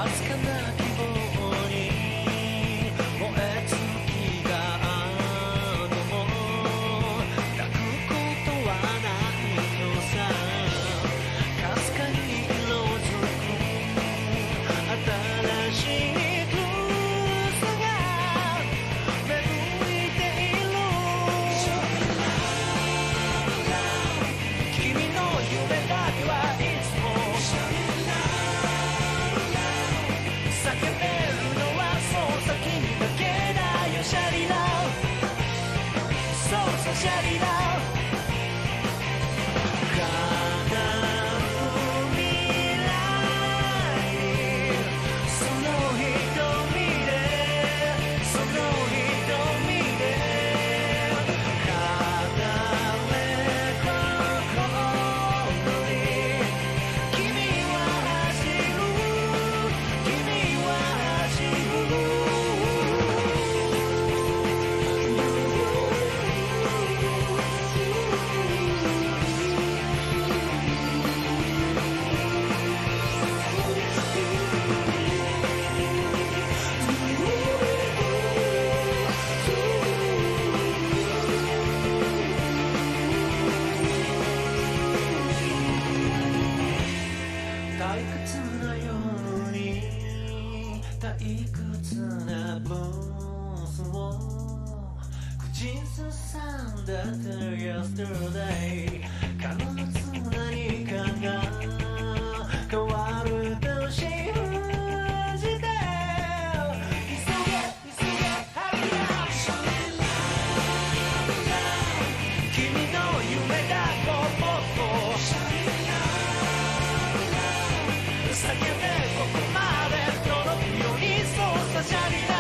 ずかな希望に燃え尽きた後も泣くことはないのさ。かすかに色づく新しい空が芽吹いている。君の夢だけはいつも叫べるのはそうさ君だけだよ。シャリラそうさシャリラ叶う未来その瞳でその瞳で離れ心に君は走る君は走る。退屈なように退屈なブースを口ずさんだ The Yesterday 彼の何かが変わると信じて急げ急げ Hurry up 君の夢だもっと叫べここまで届くようにそうさシャリラ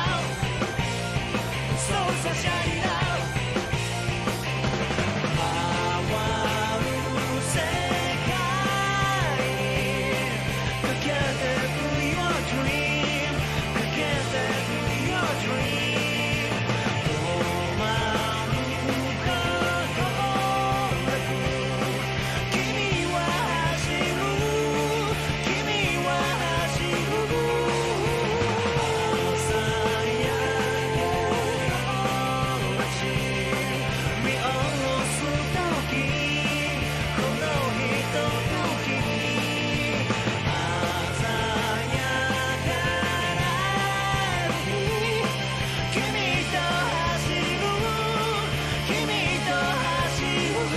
そうさシャリラ回る世界にかけてく Your dream かけてく Your dream 止まることなく君は走る君は走る朝焼けの街見下ろす時このひととき鮮やかな日君と走る君と走る。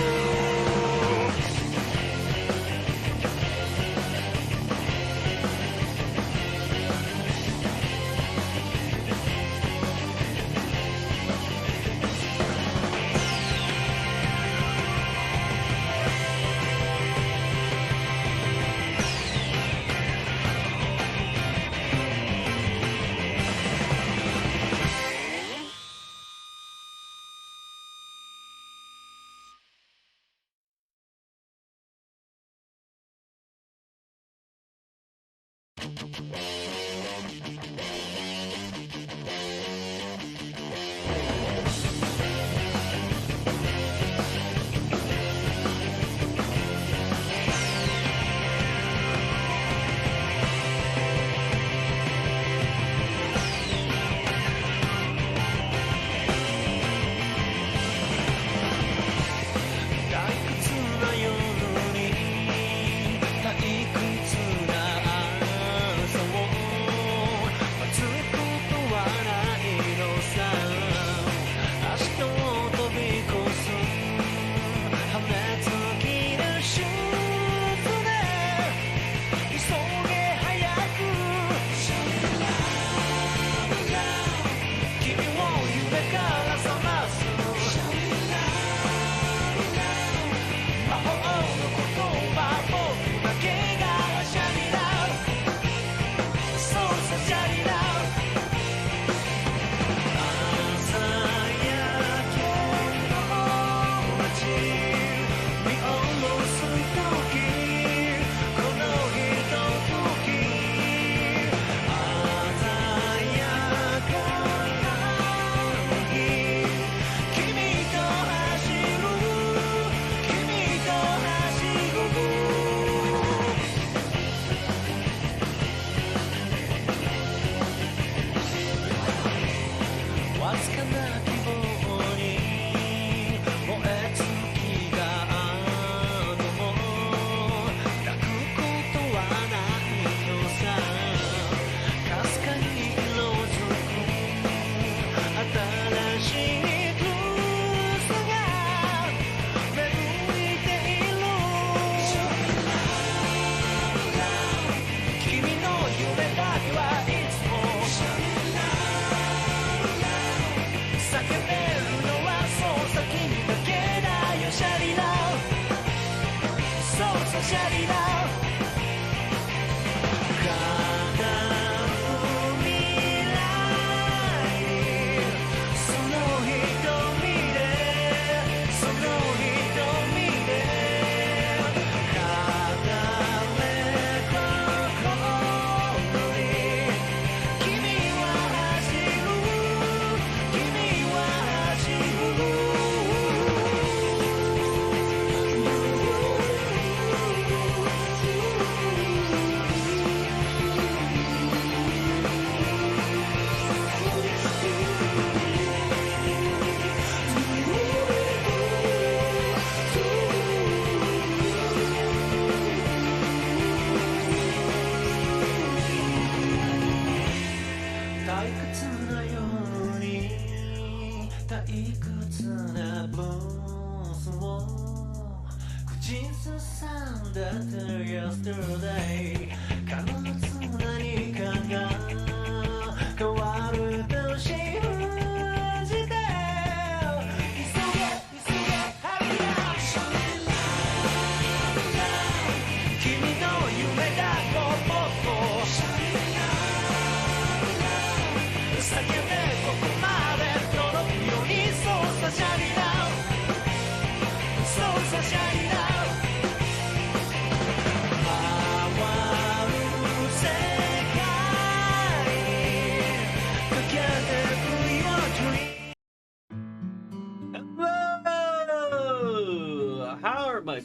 退屈な夜に退屈な朝を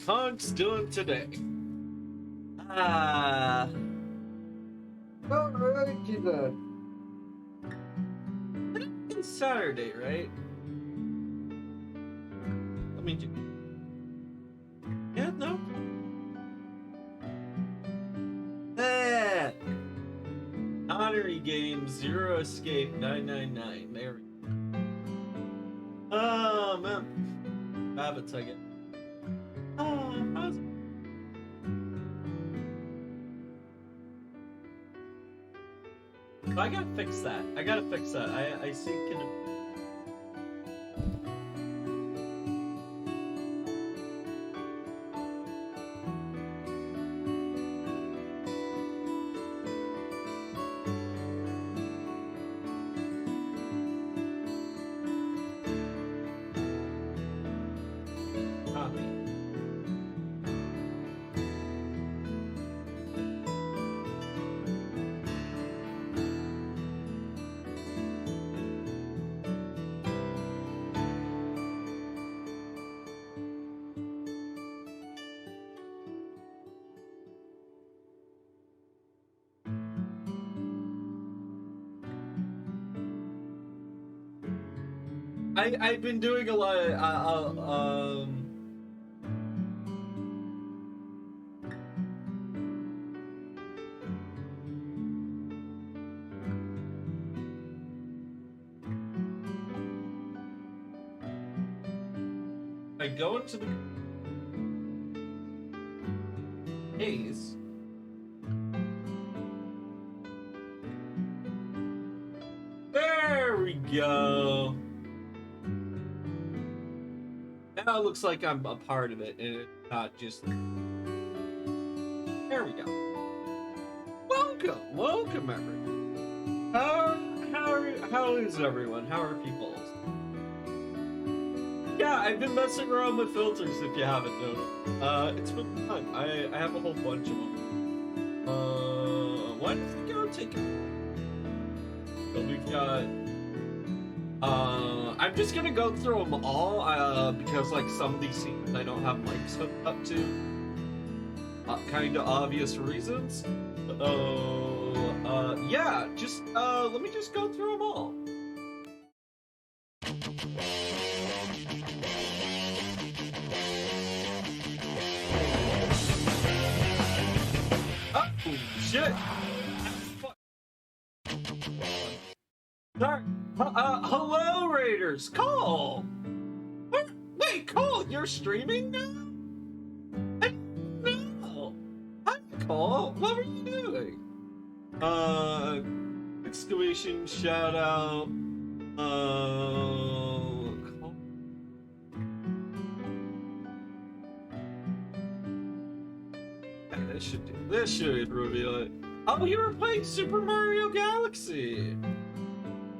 Hunk's doing today? Ah, Alrighty then. it's Saturday, right? Let me do. Yeah, no. Ah, Honorary Games, Zero Escape 999. There we go. Oh, man. Rabbits, I get. Oh, how's it? I gotta fix that. I see. Copy. I've been doing a lot of I go into the haze. There we go. Now it looks like I'm a part of it, and it's not just. There we go. Welcome, everyone. How is everyone? How are people? Yeah, I've been messing around with filters. If you haven't noticed, it's been fun. I have a whole bunch of them. Why does it go take it? So we've got. I'm just gonna go through them all, because like some of these scenes I don't have mics hooked up to, kind of obvious reasons. Yeah, just let me just go through them all. Oh shit! Sorry. Hello, Raiders. Cole. Wait, Cole, you're streaming now? I didn't know. Hi, Cole. What were you doing? Exclamation shout out. Cole. Yeah, this should reveal it. Oh, you were playing Super Mario Galaxy.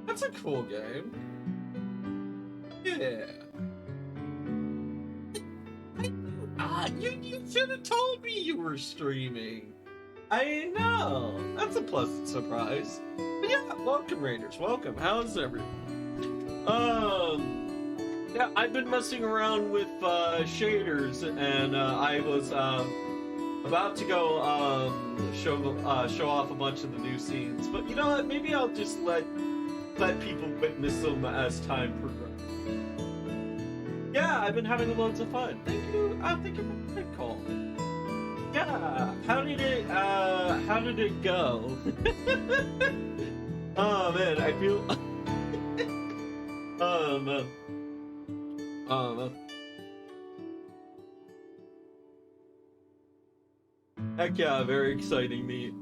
That's a cool game. Yeah. You should have told me you were streaming. I know. That's a pleasant surprise. But yeah, welcome, Raiders. Welcome. How's everyone? Yeah, I've been messing around with shaders, and I was about to go show off a bunch of the new scenes. But you know what? Maybe I'll just let people witness them as time progresses. Yeah, I've been having loads of fun. Thank you for the call. Yeah, how did it go? Oh man, I feel. Oh man. Oh man. Heck yeah, very exciting meet.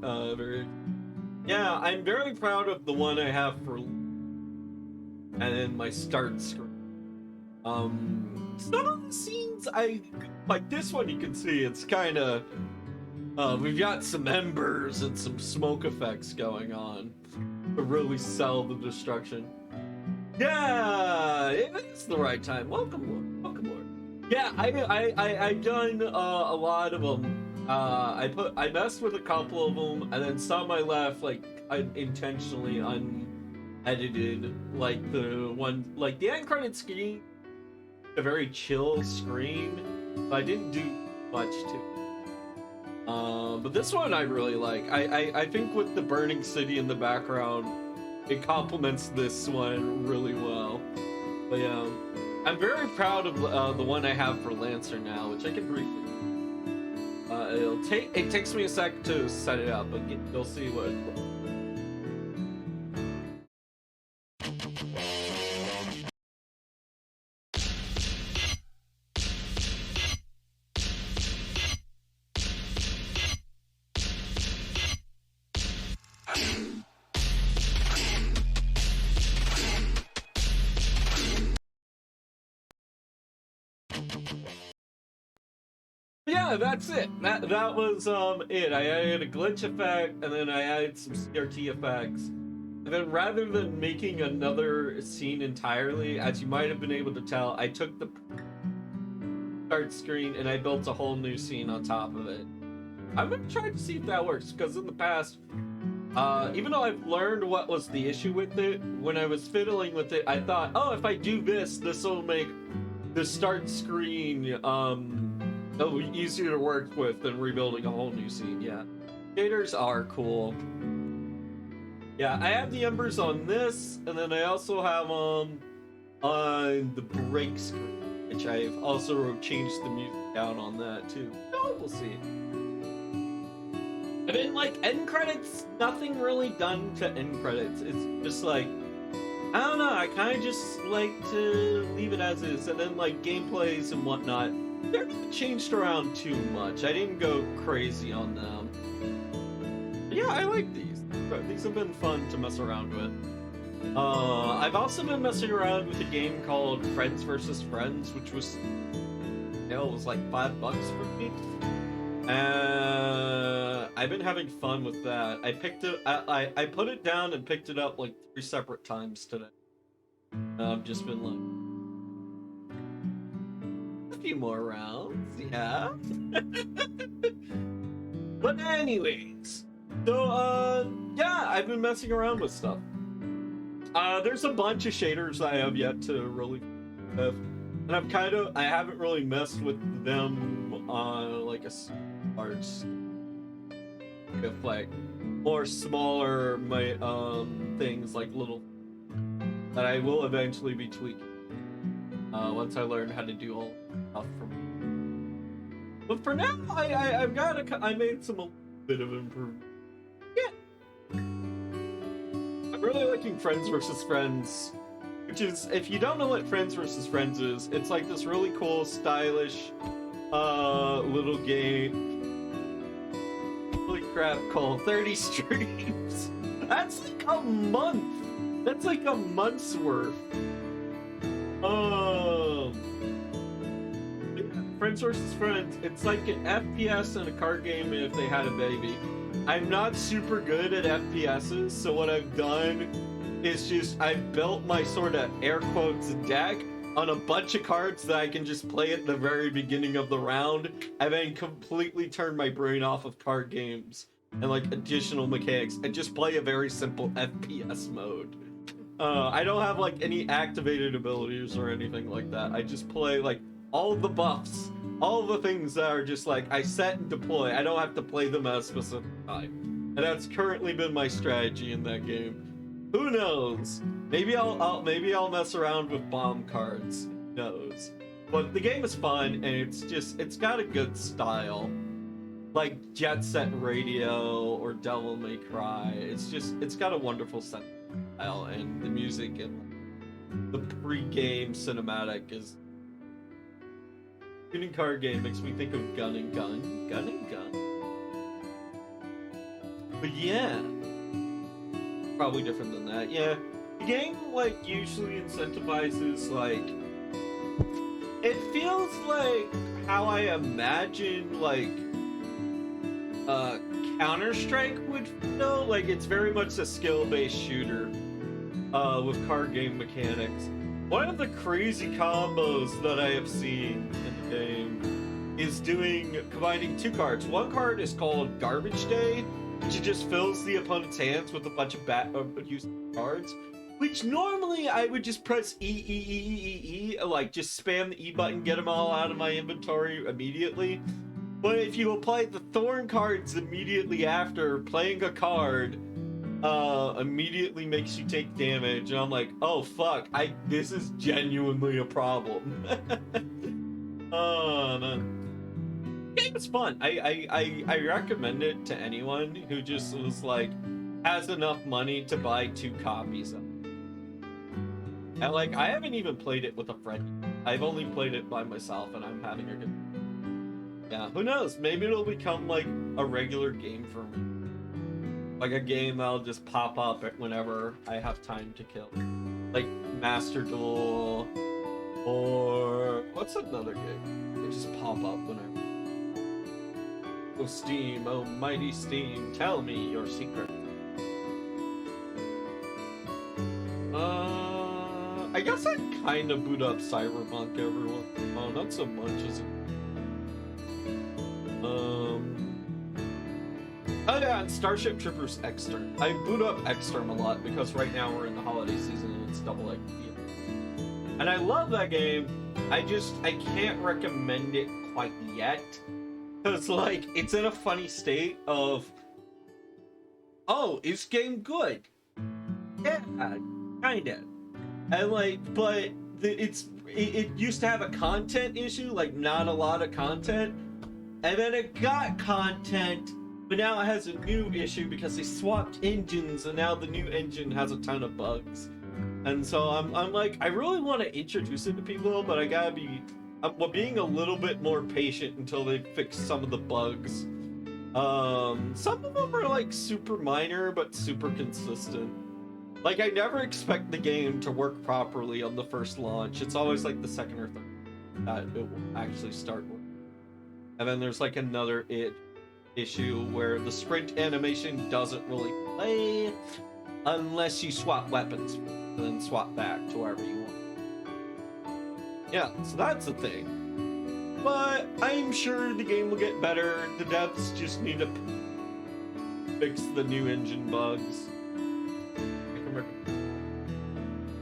Yeah, I'm very proud of the one I have for. And then my start screen. Some of the scenes like this one you can see it's kind of we've got some embers and some smoke effects going on to really sell the destruction. Yeah, it is the right time. Welcome, Lord. Yeah, I've done a lot of them. I messed with a couple of them, and then some I left like intentionally unedited, like the end credit screen. A very chill screen. I didn't do much to. But this one I really like. I think with the burning city in the background, it complements this one really well. But yeah, I'm very proud of the one I have for Lancer now, which I can briefly. It takes me a sec to set it up, but you'll see what. Yeah, that's it. That was it. I added a glitch effect, and then I added some CRT effects. And then rather than making another scene entirely, as you might have been able to tell, I took the start screen and I built a whole new scene on top of it. I'm gonna try to see if that works, because in the past, even though I've learned what was the issue with it, when I was fiddling with it, I thought, oh, if I do this will make the start screen easier to work with than rebuilding a whole new scene. Yeah, shaders are cool. Yeah, I have the embers on this, and then I also have them on the break screen, which I've also changed the music down on that too. Oh, we'll see. And then, like, end credits, nothing really done to end credits. It's just like, I don't know, I kind of just like to leave it as is. And then, like, gameplays and whatnot, they're not changed around too much. I didn't go crazy on them. But yeah, I like these. These have been fun to mess around with. I've also been messing around with a game called Friends vs. Friends, which was, it was like $5 for me. I've been having fun with that. I picked it. I put it down and picked it up like 3 separate times today. I've just been like a few more rounds, yeah. But anyways, so yeah, I've been messing around with stuff. There's a bunch of shaders I have yet to really have, and I haven't really messed with them on like a large, with like more smaller things, like little, that I will eventually be tweaking once I learn how to do all stuff from. But for now, I made some bit of improvement. Yeah, I'm really liking Friends vs. Friends, which is, if you don't know what Friends vs. Friends is, it's like this really cool, stylish little game. Holy crap, called 30 streams. That's like a month. That's like a month's worth. Friends vs. Friends, it's like an FPS and a card game if they had a baby. I'm not super good at FPSs, so what I've done is just I've built my sort of air quotes deck on a bunch of cards that I can just play at the very beginning of the round, and then completely turn my brain off of card games and like additional mechanics and just play a very simple FPS mode. I don't have like any activated abilities or anything like that. I just play like all the buffs, all the things that are just like I set and deploy. I don't have to play them at a specific time, and that's currently been my strategy in that game. Who knows? Maybe I'll mess around with bomb cards. Who knows? But the game is fun, and it's got a good style, like Jet Set Radio or Devil May Cry. It's got a wonderful style, and the music and the pre-game cinematic is. Shooting card game makes me think of Gun and Gun. But yeah, probably different than that. Yeah, the game like usually incentivizes like, it feels like how I imagine like Counter-Strike would feel. Like it's very much a skill-based shooter with card game mechanics. One of the crazy combos that I have seen in the game is combining 2 cards. One card is called Garbage Day, which just fills the opponent's hands with a bunch of useless cards, which normally I would just press E, like just spam the E button, get them all out of my inventory immediately. But if you apply the thorn cards immediately after, playing a card immediately makes you take damage, and I'm like, oh fuck, this is genuinely a problem. Oh man, the game is fun. I recommend it to anyone who just was like has enough money to buy 2 copies of it. And like, I haven't even played it with a friend. I've only played it by myself, and I'm having a good. Yeah, who knows? Maybe it'll become like a regular game for me. Like a game that'll just pop up whenever I have time to kill. Like Master Duel, or what's another game? They just pop up whenever. Oh Steam, oh mighty Steam, tell me your secret. I guess I'd kind of boot up Cyberpunk every once in a while, not so much as oh yeah, and Starship Troopers Exterm. I boot up Exterm a lot because right now we're in the holiday season and it's double XP. And I love that game. I can't recommend it quite yet. Cause like, it's in a funny state of, oh, is game good? Yeah, kinda. And like, but it used to have a content issue, like not a lot of content. And then it got content, but now it has a new issue because they swapped engines, and now the new engine has a ton of bugs. And so I'm like, I really want to introduce it to people, but I gotta be, I'm being a little bit more patient until they fix some of the bugs. Some of them are like super minor, but super consistent. Like, I never expect the game to work properly on the first launch. It's always like the second or third that it will actually start working. And then there's like another issue where the sprint animation doesn't really play unless you swap weapons and then swap back to wherever you want. Yeah, so that's the thing. But I'm sure the game will get better. The devs just need to fix the new engine bugs.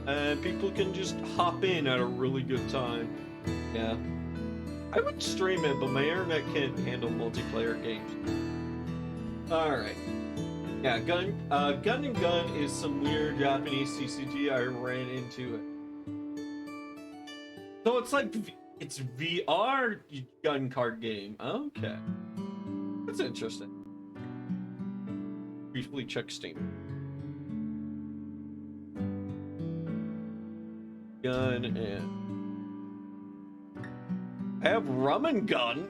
And people can just hop in at a really good time. Yeah. I would stream it, but my internet can't handle multiplayer games. Alright. Yeah, Gun and Gun is some weird Japanese CCG. I ran into it. So it's like, it's VR gun card game. Okay. That's interesting. Briefly check Steam. Gun and I have Rum and Gun.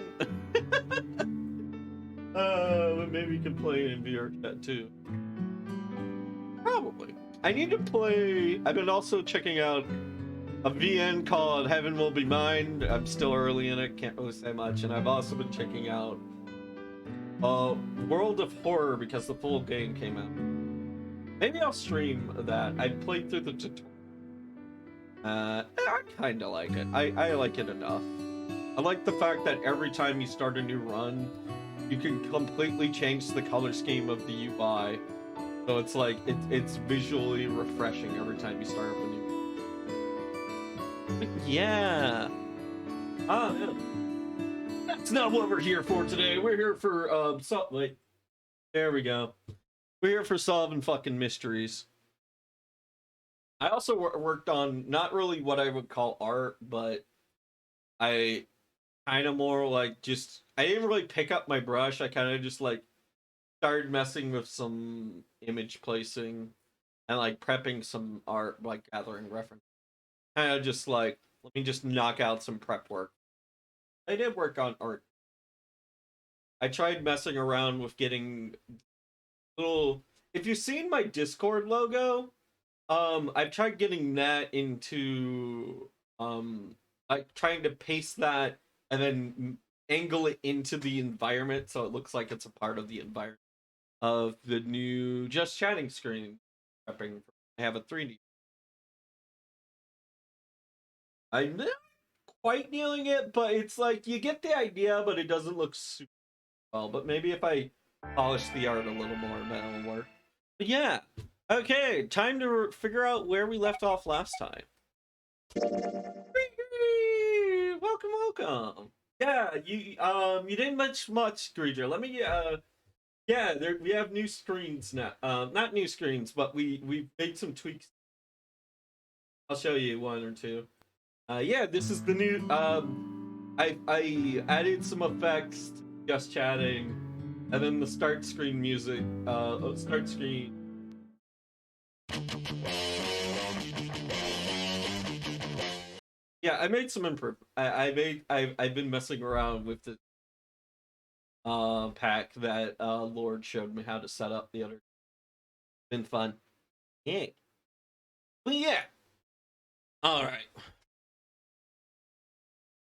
But maybe you can play it in VR chat too. Probably. I need to play. I've been also checking out a VN called Heaven Will Be Mine. I'm still early in it, can't really say much. And I've also been checking out World of Horror because the full game came out. Maybe I'll stream that. I played through the tutorial. I kind of like it. I like it enough. I like the fact that every time you start a new run, you can completely change the color scheme of the UI. So it's like, it's visually refreshing every time you start up a new run. Yeah. Yeah. That's not what we're here for today. We're here for, wait. There we go. We're here for solving fucking mysteries. I also worked on not really what I would call art, but I kind of more like just, I didn't really pick up my brush. I kind of just like started messing with some image placing and like prepping some art, like gathering reference. Kind of just like, let me just knock out some prep work. I did work on art. I tried messing around with getting little, if you've seen my Discord logo, I've tried getting that into, like trying to paste that and then angle it into the environment so it looks like it's a part of the environment of the new Just Chatting screen. I have a 3D. I'm not quite nailing it, but it's like, you get the idea, but it doesn't look super well. But maybe if I polish the art a little more, that'll work. But yeah. Okay, time to figure out where we left off last time. Welcome, welcome. Yeah, you didn't mention much, Greeter. Let me yeah, there we have new screens now. Not new screens, but we made some tweaks. I'll show you one or two. Yeah, this is the new. I added some effects, to just chatting, and then the start screen music. Start screen. Yeah, I made some improvement. I've been messing around with the pack that Lord showed me how to set up the other. Been fun. Yeah. But yeah. All right.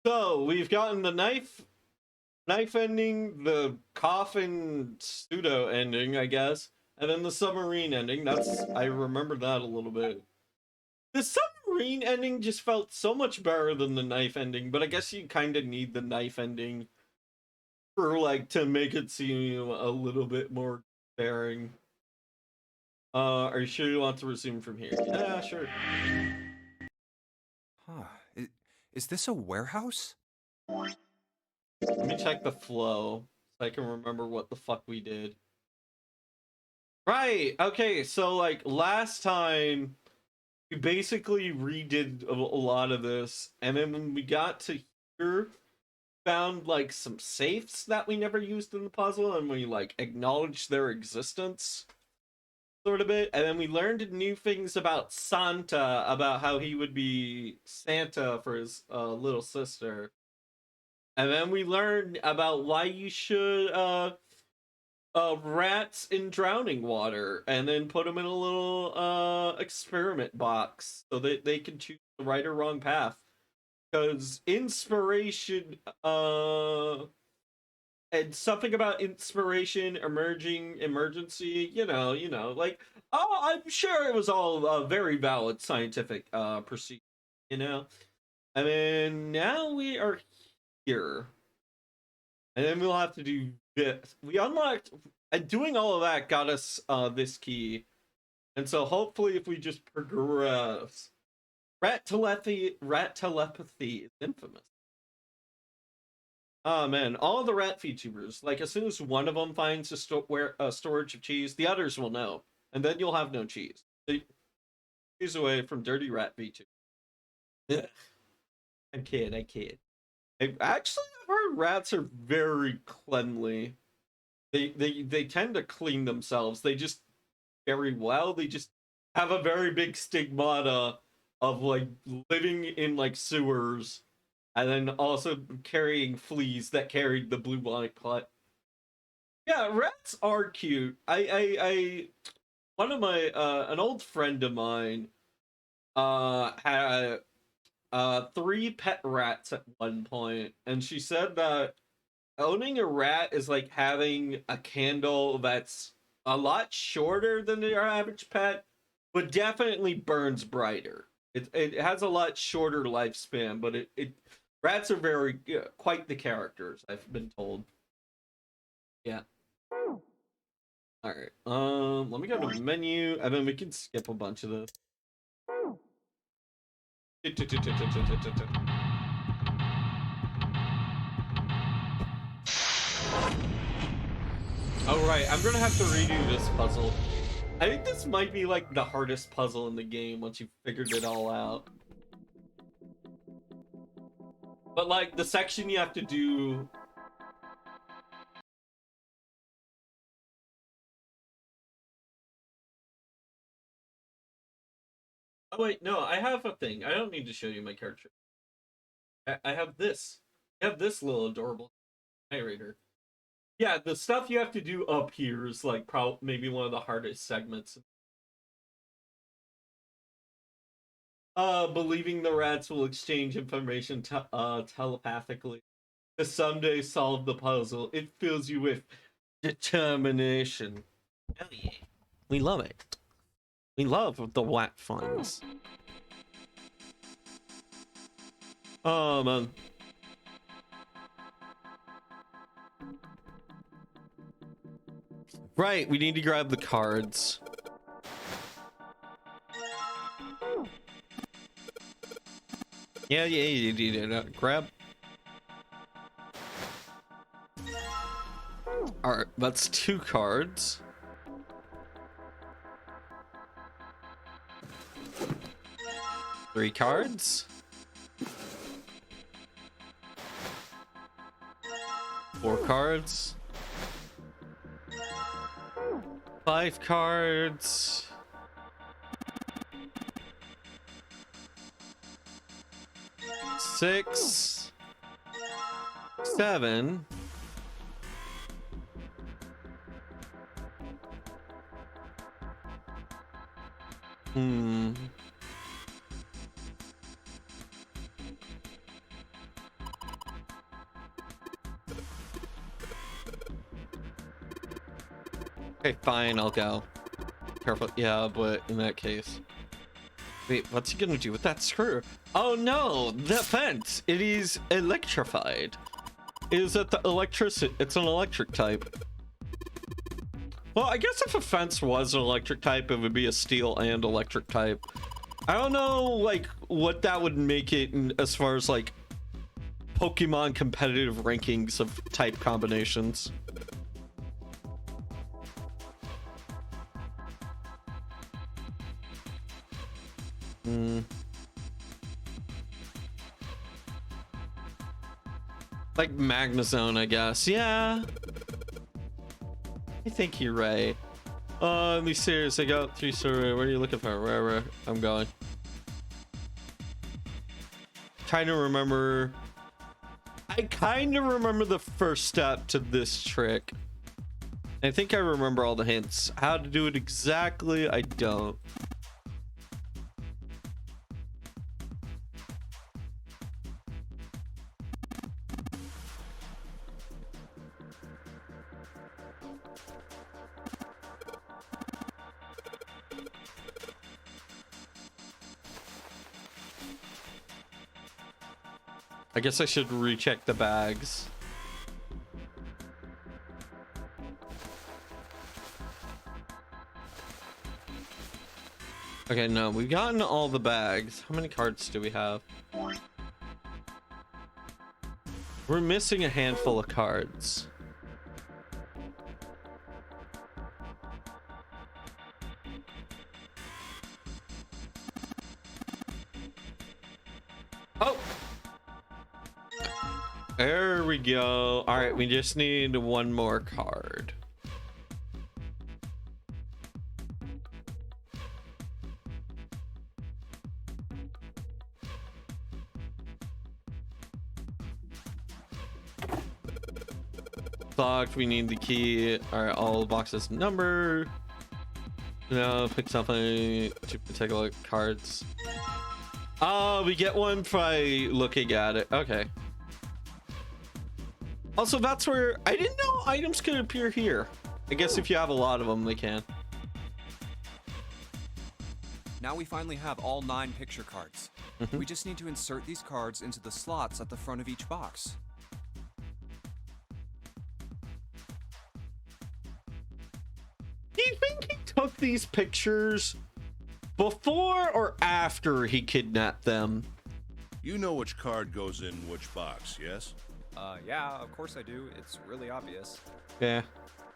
So we've gotten the knife ending, the coffin pseudo ending, I guess, and then the submarine ending. That's I remember that a little bit. The submarine ending just felt so much better than the knife ending, but I guess you kind of need the knife ending for like to make it seem a little bit more bearing. Are you sure you want to resume from here? Yeah, sure. Huh. Is this a warehouse? Let me check the flow so I can remember what the fuck we did. Right. Okay. So like last time, we basically redid a lot of this, and then when we got to here, found like some safes that we never used in the puzzle, and we like acknowledged their existence, sort of bit, and then we learned new things about Santa, about how he would be Santa for his little sister, and then we learned about why you should rats in drowning water and then put them in a little experiment box so that they can choose the right or wrong path, because inspiration and something about inspiration emerging emergency, like, oh, I'm sure it was all a very valid scientific procedure, you know and then now we are here, and then we'll have to do this. We unlocked, and doing all of that got us this key. And so hopefully if we just progress, rat telepathy is infamous. Oh man, all the rat VTubers, like as soon as one of them finds a storage of cheese, the others will know, and then you'll have no cheese. So, cheese away from dirty rat VTubers. Ugh. I'm kidding. I've heard rats are very cleanly. They tend to clean themselves. They just very well. They just have a very big stigmata of like living in like sewers, and then also carrying fleas that carried the bubonic plague. Yeah, rats are cute. I one of my an old friend of mine had three pet rats at one point, and she said that owning a rat is like having a candle that's a lot shorter than your average pet, but definitely burns brighter. It has a lot shorter lifespan, but it rats are very quite the characters, I've been told. Yeah. All right. Let me go to menu, and then we can skip a bunch of this. Oh right, I'm gonna have to redo this puzzle. I think this might be like the hardest puzzle in the game once you've figured it all out. But like the section you have to do. Oh wait, no, I have a thing. I don't need to show you my character. I have this. I have this little adorable narrator. Yeah, the stuff you have to do up here is like probably maybe one of the hardest segments. Believing the rats will exchange information telepathically to someday solve the puzzle. It fills you with determination. Oh yeah, we love it. We love the rat finds. Oh man. Right, we need to grab the cards. Yeah, grab. All right, that's 2 cards. Three cards. 4 cards. 5 cards. 6, 7. Okay, fine, I'll go. Careful. Yeah, but in that case. Wait, what's he gonna do with that screw? Oh no, the fence! It is electrified. Is it the electricity? It's an electric type. Well, I guess if a fence was an electric type, it would be a steel and electric type. I don't know, like, what that would make it as far as, like, Pokemon competitive rankings of type combinations. Like Magnezone, I guess. Yeah. I think you're right. Let me serious. I got 3 survey. What are you looking for? Where I'm going. Kind of remember. I kind of remember the first step to this trick. I think I remember all the hints. How to do it exactly, I don't. I guess I should recheck the bags. Okay, no, we've gotten all the bags. How many cards do we have? We're missing a handful of cards. Oh! There we go. All right, we just need 1 more card. Locked. We need the key. All right, all the boxes numbered. No, pick something to take a look. Cards. Oh, we get one by looking at it. Okay. Also, that's where I didn't know items could appear here. I guess if you have a lot of them, they can. Now we finally have all 9 picture cards. We just need to insert these cards into the slots at the front of each box. Do you think he took these pictures before or after he kidnapped them? You know which card goes in which box, yes? Yeah, of course I do. It's really obvious. Yeah.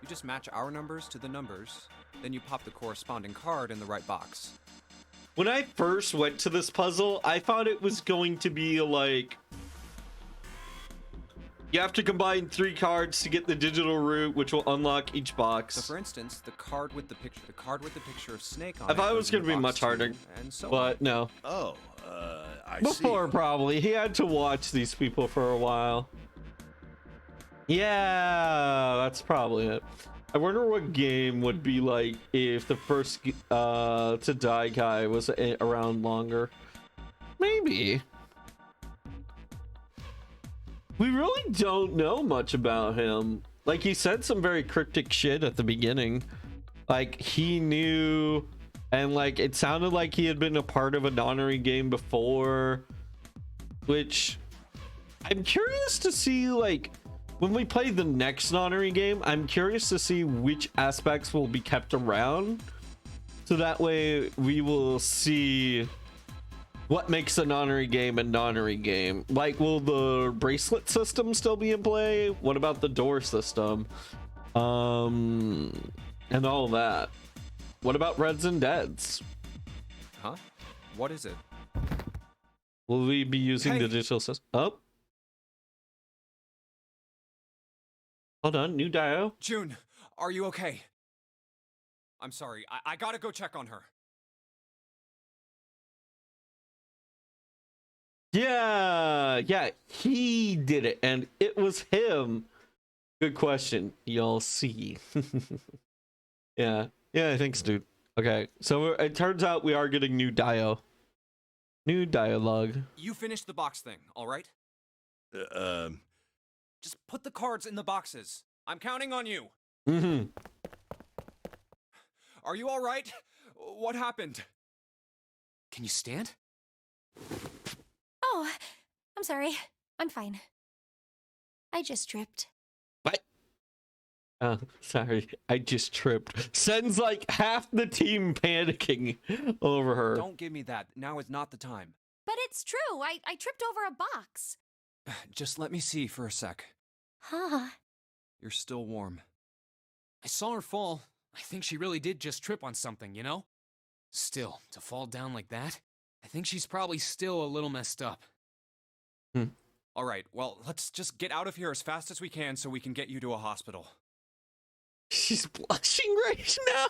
You just match our numbers to the numbers, then you pop the corresponding card in the right box. When I first went to this puzzle, I thought it was going to be like you have to combine 3 cards to get the digital root, which will unlock each box. So, for instance, the card with the picture of Snake on I it. thought it was goes in going to be box much harder, 2, and so but no. Oh, I Before, see. probably. He had to watch these people for a while. Yeah, that's probably it. I wonder what game would be like if the first to die guy was around longer. Maybe. We really don't know much about him. Like, he said some very cryptic shit at the beginning. Like, he knew, and like it sounded like he had been a part of a Nonary game before, which I'm curious to see. Like, when we play the next Nonary game, I'm curious to see which aspects will be kept around, so that way we will see what makes a Nonary game a Nonary game. Like, will the bracelet system still be in play? What about the door system? And all that. What about Reds and Deads? Huh? What is it? Will we be using Hey. the digital system? Oh. Hold on, new Dio. June, are you okay? I'm sorry. I gotta go check on her. Yeah, he did it, and it was him. Good question. You'll see. Yeah, thanks, dude. Okay, so it turns out we are getting new new dialogue. You finished the box thing, all right? Um, Just put the cards in the boxes. I'm counting on you. Mm-hmm. Are you all right? What happened? Can you stand? Oh, I'm sorry. I'm fine. I just tripped. What? Sorry, I just tripped. Sends like half the team panicking over her. Don't give me that. Now is not the time. But it's true. I tripped over a box. Just let me see for a sec. Huh. You're still warm. I saw her fall. I think she really did just trip on something, you know? Still, to fall down like that, I think she's probably still a little messed up. All right, well, let's just get out of here as fast as we can so we can get you to a hospital. She's blushing right now.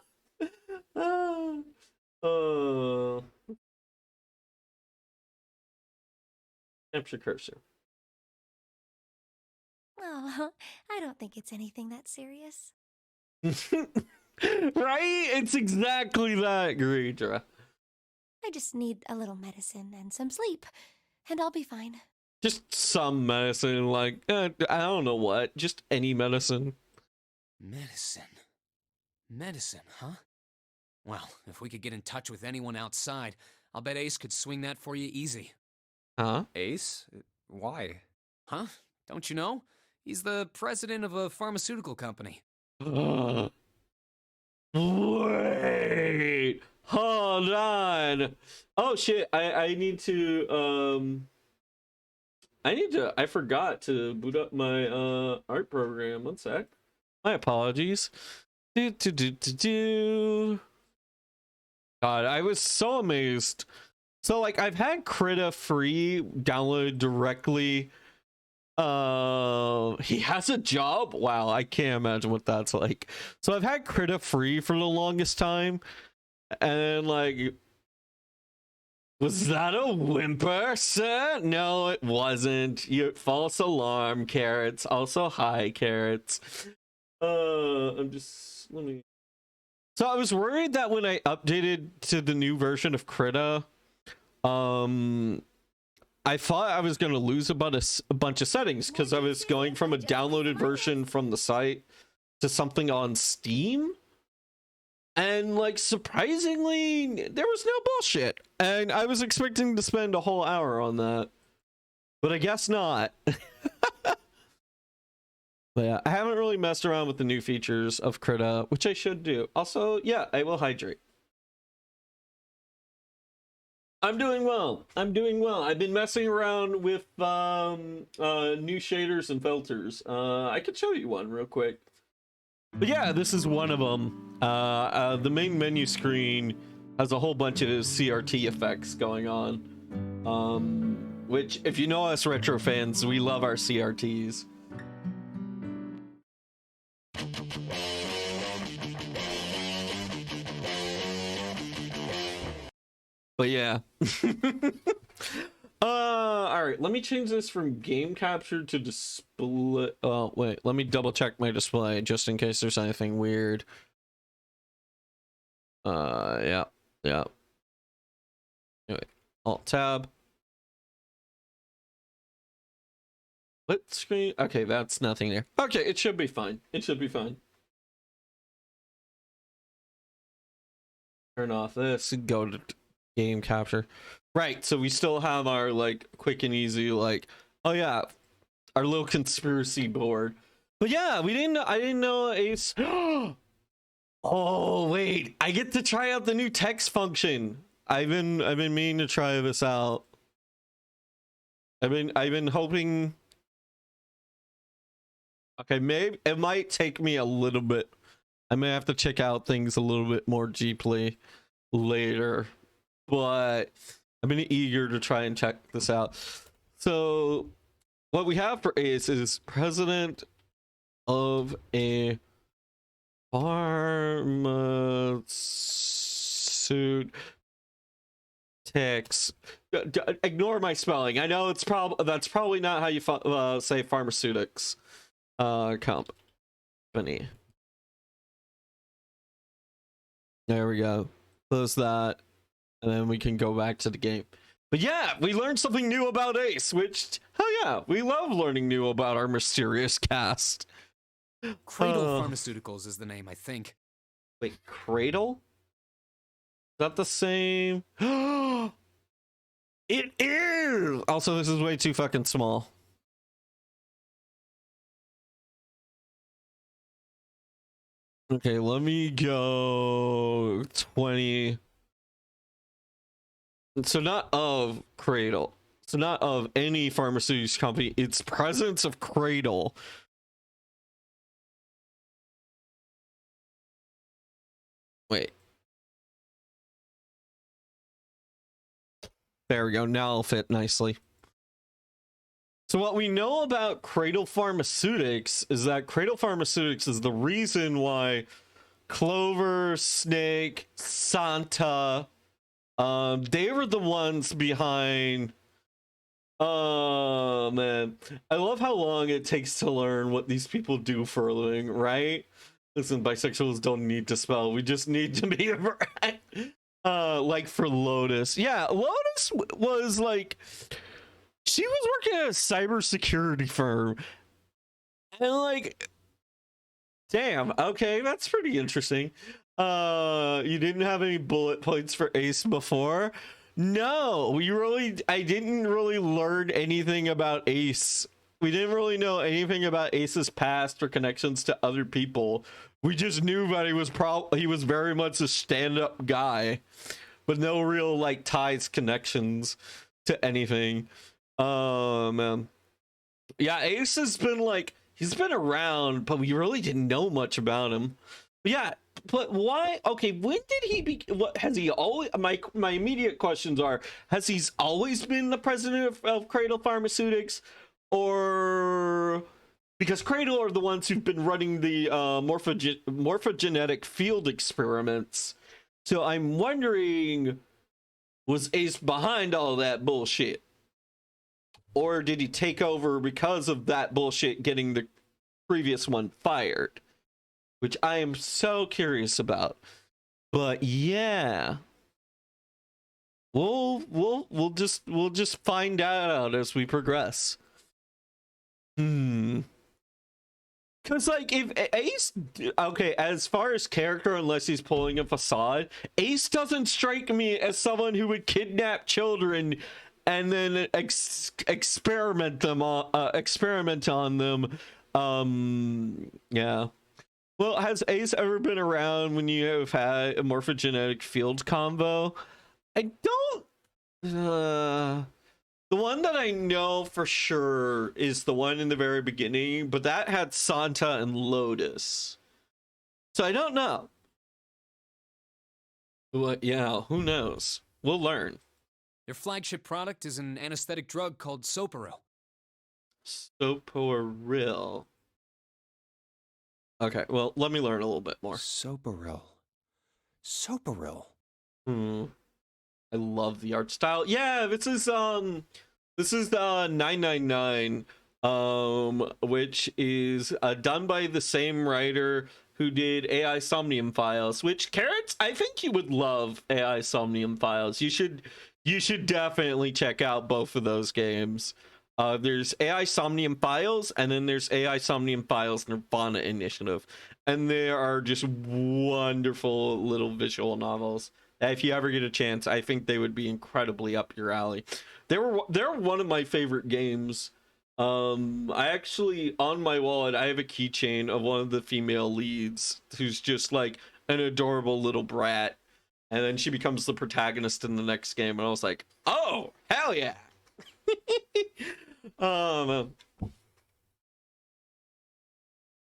Capture cursor. Oh, I don't think it's anything that serious. Right? It's exactly that, Greedra. I just need a little medicine and some sleep, and I'll be fine. Just some medicine, like, I don't know what. Just any medicine. Medicine. Medicine, huh? Well, if we could get in touch with anyone outside, I'll bet Ace could swing that for you easy. Huh? Ace? Why? Huh? Don't you know? He's the president of a pharmaceutical company. Wait. Hold on. Oh, shit. I need to, I forgot to boot up my art program. One sec. My apologies. God, I was so amazed. So like I've had Krita free downloaded directly. He has a job. Wow, I can't imagine what that's like. So I've had Krita free for the longest time. And like, was that a whimper, sir? No, it wasn't. You false alarm, Carrots. Also, hi, Carrots. I'm just let me. So I was worried that when I updated to the new version of Krita, I thought I was going to lose about a bunch of settings because I was going from a downloaded version from the site to something on Steam. And like surprisingly, there was no bullshit. And I was expecting to spend a whole hour on that. But I guess not. But yeah, I haven't really messed around with the new features of Krita, which I should do. Also, yeah, I will hydrate. I'm doing well. I've been messing around with new shaders and filters. I could show you one real quick. But yeah, this is one of them. The main menu screen has a whole bunch of CRT effects going on. Which, if you know us retro fans, we love our CRTs. But yeah. All right, let me change this from game capture to display. Oh, wait, let me double check my display just in case there's anything weird. Yeah. Anyway, Alt tab. What screen? Okay, that's nothing there. Okay, it should be fine. Turn off this and go to game capture. Right, so we still have our like quick and easy, like, oh yeah, our little conspiracy board. But yeah, I didn't know Ace. Oh wait, I get to try out the new text function. I've been meaning to try this out. I've been hoping. Okay, maybe it might take me a little bit. I may have to check out things a little bit more deeply later, but I've been eager to try and check this out. So, what we have for Ace is president of a pharmaceutical. Ignore my spelling. I know that's probably not how you say pharmaceutics company. There we go. Close that, and then we can go back to the game. But yeah, we learned something new about Ace, which, hell yeah, we love learning new about our mysterious cast. Cradle Pharmaceuticals is the name, I think. Wait, Cradle? Is that the same? It is! Also, this is way too fucking small. Okay, let me go 20. So not of Cradle. So not of any pharmaceutical company. It's presence of Cradle. Wait. There we go. Now it'll fit nicely. So what we know about Cradle Pharmaceutics is that Cradle Pharmaceutics is the reason why Clover, Snake, Santa, they were the ones behind. Oh man, I love how long it takes to learn what these people do for a living, right? Listen, bisexuals don't need to spell. We just need to be right. Like for Lotus. Yeah, Lotus was like, she was working at a cybersecurity firm. And like, damn, okay, that's pretty interesting. You didn't have any bullet points for Ace before? No, I didn't really learn anything about Ace. We didn't really know anything about Ace's past or connections to other people. We just knew that he was very much a stand-up guy, but no real like ties, connections to anything. Man. Yeah, Ace has been like, he's been around, but we really didn't know much about him. But yeah, but why? Okay, when did he be? What has he always? My immediate questions are: has he always been the president of Cradle Pharmaceutics, or because Cradle are the ones who've been running the morphogenetic field experiments? So I'm wondering, was Ace behind all that bullshit, or did he take over because of that bullshit getting the previous one fired? Which I am so curious about. But yeah, we'll just find out as we progress. Because like, if Ace, okay, as far as character, unless he's pulling a facade, Ace doesn't strike me as someone who would kidnap children and then experiment on them. Yeah. Well, has Ace ever been around when you have had a morphogenetic field combo? I don't. The one that I know for sure is the one in the very beginning, but that had Santa and Lotus. So I don't know. But yeah, who knows? We'll learn. Their flagship product is an anesthetic drug called Soparil. Soparil. Okay, well, let me learn a little bit more. Soparil. I love the art style. Yeah, this is the 999, which is done by the same writer who did AI Somnium Files, which Carrots, I think you would love AI Somnium Files. You should definitely check out both of those games. There's AI Somnium Files, and then there's AI Somnium Files Nirvana Initiative, and they are just wonderful little visual novels. If you ever get a chance, I think they would be incredibly up your alley. They're one of my favorite games. I actually, on my wallet, I have a keychain of one of the female leads who's just like an adorable little brat, and then she becomes the protagonist in the next game, and I was like, oh, hell yeah.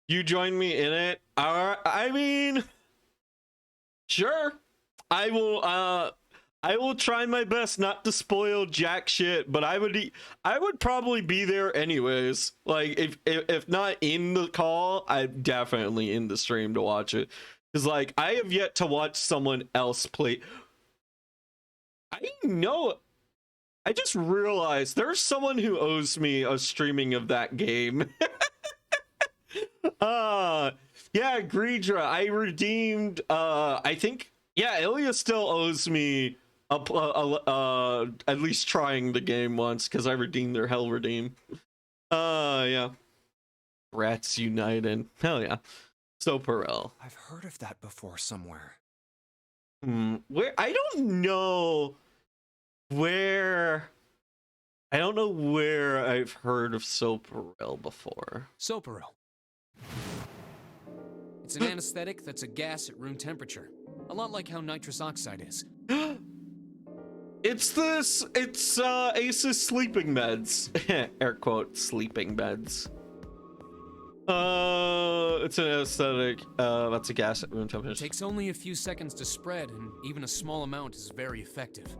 You join me in it? I mean, sure. I will try my best not to spoil jack shit, but I would probably be there anyways. Like if not in the call, I'm definitely in the stream to watch it. Cuz like I have yet to watch someone else play. I just realized there's someone who owes me a streaming of that game. Yeah, Greedra, I redeemed I think Ilya still owes me at least trying the game once because I redeemed their hell redeem. Yeah. Rats United. Hell yeah. Soparel. I've heard of that before somewhere. Where I don't know where I've heard of Soparel before. Soparel. It's an anesthetic that's a gas at room temperature. A lot like how nitrous oxide is. It's Ace's sleeping meds. Air quote, sleeping meds. It's an anesthetic. That's a gas at room temperature. It takes only a few seconds to spread, and even a small amount is very effective.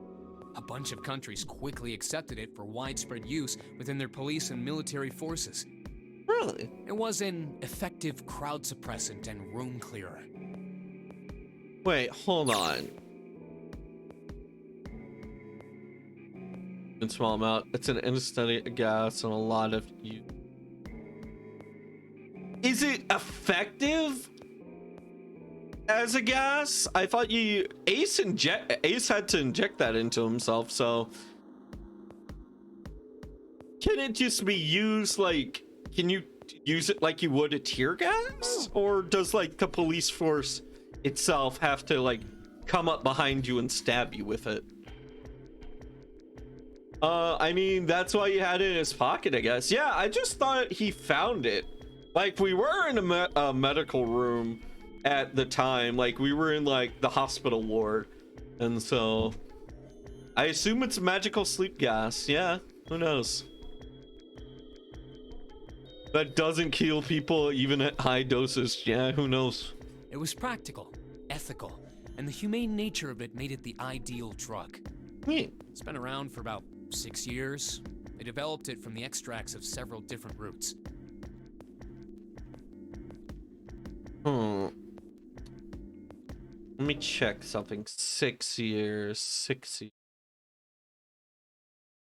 A bunch of countries quickly accepted it for widespread use within their police and military forces. Really? It was an effective crowd suppressant and room clearer. Wait, hold on. In small amount, it's an anesthetic gas and a lot of you. Is it effective as a gas? I thought Ace had to inject that into himself, so can it just be used like, can you use it like you would a tear gas? Or does like the police force itself have to like come up behind you and stab you with it? I mean, that's why he had it in his pocket, I guess. Yeah, I just thought he found it. Like, we were in a medical room at the time. Like, we were in like the hospital ward, and so I assume it's magical sleep gas. Yeah, who knows? That doesn't kill people even at high doses. Yeah, who knows? It was practical, ethical, and the humane nature of it made it the ideal drug. It's been around for about 6 years. They developed it from the extracts of several different roots. Let me check something. 6 years. 6 years.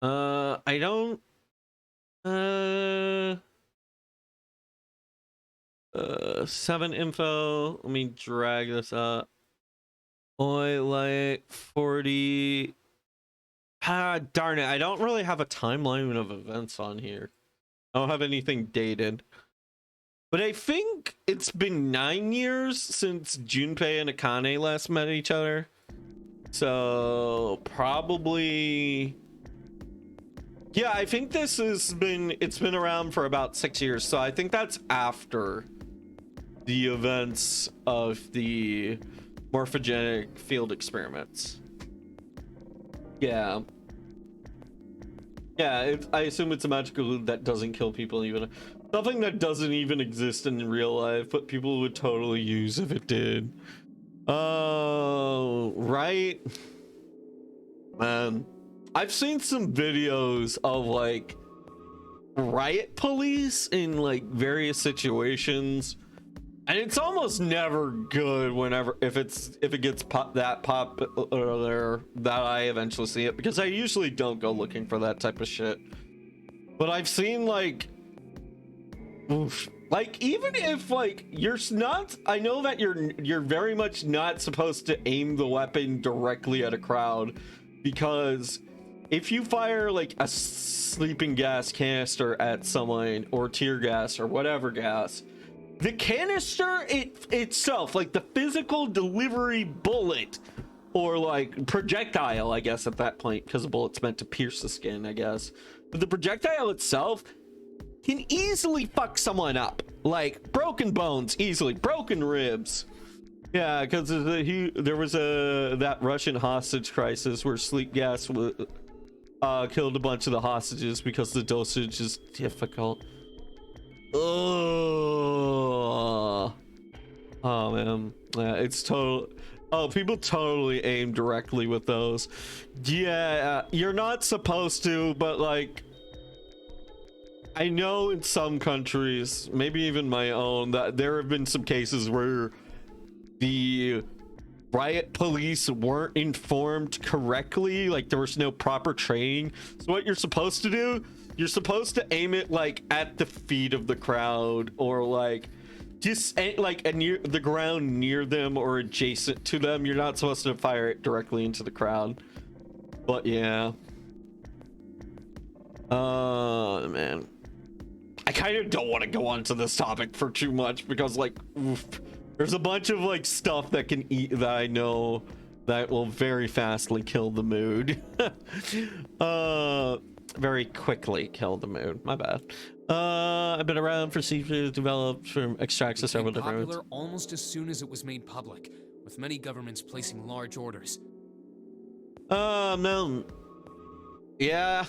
I don't. 7 info. Let me drag this up. Light 40. Darn it. I don't really have a timeline of events on here. I don't have anything dated. But I think it's been 9 years since Junpei and Akane last met each other. So probably. Yeah, I think it's been around for about 6 years. So I think that's after the events of the morphogenic field experiments. Yeah. Yeah, I assume it's a magical glue that doesn't kill people even. Something that doesn't even exist in real life, but people would totally use if it did. Oh, right. Man, I've seen some videos of like riot police in like various situations, and it's almost never good if it gets that popular that I eventually see it, because I usually don't go looking for that type of shit. But I've seen like, oof, like even if like you're not, I know that you're very much not supposed to aim the weapon directly at a crowd, because if you fire like a sleeping gas canister at someone or tear gas or whatever gas, the canister itself, like the physical delivery bullet or like projectile, I guess at that point, because the bullet's meant to pierce the skin, I guess, but the projectile itself can easily fuck someone up, like broken bones, easily broken ribs. Yeah, because there was that Russian hostage crisis where sleep gas killed a bunch of the hostages because the dosage is difficult. Oh, Oh man, yeah, it's total. Oh, people totally aim directly with those. Yeah, you're not supposed to, but like, I know in some countries, maybe even my own, that there have been some cases where the riot police weren't informed correctly, like there was no proper training. So what you're supposed to do, you're supposed to aim it like at the feet of the crowd, or like just like near the ground near them or adjacent to them. You're not supposed to fire it directly into the crowd. But yeah, man, I kind of don't want to go on to this topic for too much, because like, oof, there's a bunch of like stuff that can eat that I know that will very fastly kill the mood. Very quickly kill the mood. My bad. I've been around for seafood developed from extracts of several different popular almost as soon as it was made public, with many governments placing large orders. No. Yeah.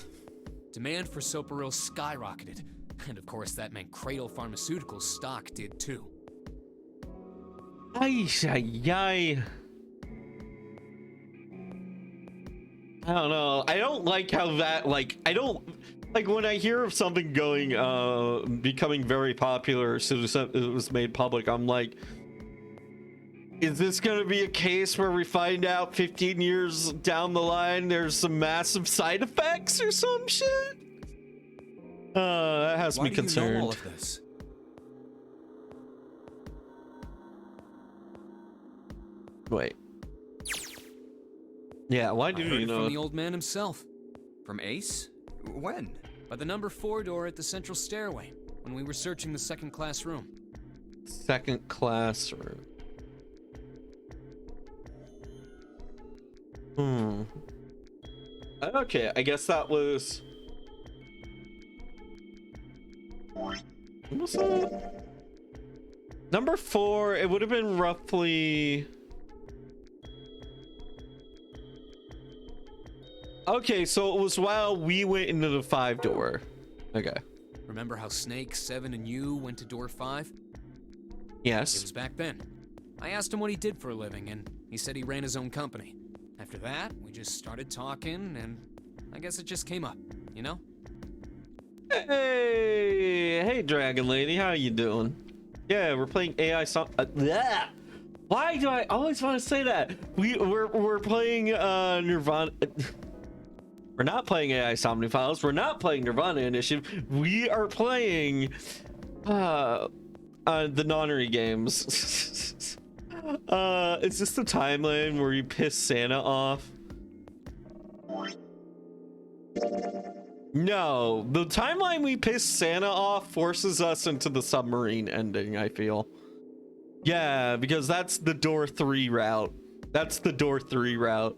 Demand for Soparil skyrocketed, and of course that meant Cradle Pharmaceuticals stock did too. Ay. I don't know. I don't like how that, like, I don't like when I hear of something going, becoming very popular as soon as it was made public. I'm like, is this going to be a case where we find out 15 years down the line there's some massive side effects or some shit? That has me concerned. Why do you know all of this? Wait. Yeah, why do I heard you it know? from the old man himself. From Ace? When? By the number 4 door at the central stairway, when we were searching the second class room. Second classroom. Okay, I guess that was. What's that? Number 4, it would have been roughly. Okay, so it was while we went into the 5 door. Okay. Remember how Snake, 7, and you went to door 5? It Yes. was back then. I asked him what he did for a living, and he said he ran his own company. After that, we just started talking, and I guess it just came up, you know? Hey, Dragon Lady, how you doing? Yeah, we're playing AI song. Why do I always want to say that? We're playing Nirvana. We're not playing AI Somni Files. We're not playing Nirvana Initiative. We are playing the Nonary games. Is this the timeline where you piss Santa off? No, the timeline we piss Santa off forces us into the submarine ending, I feel. Yeah, because that's the door 3 route. That's the door 3 route.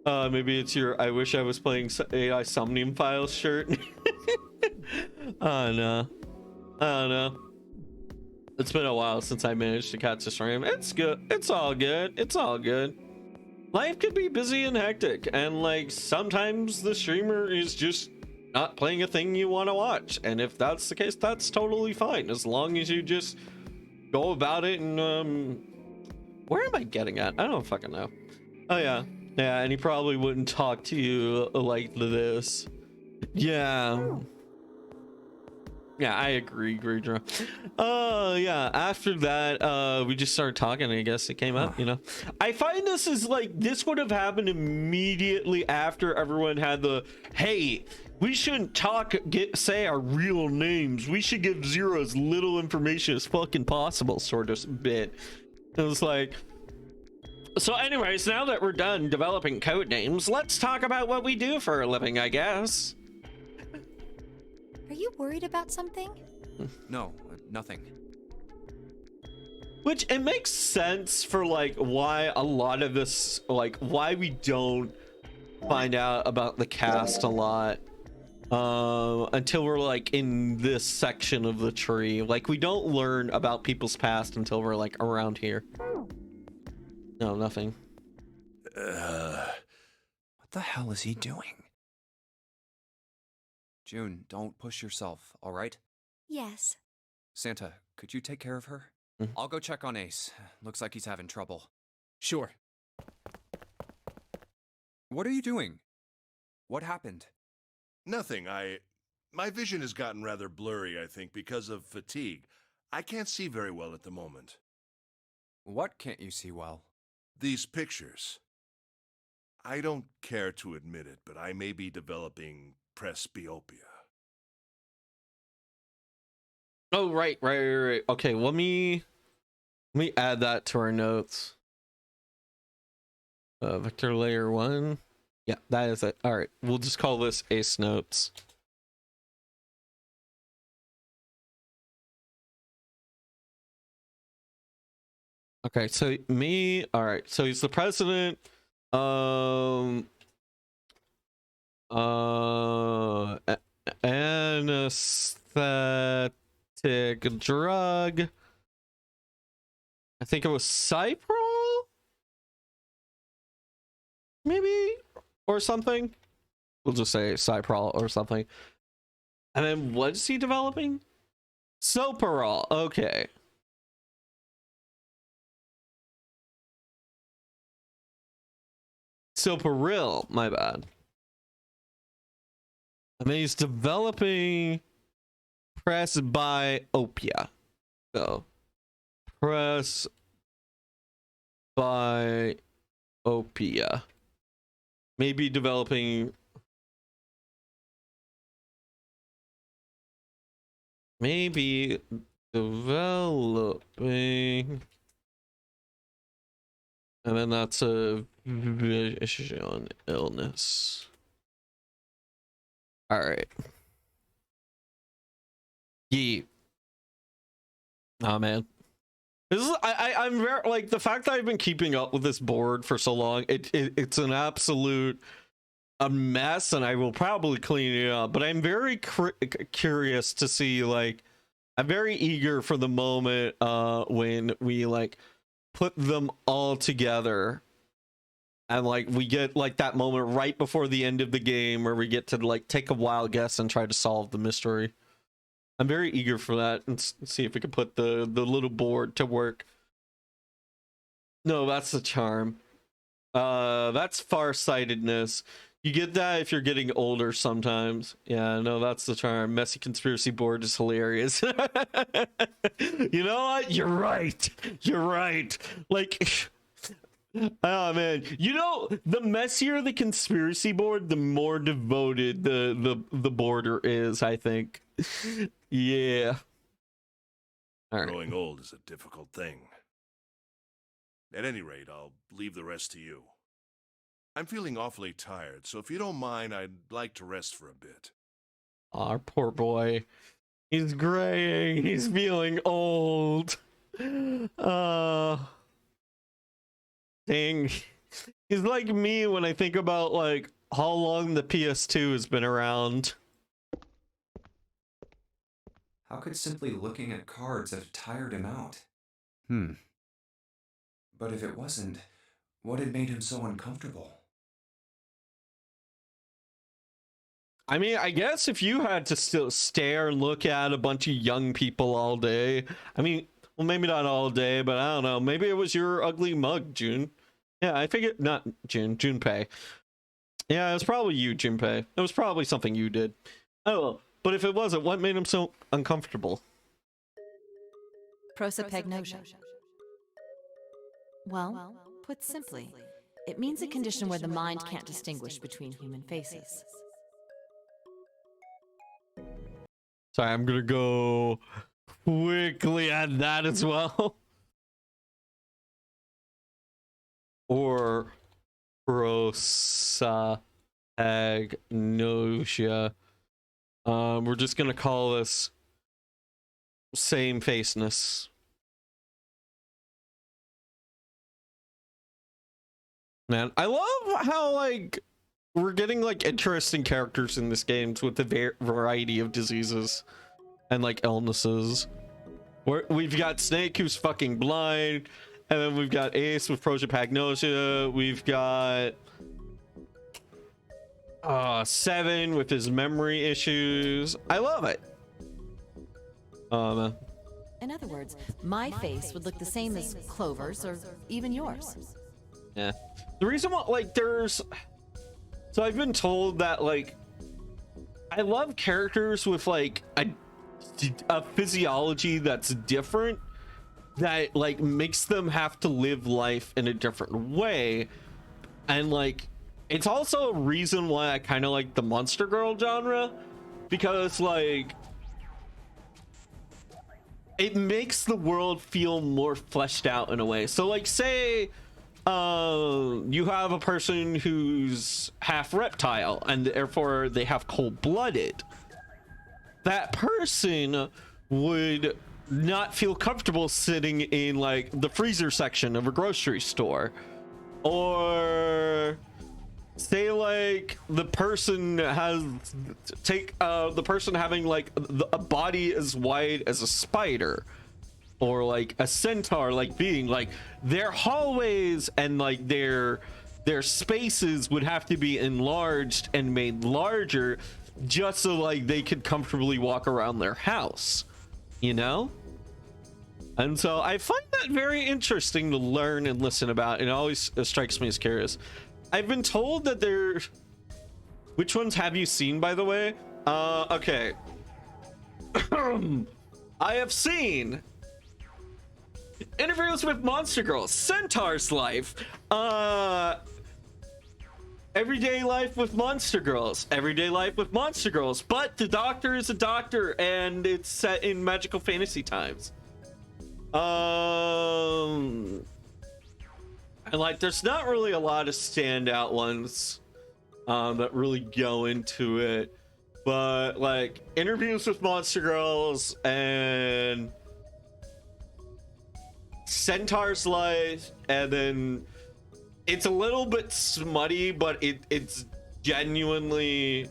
Maybe it's your I wish I was playing AI Somnium Files shirt. Oh no. I don't know. It's been a while since I managed to catch a stream. It's good. It's all good. It's all good. Life could be busy and hectic, and like sometimes the streamer is just not playing a thing you want to watch. And if that's the case, that's totally fine, as long as you just go about it and where am I getting at? I don't fucking know. Oh yeah. Yeah, and he probably wouldn't talk to you like this. Yeah. Yeah, I agree, Greedra. Yeah, after that, we just started talking, I guess it came up, you know. I find this is like, this would have happened immediately after everyone had the, hey, we shouldn't say our real names. We should give Zero as little information as fucking possible, sort of bit. It was like, so anyways, now that we're done developing code names, let's talk about what we do for a living, I guess. Are you worried about something? No, nothing. Which, it makes sense for like why a lot of this, like why we don't find out about the cast a lot until we're like in this section of the tree. Like we don't learn about people's past until we're like around here. No, nothing. What the hell is he doing? June, don't push yourself, all right? Yes. Santa, could you take care of her? I'll go check on Ace. Looks like he's having trouble. Sure. What are you doing? What happened? Nothing. My vision has gotten rather blurry, I think, because of fatigue. I can't see very well at the moment. What can't you see well? These pictures. I don't care to admit it, but I may be developing presbyopia. Oh, right. Okay, let me add that to our notes. Vector layer 1. Yeah, that is it. All right, we'll just call this Ace Notes. Okay, so all right, so he's the president. Anesthetic drug. I think it was Cyprol? Maybe? Or something? We'll just say Cyprol or something. And then what is he developing? Soparol. Okay. Soparil, my bad. And then he's developing presbyopia. So, presbyopia. Maybe developing. And then that's a vision illness. All right. Yeah. Oh man. This is I'm very like the fact that I've been keeping up with this board for so long. It's an absolute a mess, and I will probably clean it up. But I'm very curious to see. Like, I'm very eager for the moment when we like put them all together, and like we get like that moment right before the end of the game where we get to like take a wild guess and try to solve the mystery. I'm very eager for that and see if we can put the little board to work. No, that's the charm. That's farsightedness. You get that if you're getting older sometimes. Yeah, no, that's the charm. Messy conspiracy board is hilarious. You know what? You're right. You're right. Like, oh man, you know, the messier the conspiracy board, the more devoted the border is, I think. Yeah. All right. Growing old is a difficult thing. At any rate, I'll leave the rest to you. I'm feeling awfully tired, so if you don't mind, I'd like to rest for a bit. Our poor boy. He's graying. He's feeling old. Dang. He's like me when I think about like how long the PS2 has been around. How could simply looking at cards have tired him out? But if it wasn't, what had made him so uncomfortable? I mean, I guess if you had to still stare and look at a bunch of young people all day, I mean, well, maybe not all day, but I don't know. Maybe it was your ugly mug, June. Yeah, I figured, not June, Junpei. Yeah, it was probably you, Junpei. It was probably something you did. Oh, well, but if it wasn't, what made him so uncomfortable? Prosopagnosia. Well, put simply, it means a condition where the mind can't distinguish between human faces. Sorry, I'm gonna go quickly add that as well. Or prosopagnosia. We're just gonna call this same faceness. Man, I love how like we're getting like interesting characters in this game with a variety of diseases and like illnesses. We've got Snake, who's fucking blind, and then we've got Ace with prosopagnosia. We've got Seven with his memory issues. I love it. And In other words, my face would look the same as Clover's or even yours. Yeah. The reason why, like, so I've been told that, like, I love characters with, like, a physiology that's different, that, like, makes them have to live life in a different way. And, like, it's also a reason why I kind of like the Monster Girl genre, because, like, it makes the world feel more fleshed out in a way. So, like, say you have a person who's half reptile and therefore they have cold-blooded. That person would not feel comfortable sitting in, like, the freezer section of a grocery store. Or say, like, the person the person having, like, a body as wide as a spider, or like a centaur, like, being like, their hallways and, like, their spaces would have to be enlarged and made larger just so, like, they could comfortably walk around their house, you know? And so I find that very interesting to learn and listen about. It always strikes me as curious. I've been told that which ones have you seen, by the way? Okay. I have seen Interviews with Monster Girls, Centaur's Life, Everyday Life with Monster Girls, Everyday Life with Monster Girls, but the doctor is a doctor and it's set in magical fantasy times. And, like, there's not really a lot of standout ones that really go into it, but, like, Interviews with Monster Girls and Centaur's Life, and then it's a little bit smutty, but it's genuinely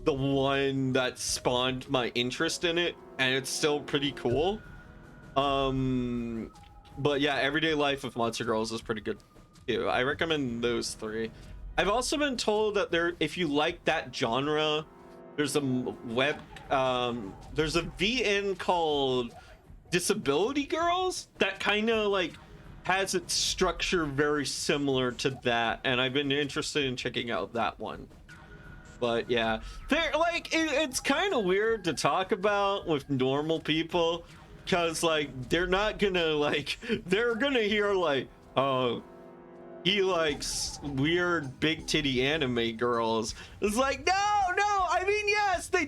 the one that spawned my interest in it, and it's still pretty cool. But yeah, Everyday Life with Monster Girls is pretty good too. I recommend those three. I've also been told that if you like that genre, there's a there's a VN called Disability Girls that kind of, like, has its structure very similar to that, and I've been interested in checking out that one. But yeah, it's kind of weird to talk about with normal people, because, like, they're not gonna, like, they're gonna hear, like, oh, he likes weird big titty anime girls. It's like, no, I mean, yes, they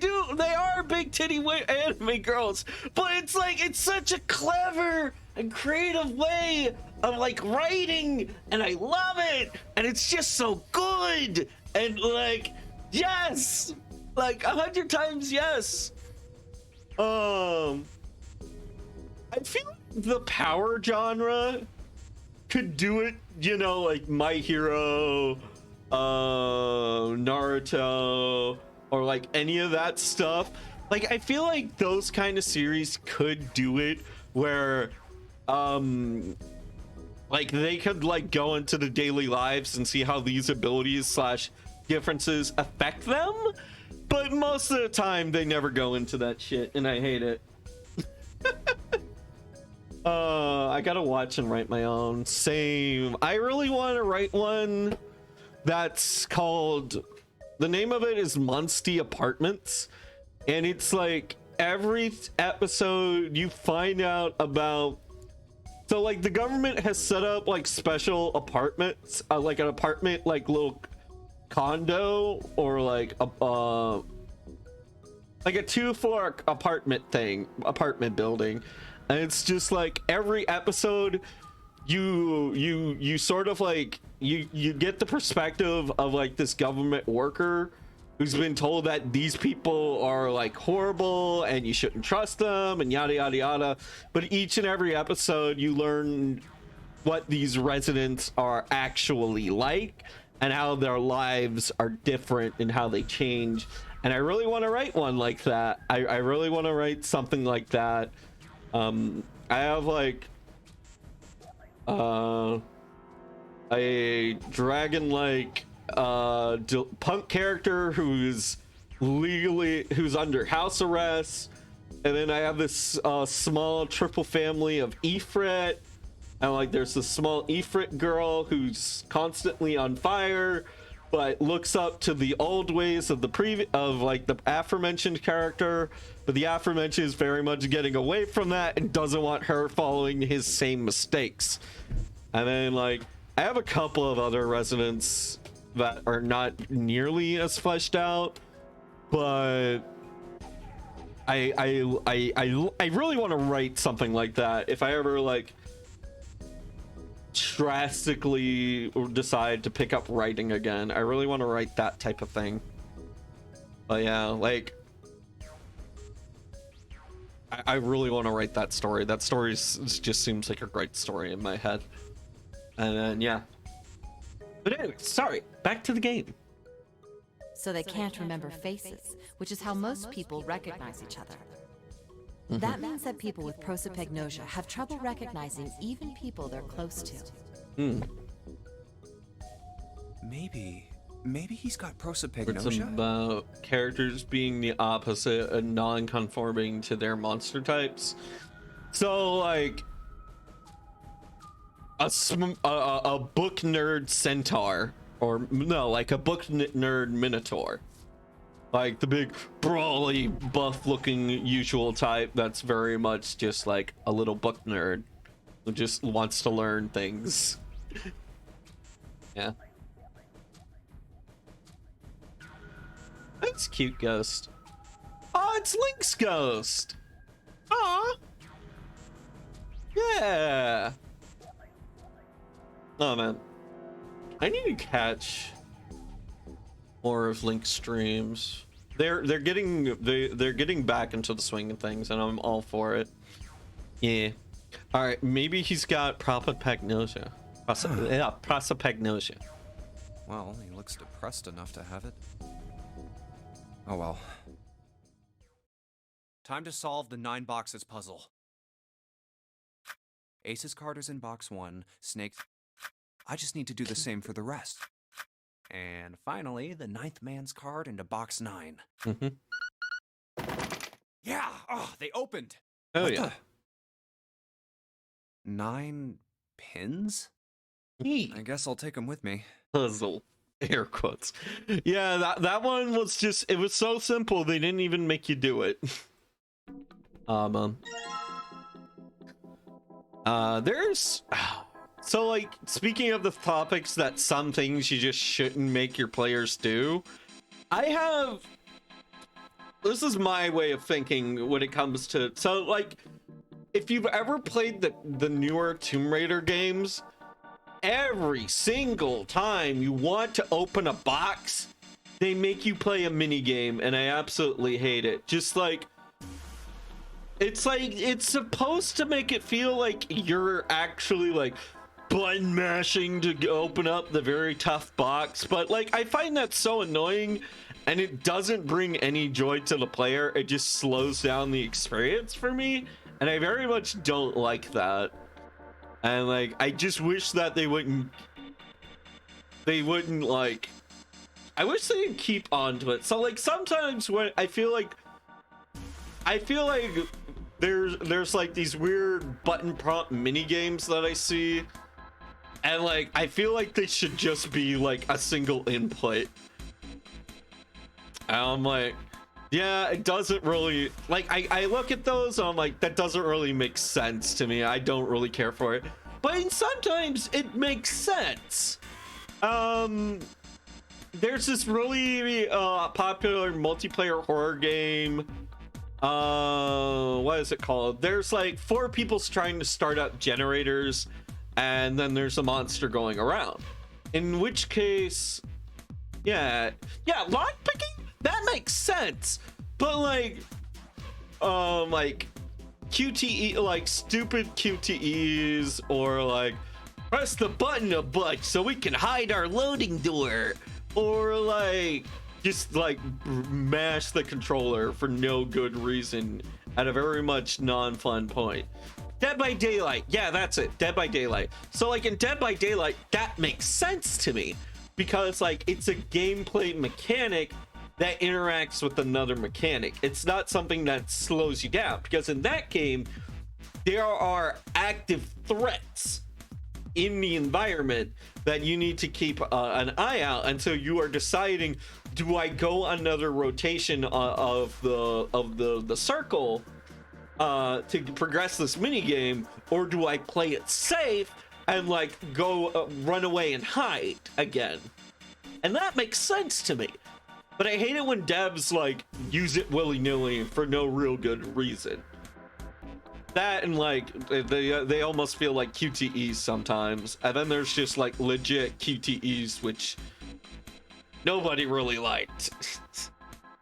are big titty anime girls, but it's like, it's such a clever and creative way of, like, writing, and I love it, and it's just so good, and, like, yes, like 100 times yes. I feel like the power genre could do it, you know, like My Hero, Naruto, or, like, any of that stuff. Like, I feel like those kind of series could do it, where like, they could, like, go into the daily lives and see how these abilities / differences affect them, but most of the time they never go into that shit, and I hate it. I gotta watch and write my own. Same. I really want to write one that's called, the name of it is Monsty Apartments, and it's like every episode you find out about, so, like, the government has set up, like, special apartments, like an apartment, like, little condo, or like a 2-floor apartment building, and it's just like every episode you sort of, like, you get the perspective of, like, this government worker who's been told that these people are, like, horrible and you shouldn't trust them and yada yada yada, but each and every episode you learn what these residents are actually like and how their lives are different and how they change. And I really want to write one like that. I really want to write something like that. I have, like, a dragon, like, punk character who's under house arrest, And then I have this small triple family of Ifrit. And like there's this small Ifrit girl who's constantly on fire, but looks up to the old ways of the aforementioned character. But the aforementioned is very much getting away from that and doesn't want her following his same mistakes. And then like I have a couple of other residents that are not nearly as fleshed out, but I really want to write something like that if I ever like drastically decide to pick up writing again. I really want to write that type of thing. But yeah, like I really want to write that story. That story just seems like a great story in my head. And then yeah. But anyway, sorry, back to the game. So they can't remember faces, which is how most people recognize each other. That means that people with prosopagnosia have trouble recognizing even people they're close to. Maybe he's got It's prosopagnosia. about characters being the opposite and non-conforming to their monster types. So like a book nerd centaur, or no, like a book nerd minotaur, like the big brawly buff looking usual type that's very much just like a little book nerd who just wants to learn things. Yeah, that's cute. Ghost. Oh, it's Link's ghost. Aw. Yeah. Oh man, I need to catch more of Link's streams. They're getting back into the swing of things, and I'm all for it. Yeah. All right, maybe he's got prosopagnosia. Prosopagnosia. Well, he looks depressed enough to have it. Oh well. Time to solve the 9 boxes puzzle. Ace's card is in box 1, Snake's... I just need to do the same for the rest. And finally, the 9th man's card into box 9. Yeah! Oh, they opened! Oh What yeah. the- 9 pins? Neat. I guess I'll take them with me. Puzzle. Air quotes. Yeah, that one was just, it was so simple they didn't even make you do it. There's so like, speaking of the topics that some things you just shouldn't make your players do, this is my way of thinking when it comes to, so like, if you've ever played the newer Tomb Raider games, every single time you want to open a box, they make you play a mini game, and I absolutely hate it. Just like, it's supposed to make it feel like you're actually like button mashing to open up the very tough box, but like I find that so annoying, and it doesn't bring any joy to the player. It just slows down the experience for me, and I very much don't like that. And like, I just wish that they wouldn't like, I wish they'd keep on to it. So like, sometimes when I feel like there's like these weird button prompt mini games that I see, and like I feel like they should just be like a single input. And I'm like, yeah, it doesn't really, like, I look at those and I'm like, that doesn't really make sense to me. I don't really care for it, but sometimes it makes sense. There's this really popular multiplayer horror game. What is it called? There's like 4 people trying to start up generators, and then there's a monster going around. In which case, yeah, lock picking, that makes sense. But like QTE, like stupid QTEs, or like press the button a bunch so we can hide our loading door, or like just like mash the controller for no good reason at a very much non-fun point. Dead by Daylight, yeah, that's it, Dead by Daylight. So like in Dead by Daylight, that makes sense to me, because like it's a gameplay mechanic that interacts with another mechanic. It's not something that slows you down, because in that game there are active threats in the environment that you need to keep an eye out, and so you are deciding, do I go another rotation of the circle to progress this mini game, or do I play it safe and like go run away and hide again? And that makes sense to me, but I hate it when devs like use it willy-nilly for no real good reason. That and like they almost feel like QTEs sometimes, and then there's just like legit QTEs which nobody really liked.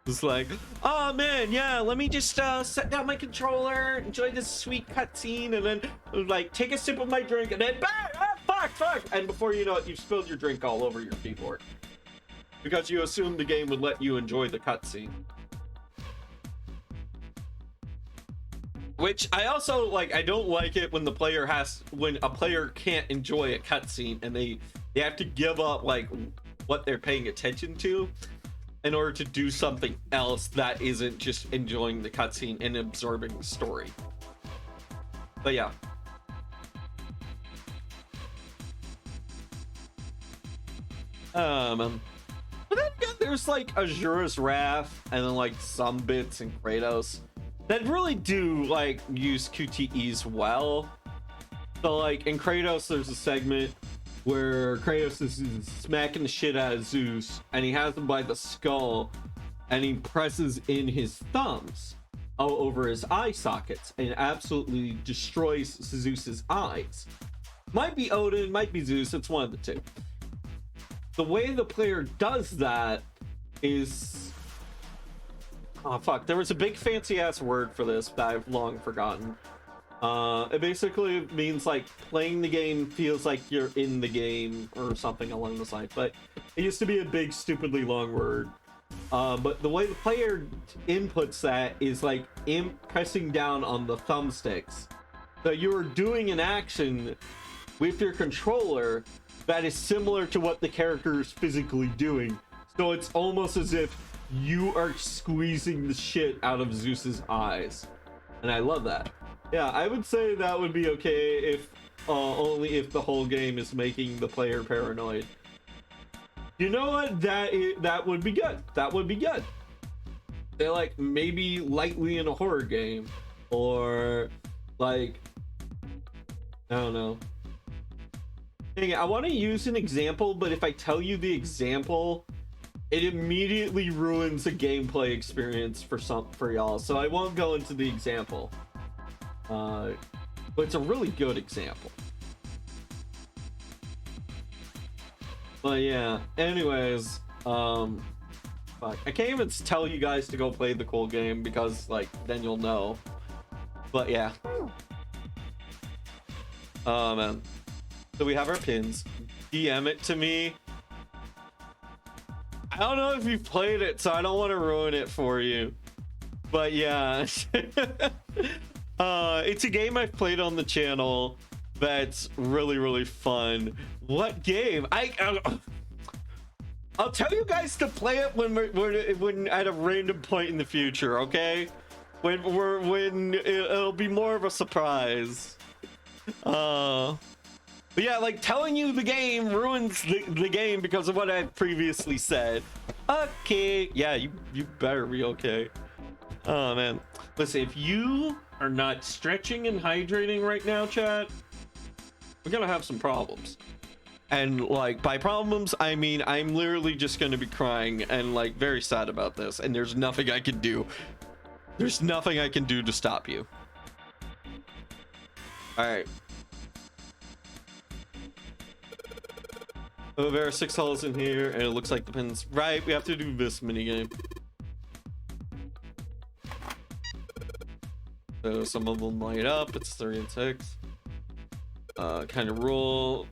It's like, oh man, yeah, let me just set down my controller, enjoy this sweet cutscene, and then like take a sip of my drink, and then bang, fuck, and before you know it, you've spilled your drink all over your keyboard because you assumed the game would let you enjoy the cutscene. Which I also like. I don't like it when when a player can't enjoy a cutscene and they have to give up like what they're paying attention to in order to do something else that isn't just enjoying the cutscene and absorbing the story. But yeah. But then again, there's like Asura's Wrath and then like some bits in Kratos that really do like use QTEs well. So like in Kratos, there's a segment where Kratos is smacking the shit out of Zeus, and he has him by the skull, and he presses in his thumbs all over his eye sockets and absolutely destroys Zeus's eyes. Might be Odin, might be Zeus, it's one of the two. The way the player does that is... oh fuck, there was a big fancy ass word for this that I've long forgotten. It basically means like playing the game feels like you're in the game or something along those lines, but it used to be a big stupidly long word. But the way the player inputs that is like pressing down on the thumbsticks. So you are doing an action with your controller that is similar to what the character is physically doing. So it's almost as if you are squeezing the shit out of Zeus's eyes. And I love that. Yeah, I would say that would be okay if only if the whole game is making the player paranoid. You know what? That would be good. That would be good. They're like maybe lightly in a horror game, or like I don't know. Dang it, I want to use an example, but if I tell you the example, it immediately ruins the gameplay experience for y'all. So I won't go into the example. But it's a really good example. But yeah, anyways, fuck, I can't even tell you guys to go play the cool game because like then you'll know. But yeah. Oh man. So we have our pins. DM it to me. I don't know if you've played it, so I don't want to ruin it for you. But yeah. It's a game I've played on the channel that's really, really fun. What game? I'll tell you guys to play it when at a random point in the future, okay? When it'll be more of a surprise. But yeah, like telling you the game ruins the game because of what I previously said. Okay, yeah, you better be okay. Oh man, listen, if you are not stretching and hydrating right now, chat, we're gonna have some problems. And like by problems, I mean I'm literally just gonna be crying and like very sad about this, and there's nothing I can do. There's nothing I can do to stop you. All right. Oh, there are 6 holes in here, and it looks like the pins. Right, we have to do this minigame. So some of them light up. It's 3 and 6. Kind of roll.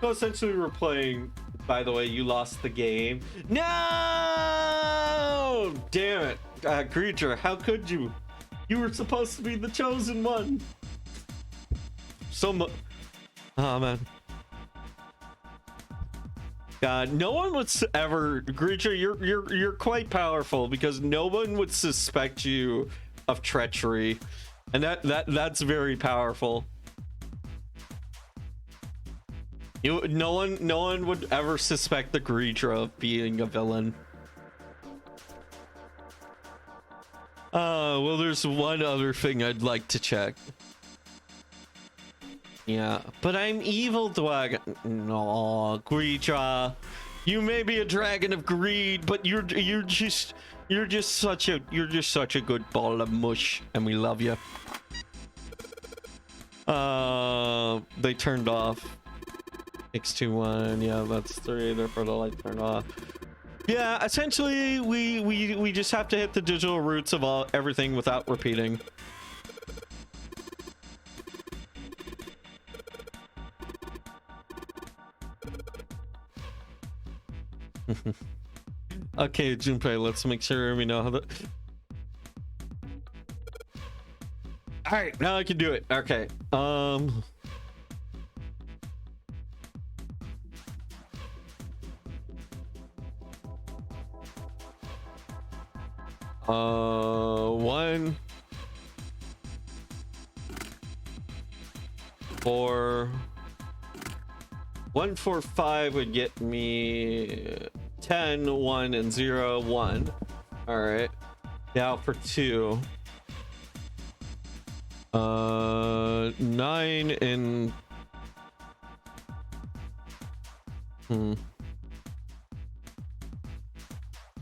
So essentially we're playing By the way, you lost the game. No! Damn it. Creature, how could you? You were supposed to be the chosen one. Oh, man. God, no one would ever, Creature, you're quite powerful because no one would suspect you of treachery. And that's very powerful. No one would ever suspect the Creature of being a villain. Well, there's one other thing I'd like to check. Yeah, but I'm evil dragon. No, Creature. You may be a dragon of greed, but you're just such a good ball of mush, and we love you. They turned off. X21, yeah, that's 3. Therefore, the light turned off. Yeah, essentially, we just have to hit the digital roots of everything without repeating. Okay, Junpei, let's make sure we know how to. All right, now I can do it. Okay. One, 4, 1, 4, 5 would get me 10, 1, and 0, 1. All right. Now for 2. 9 and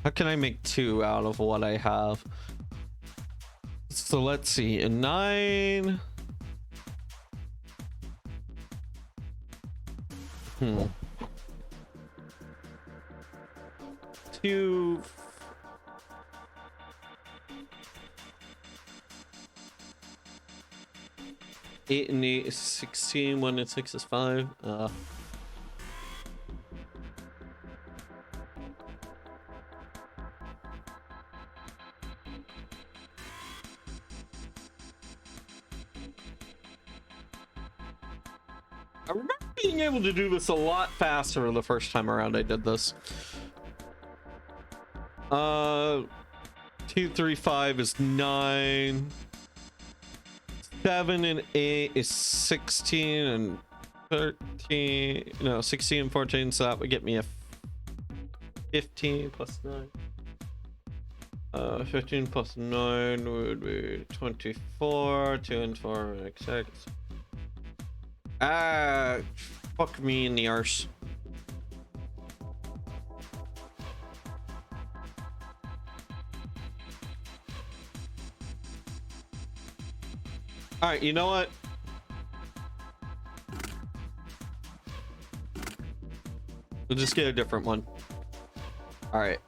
How can I make 2 out of what I have? So let's see. A 9. 2. 8 and 8 is 16. 1 and 6 is 5. I remember being able to do this a lot faster the first time around I did this. 2, 3, 5 is 9. 7 and 8 is 16 and 13. No, 16 and 14. So that would get me a 15 plus 9. 15 plus 9 would be 24. 2 and 4 makes 6. Fuck me in the arse. All right, you know what? We'll just get a different one. All right,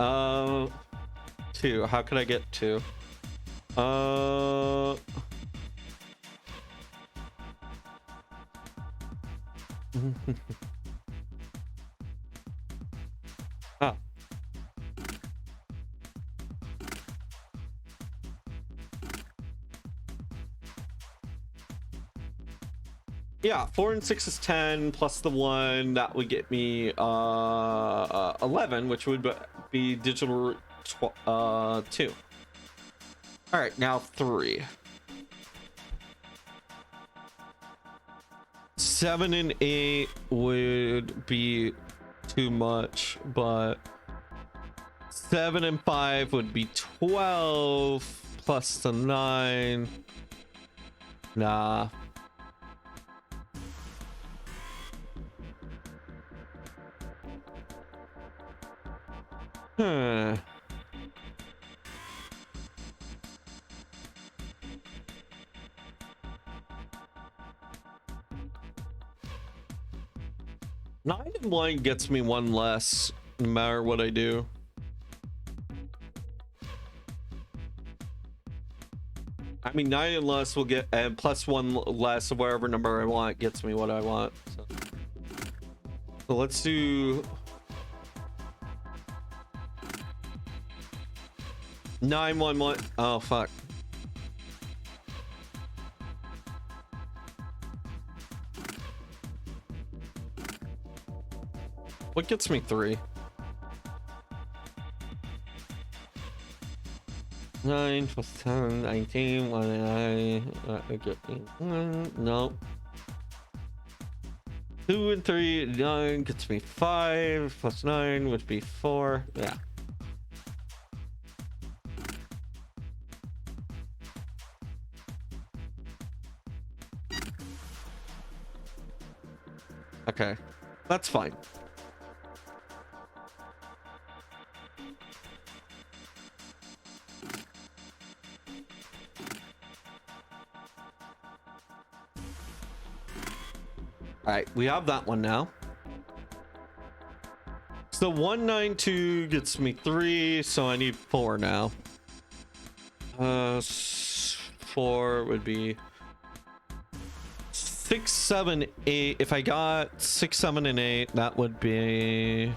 2. How could I get 2? Ah. Yeah, 4 and 6 is 10 plus the 1. That would get me 11, which would be digital 2. All right, now 3. 7 and 8 would be too much, but 7 and 5 would be 12 plus the 9. Nah. Huh. Nine and 1 gets me 1 less, no matter what I do. I mean, 9 and less will get, and plus 1 less of whatever number I want gets me what I want. So let's do 911. Oh, fuck. What gets me 3? 9 plus 10, 19, 1, that would get me 1. Nope. 2 and 3, 9 gets me 5, plus 9 would be 4. Yeah. Okay, that's fine. All right, we have that one now. So 192 gets me 3, so I need 4 now. 4 would be 6, 7, 8. If I got 6, 7, and 8, that would be.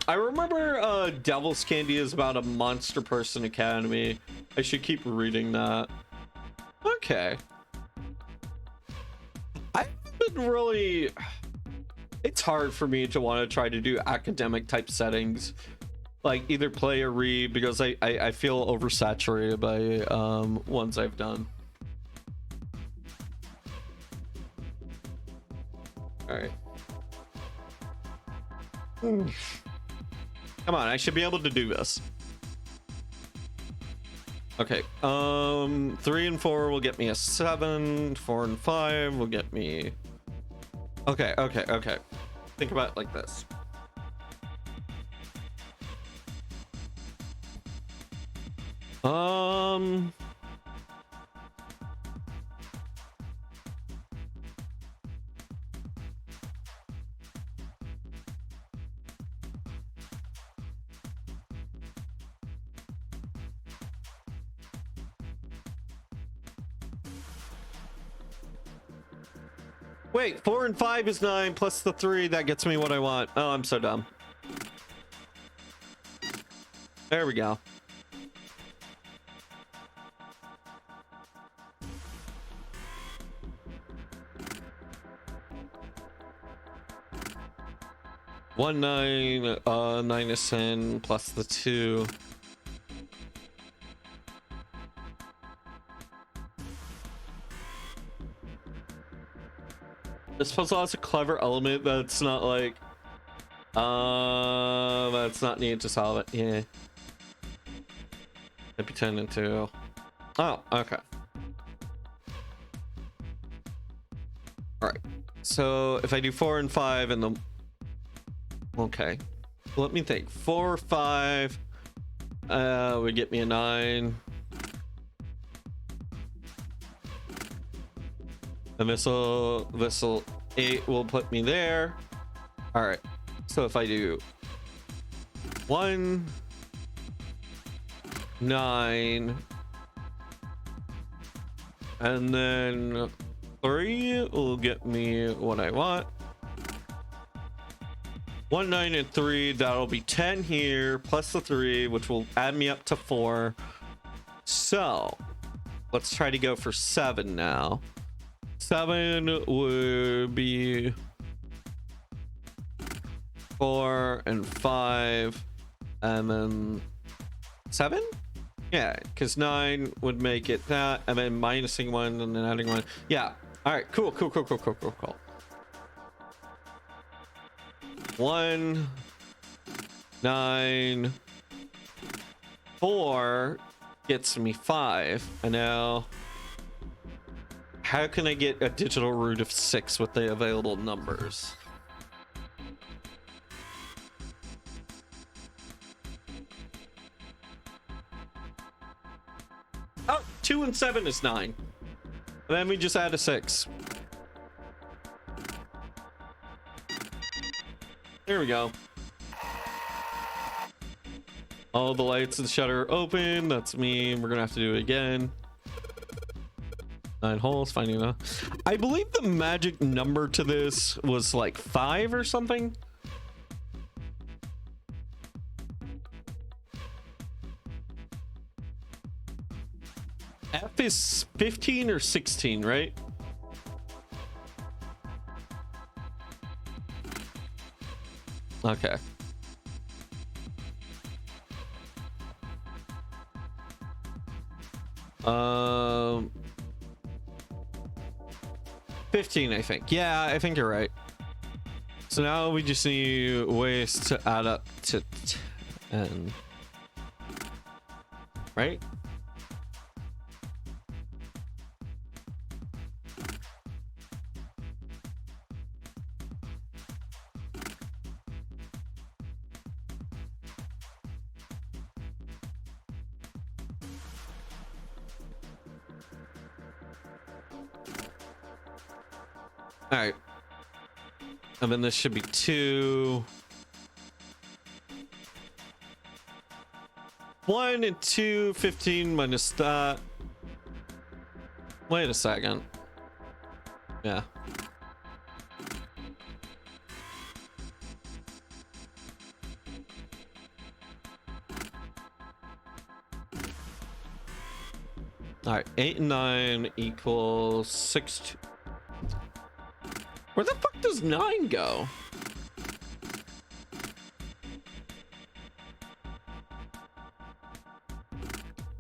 I remember Devil's Candy is about a monster person academy. I should keep reading that. Okay. I haven't really. It's hard for me to want to try to do academic type settings, like either play or read, because I feel oversaturated by ones I've done. All right. Come on, I should be able to do this. Okay. 3 and 4 will get me a 7. 4 and 5 will get me. Okay. Think about it like this. Wait, 4 and 5 is 9 plus the 3. That gets me what I want. Oh, I'm so dumb. There we go. One 9, 9 is 10 plus the 2. This puzzle has a clever element that's not like, that's not needed to solve it. Yeah. It'd be 10 and 2. Oh, okay. All right. So if I do 4 and 5 and the, okay. Let me think. 4, 5, would get me a 9. And this'll 8 will put me there. All right. So if I do 1, 9, and then 3 will get me what I want. 1, 9, and 3. That'll be 10 here plus the 3, which will add me up to 4. So let's try to go for 7 now. 7 would be 4 and 5, and then 7. Yeah, because 9 would make it that, and then minusing 1 and then adding 1. Yeah. All right. Cool. 1, 9, 4 gets me 5, and now how can I get a digital root of 6 with the available numbers? Oh, 2 and 7 is 9. And then we just add a 6. There we go. All the lights and shutter are open. That's me. We're gonna have to do it again. 9 holes, finding a. I believe the magic number to this was like 5 or something. F is 15 or 16, right? Okay. 15, I think. Yeah, I think you're right. So now we just need ways to add up to 10. Right? All right. And then this should be 2. 1 and 2, 15 minus that. Wait a second. Yeah. All right, 8 and 9 equals 6. Where the fuck does 9 go?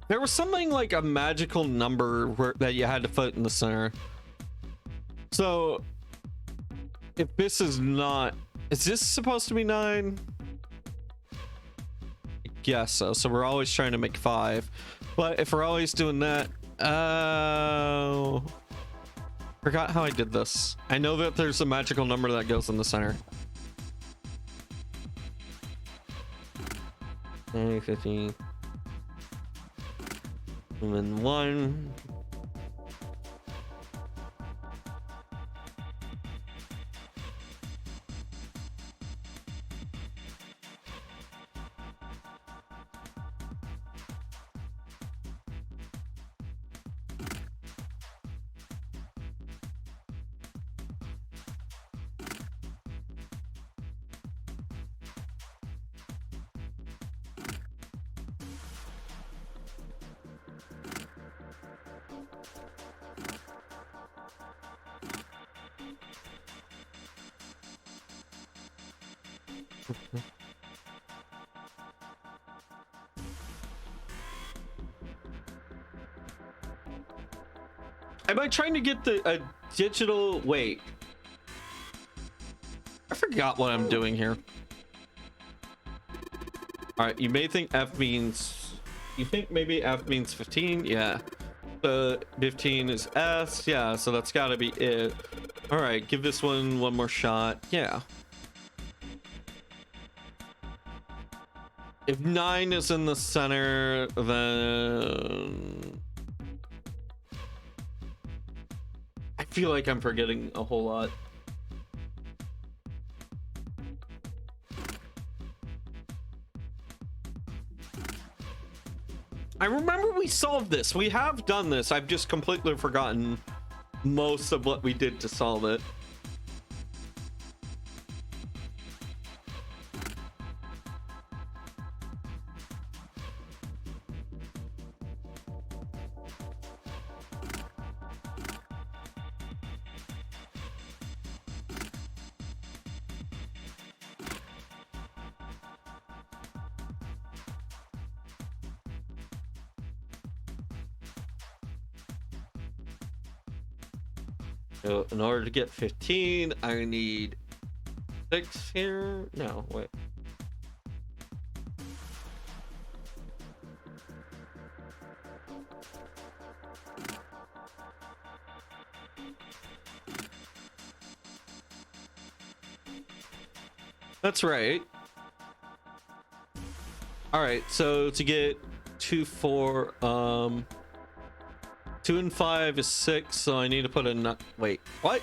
There was something like a magical number that you had to put in the center. So, if this is not... Is this supposed to be 9? I guess so. So we're always trying to make 5. But if we're always doing that... Oh... Forgot how I did this. I know that there's a magical number that goes in the center. 15. And then 1. Am I trying to get the digital... Wait. I forgot what I'm doing here. Alright, you may think F means... You think maybe F means 15? Yeah. The 15 is S. Yeah, so that's gotta be it. Alright, give this one more shot. Yeah. If 9 is in the center, then... I feel like I'm forgetting a whole lot. I remember we solved this. We have done this. I've just completely forgotten most of what we did to solve it. So in order to get 15, I need 6 here. No, wait. That's right. All right, so to get 2, 4, 2 and 5 is 6, so I need to put a wait, what?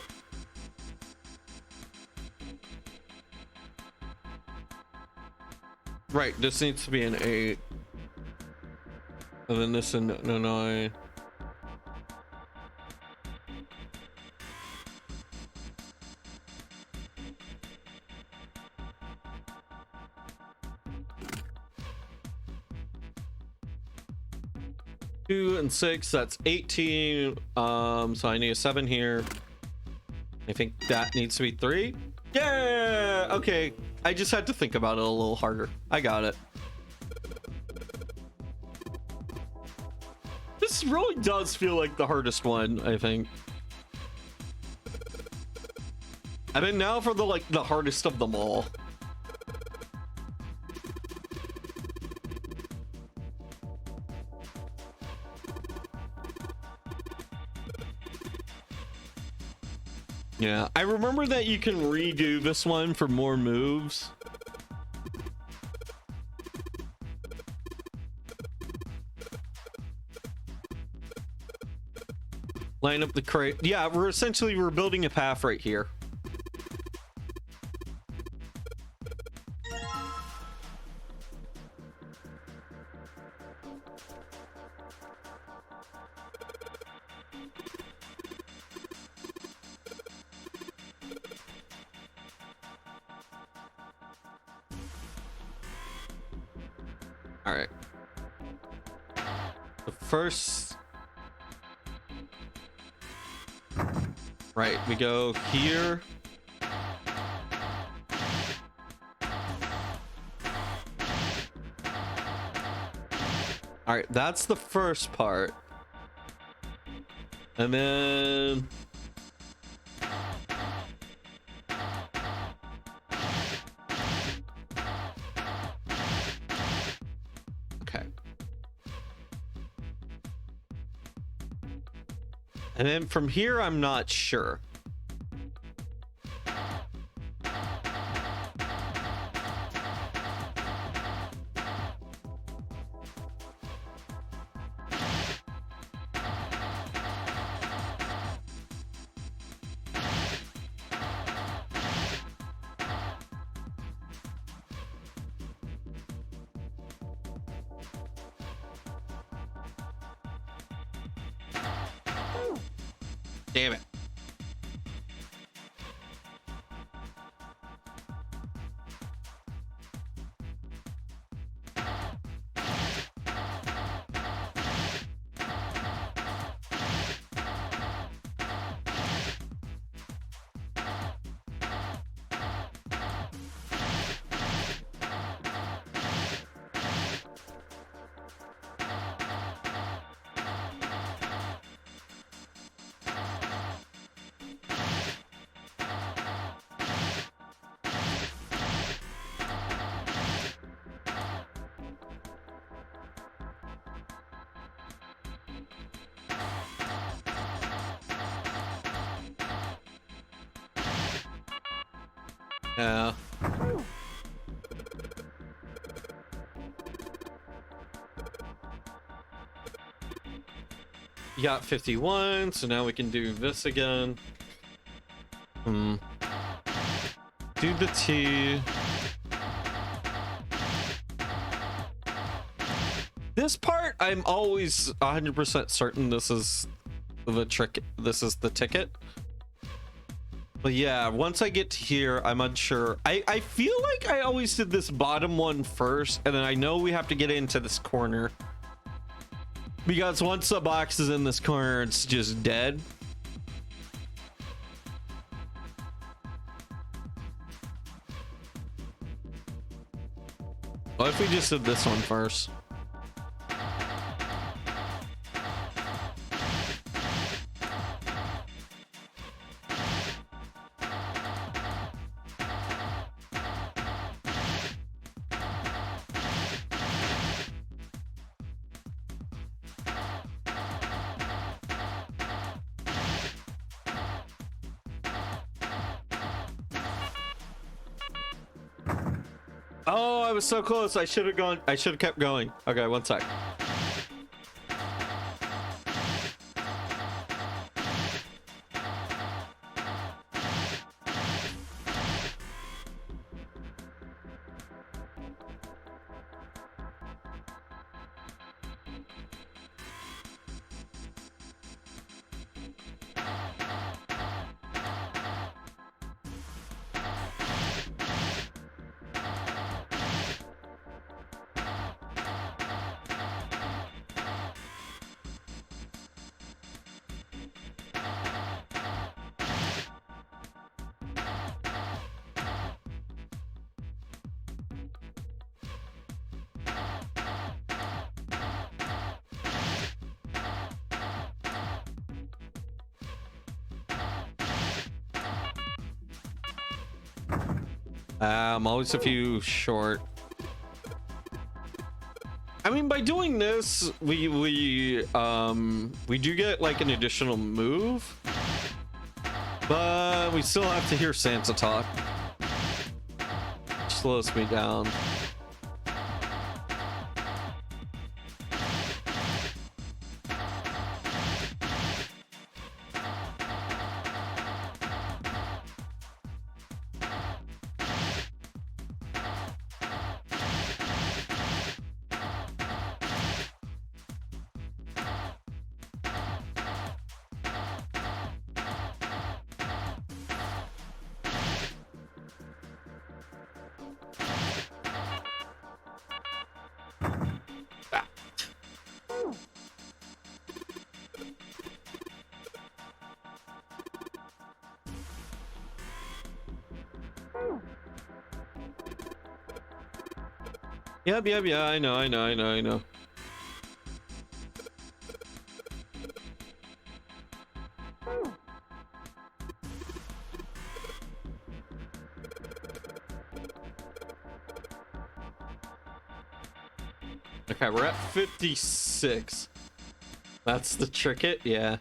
Right, this needs to be an 8. And then this and a 9. 2 and 6, that's 18. So I need a 7 here. I think that needs to be 3. Yeah, okay. I just had to think about it a little harder. I got it. This really does feel like the hardest one, I think. I mean, now for the hardest of them all. Yeah, I remember that you can redo this one for more moves. Line up the crate. Yeah, we're building a path right here. All right. The first. Right, we go here. All right, that's the first part. And then okay. And then from here, I'm not sure. Damn it. Yeah. You got 51, so now we can do this again. Do the T. This part, I'm always 100% certain this is the trick. This is the ticket. But yeah, once I get to here, I'm unsure. I feel like I always did this bottom one first, and then I know we have to get into this corner. Because once the box is in this corner, it's just dead. What if we just did this one first? Oh, I was so close. I should have kept going. Okay, one sec. I'm always a few short. I mean, by doing this, we do get like an additional move, but we still have to hear Santa talk. Slows me down. Yep, yeah, I know. Okay, we're at 56. That's the tricket, yeah.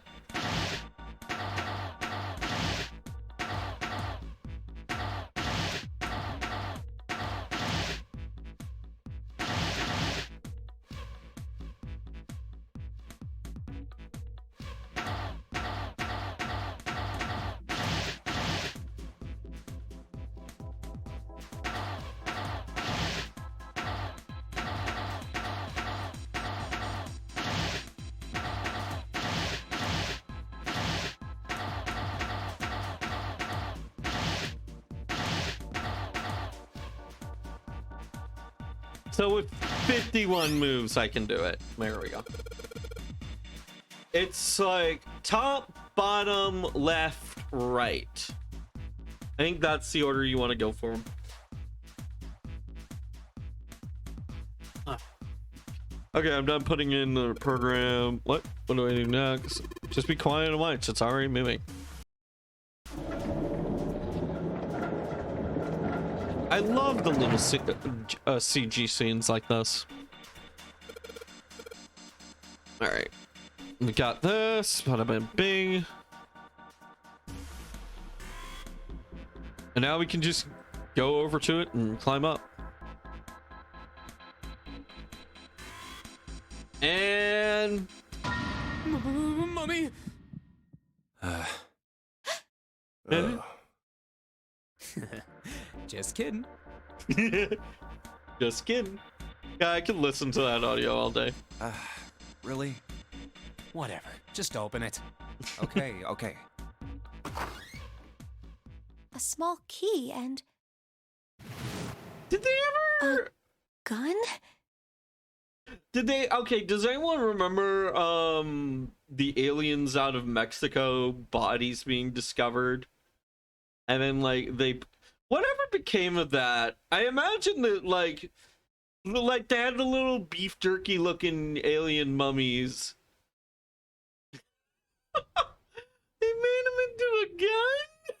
So with 51 moves, I can do it. There we go. It's like top, bottom, left, right. I think that's the order you want to go for. Okay, I'm done putting in the program. What do I do next? Just be quiet and watch. It's already moving. I love the little CG scenes like this. All right, we got this. Bada bing bing. And now we can just go over to it and climb up. And Mommy. Just kidding. Just kidding. Yeah, I can listen to that audio all day. Really? Whatever. Just open it. Okay, okay. A small key and Did they ever? gun? Did they? Okay. Does anyone remember the aliens out of Mexico bodies being discovered, and then like whatever became of that? I imagine that like they had the little beef jerky looking alien mummies. They made them into a gun.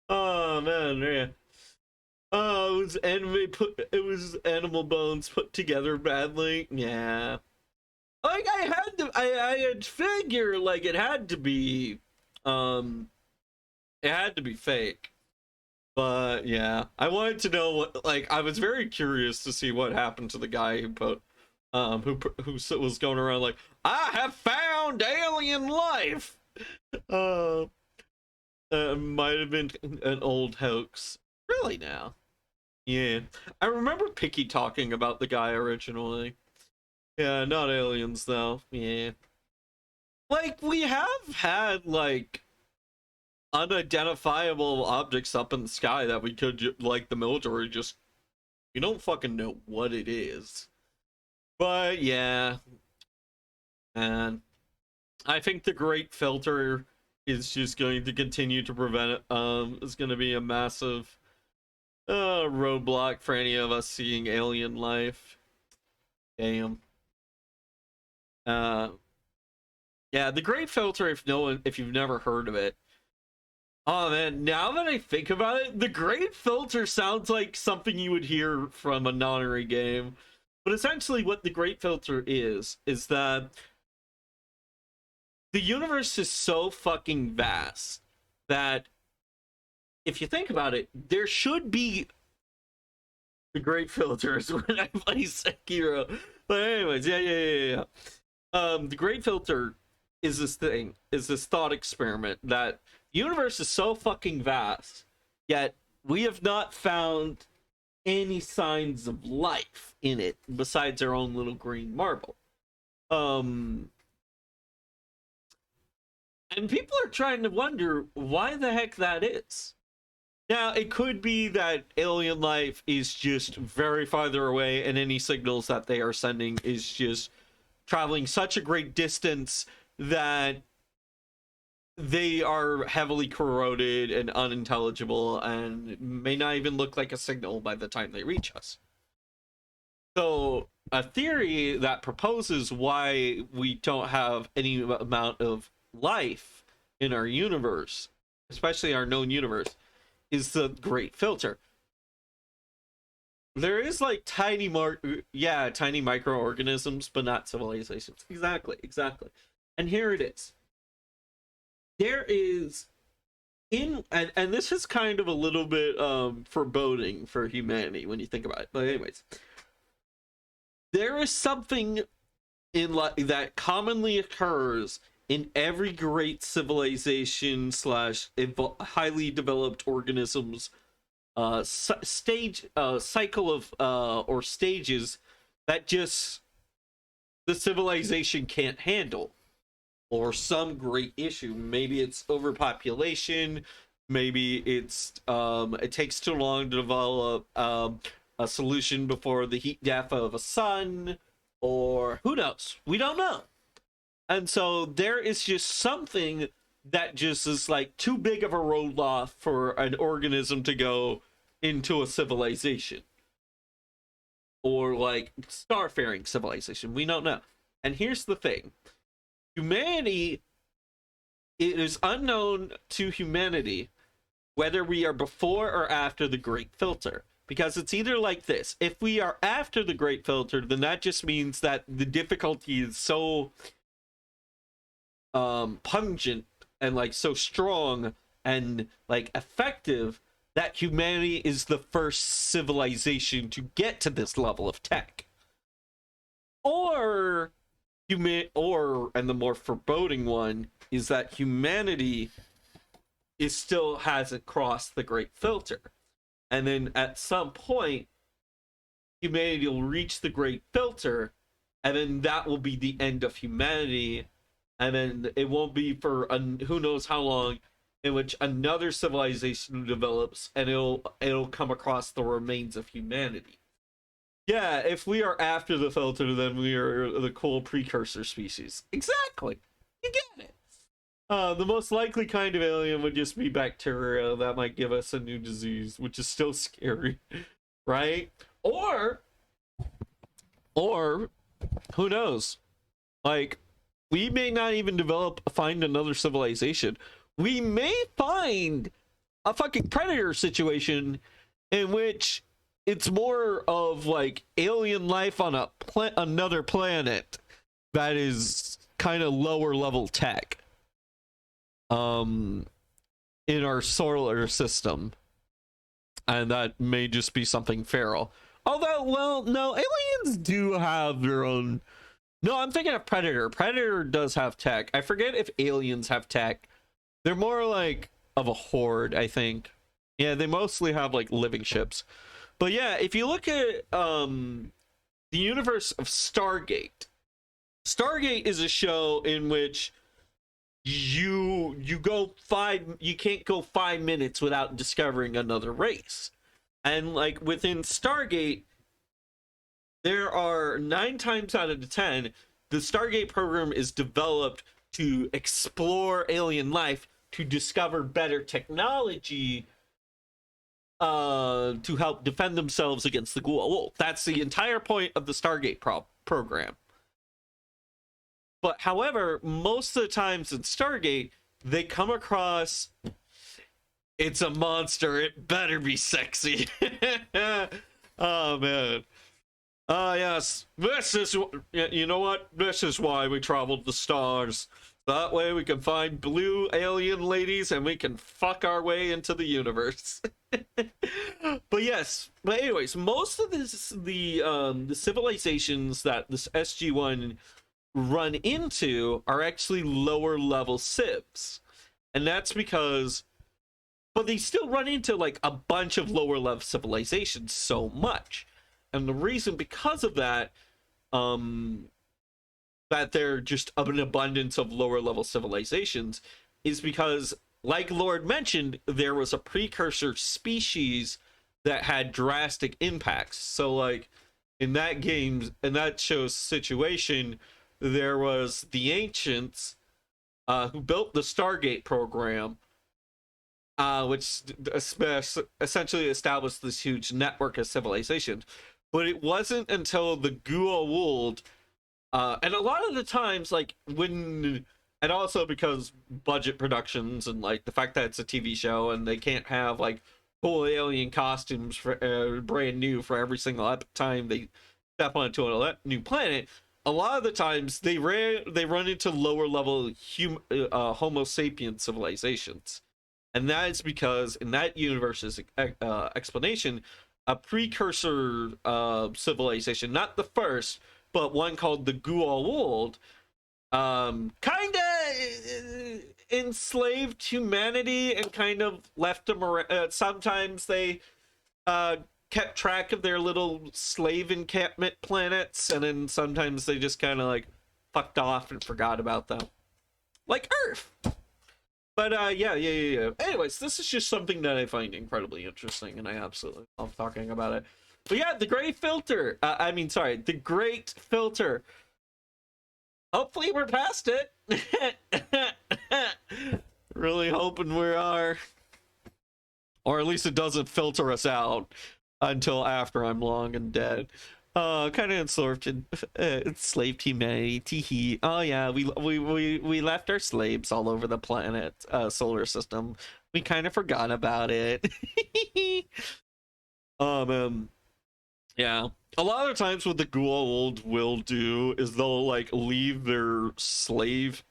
Oh man, yeah. Oh, it was animal bones put together badly. Yeah. Like I had figured like it had to be fake. But yeah, I wanted to know what, like, I was very curious to see what happened to the guy who put who was going around like, I have found alien life. Might have been an old hoax. Really now? Yeah, I remember Picky talking about the guy originally. Yeah, not aliens though. Yeah, like we have had like unidentifiable objects up in the sky that we could like the military just, you don't fucking know what it is. But yeah, and I think the Great Filter is just going to continue to prevent it. It's going to be a massive roadblock for any of us seeing alien life. Damn. Yeah, the Great Filter, if you've never heard of it, Oh man, now that I think about it, the Great Filter sounds like something you would hear from a Nonary game. But essentially what the Great Filter is that the universe is so fucking vast that if you think about it, there should be the Great Filter is when I play Sekiro. But anyways, yeah. The Great Filter is this thought experiment that the universe is so fucking vast, yet we have not found any signs of life in it besides our own little green marble. And people are trying to wonder why the heck that is. Now, it could be that alien life is just very farther away, and any signals that they are sending is just traveling such a great distance that they are heavily corroded and unintelligible and may not even look like a signal by the time they reach us. So, a theory that proposes why we don't have any amount of life in our universe, especially our known universe, is the Great Filter. There is like tiny microorganisms, but not civilizations. Exactly. And here it is. There is and this is kind of a little bit foreboding for humanity when you think about it. But anyways, there is something in that commonly occurs in every great civilization / highly developed organisms cycle of or stages that just the civilization can't handle, or some great issue. Maybe it's overpopulation, maybe it's it takes too long to develop a solution before the heat death of a sun, or who knows, we don't know. And so there is just something that just is like too big of a roadblock for an organism to go into a civilization, or like starfaring civilization. We don't know. And here's the thing. Humanity, it is unknown to humanity whether we are before or after the Great Filter. Because it's either like this. If we are after the Great Filter, then that just means that the difficulty is so pungent and like so strong and like effective that humanity is the first civilization to get to this level of tech. Or and the more foreboding one is that humanity still hasn't crossed the Great Filter, and then at some point humanity will reach the Great Filter, and then that will be the end of humanity. And then it won't be for who knows how long, in which another civilization develops, and it'll come across the remains of humanity. Yeah, if we are after the filter, then we are the cool precursor species. Exactly. You get it. The most likely kind of alien would just be bacteria that might give us a new disease, which is still scary, right? Or who knows? Like, we may not even find another civilization. We may find a fucking predator situation in which it's more of like alien life on another planet that is kind of lower level tech in our solar system, and that may just be something feral. Although, well, no, aliens do have their own. No, I'm thinking of Predator. Predator does have tech. I forget if aliens have tech. They're more like of a horde, I think. Yeah, they mostly have like living ships. But yeah, if you look at the universe of Stargate. Stargate is a show in which you can't go 5 minutes without discovering another race. And like within Stargate, there are 9 times out of 10, the Stargate program is developed to explore alien life, to discover better technology, to help defend themselves against the Goa'uld. That's the entire point of the Stargate program. But however, most of the times in Stargate, they come across It's a monster. It better be sexy. Oh man. Yes. This is, you know what? This is why we traveled the stars. That way we can find blue alien ladies and we can fuck our way into the universe. But yes. But anyways, most of the civilizations that this SG-1 run into are actually lower level civs. And that's because, but they still run into like a bunch of lower level civilizations so much. And the reason because of that, that they're just of an abundance of lower level civilizations is because, like Lord mentioned, there was a precursor species that had drastic impacts. So like in that game, in that show's situation, there was the ancients who built the Stargate program, which essentially established this huge network of civilizations. But it wasn't until the Goa'uld, and a lot of the times, like when, and also because budget productions and like the fact that it's a TV show and they can't have like cool alien costumes for brand new for every single time they step onto a new planet. A lot of the times they run into lower level Homo sapiens civilizations, and that is because in that universe's explanation, a precursor civilization, not the first, but one called the Goa'uld, kind of enslaved humanity and kind of left them around. Sometimes they kept track of their little slave encampment planets, and then sometimes they just kind of like fucked off and forgot about them, like Earth. But yeah. Anyways, this is just something that I find incredibly interesting, and I absolutely love talking about it. But yeah, the Great Filter. The Great Filter. Hopefully we're past it. Really hoping we are. Or at least it doesn't filter us out until after I'm long and dead. Kind of enslaved humanity. Oh yeah, we left our slaves all over the planet, solar system. We kind of forgot about it. Yeah. A lot of times what the Goa'uld will do is they'll like leave their slave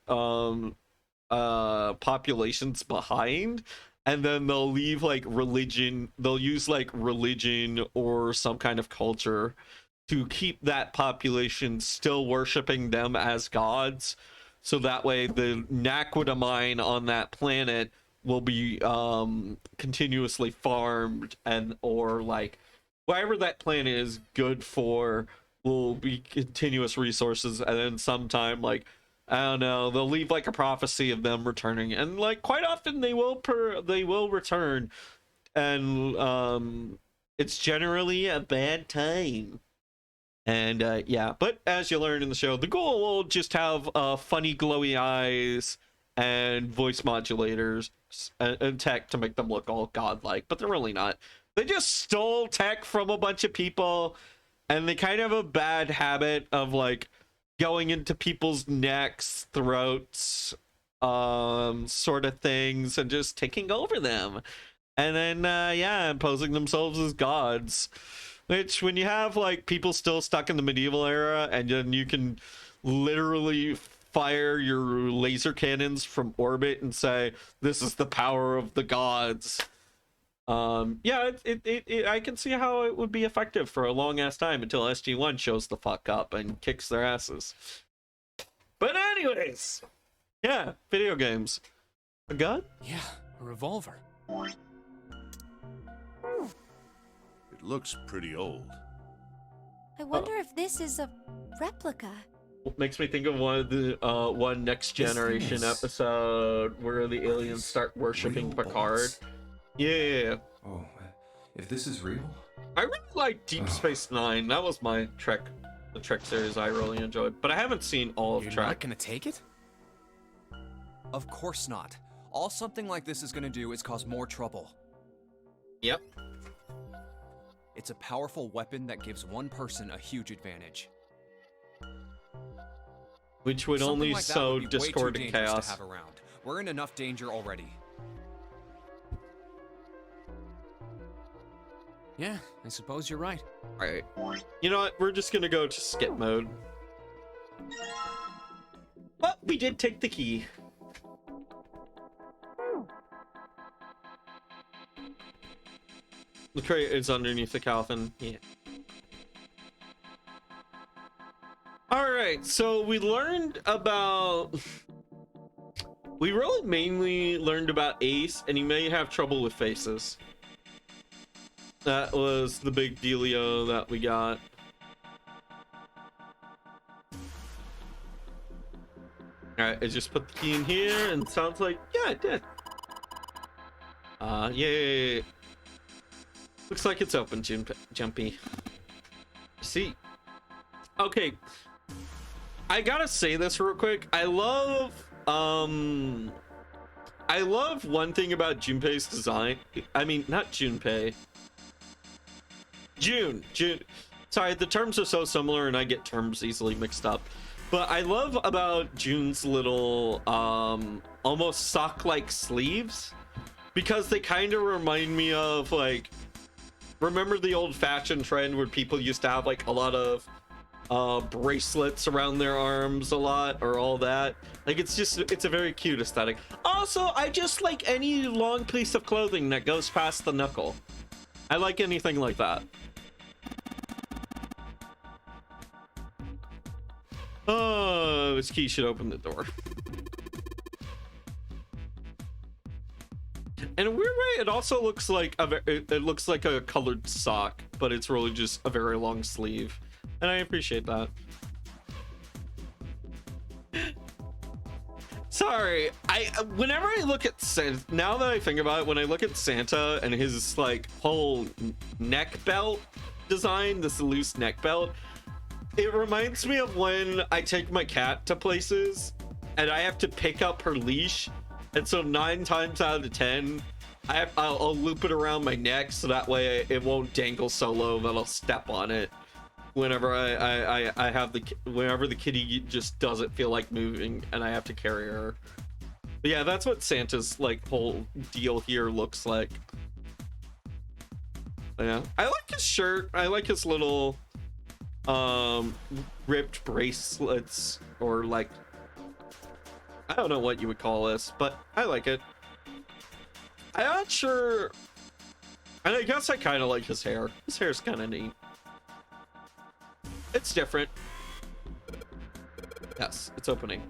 populations behind, and then they'll leave like religion. They'll use like religion or some kind of culture to keep that population still worshiping them as gods, so that way the Naquadah mine on that planet will be continuously farmed, and or like whatever that planet is good for will be continuous resources. And then sometime, like, I don't know, they'll leave like a prophecy of them returning, and like quite often they will return, and it's generally a bad time. And yeah, but as you learn in the show, the Goa'uld just have funny glowy eyes and voice modulators and tech to make them look all godlike, but they're really not. They just stole tech from a bunch of people, and they kind of have a bad habit of like going into people's necks, throats, sort of things, and just taking over them, and then yeah, imposing themselves as gods. Which, when you have like people still stuck in the medieval era, and then you can literally fire your laser cannons from orbit and say, "This is the power of the gods." Yeah, I can see how it would be effective for a long ass time until SG-1 shows the fuck up and kicks their asses. But anyways, yeah, video games. A gun? Yeah, a revolver. It looks pretty old. I wonder if this is a replica. Makes me think of one Next Generation episode where the aliens start worshiping Picard. Yeah. Oh, if this is real? I really like Deep Space Nine. That was the Trek series I really enjoyed. But I haven't seen all of You're Trek. not gonna take it? Of course not. All something like this is gonna do is cause more trouble. Yep. It's a powerful weapon that gives one person a huge advantage. Which would Something only like that sow would be way too discord and dangerous chaos. to have around. We're in enough danger already. Yeah, I suppose you're right. Alright. You know what? We're just gonna go to skip mode. But we did take the key. The crate is underneath the coffin. Yeah. Alright, so we learned about... We really mainly learned about Ace, and he may have trouble with faces. That was the big dealio that we got. Alright, I just put the key in here, and it sounds like, yeah, it did. Yay. Looks like it's open, Jumpy. See. Okay. I gotta say this real quick. I love one thing about Junpei's design. I mean, not Junpei. June. Sorry, the terms are so similar and I get terms easily mixed up. But I love about June's little almost sock-like sleeves, because they kind of remind me of, like, remember the old fashion trend where people used to have like a lot of bracelets around their arms a lot, or all that. Like, it's a very cute aesthetic. Also, I just like any long piece of clothing that goes past the knuckle. I like anything like that. Oh, this key should open the door. In a weird way, it also looks like it looks like a colored sock, but it's really just a very long sleeve, and I appreciate that. Sorry, whenever I look at Santa, now that I think about it, when I look at Santa and his like whole neck belt design, this loose neck belt, it reminds me of when I take my cat to places and I have to pick up her leash, and so 9 times out of 10 I'll loop it around my neck so that way it won't dangle so low that I'll step on it whenever I have whenever the kitty just doesn't feel like moving and I have to carry her. But yeah, that's what Santa's like whole deal here looks like. Yeah, I like his shirt. I like his little ripped bracelets, or like, I don't know what you would call this, but I like it. I'm not sure, and I guess I kind of like his hair. His hair's kind of neat. It's different. Yes, it's opening.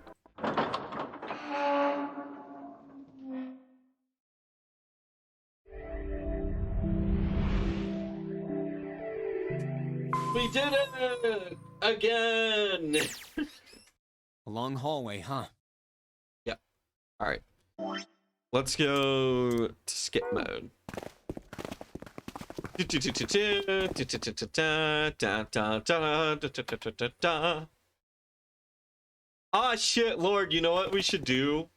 We did it again. A long hallway, huh? Yep. All right. Let's go to skip mode. Ah, shit, Lord, you know what we should do?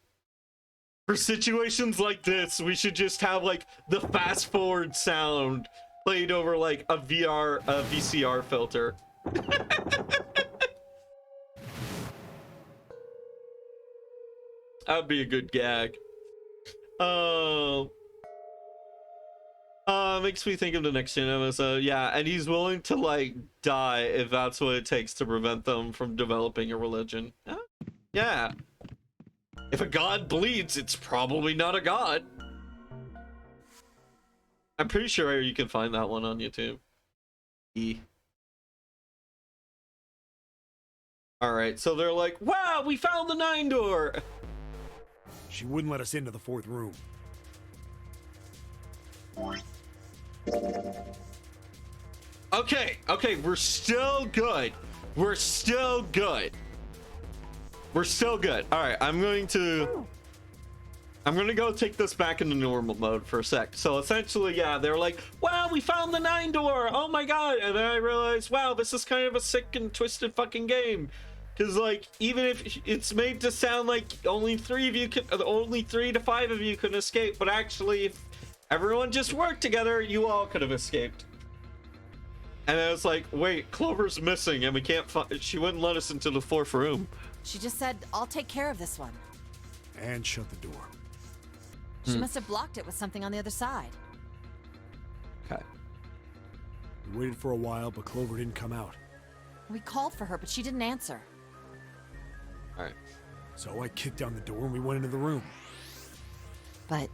For situations like this, we should just have like the fast forward sound played over like a VCR filter. That would be a good gag. Oh. Makes me think of the next gen episode. Yeah, and he's willing to like die if that's what it takes to prevent them from developing a religion. Yeah. If a god bleeds, it's probably not a god. I'm pretty sure you can find that one on YouTube. Alright, so they're like, wow, we found the 9 door! She wouldn't let us into the 4th room. Okay, we're still good. We're still good. Alright, I'm gonna go take this back into normal mode for a sec. So essentially, yeah, they're like, wow, we found the 9 door! Oh my god! And then I realized, wow, this is kind of a sick and twisted fucking game. Because, like, even if it's made to sound like only 3 to 5 of you can escape, but actually, if everyone just worked together, you all could have escaped. And I was like, wait, Clover's missing, and we can't she wouldn't let us into the 4th room. She just said, I'll take care of this one. And shut the door. She must have blocked it with something on the other side. Okay. We waited for a while, but Clover didn't come out. We called for her, but she didn't answer. All right. So I kicked down the door and we went into the room. But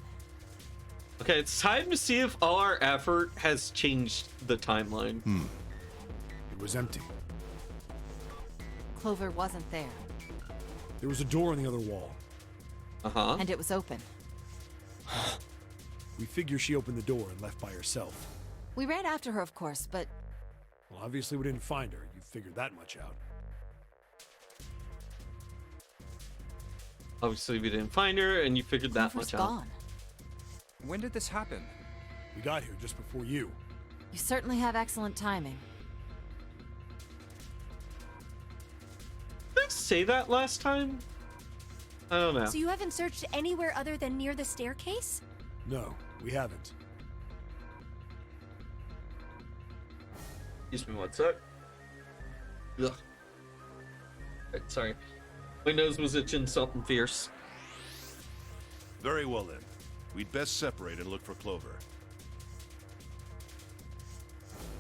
Okay, it's time to see if all our effort has changed the timeline. It was empty. Clover wasn't there, There was a door on the other wall. Uh-huh. and it was open. We figure she opened the door and left by herself. We ran after her, of course, but Well, obviously we didn't find her. You figured that much out. Obviously, we didn't find her, and you figured that Clover's much out. gone. When did this happen? We got here just before you. You certainly have excellent timing. Did I say that last time? I don't know. So you haven't searched anywhere other than near the staircase? No, we haven't. Excuse me, one sec. Ugh. Right, sorry. My nose was itching something fierce. Very well then. We'd best separate and look for Clover.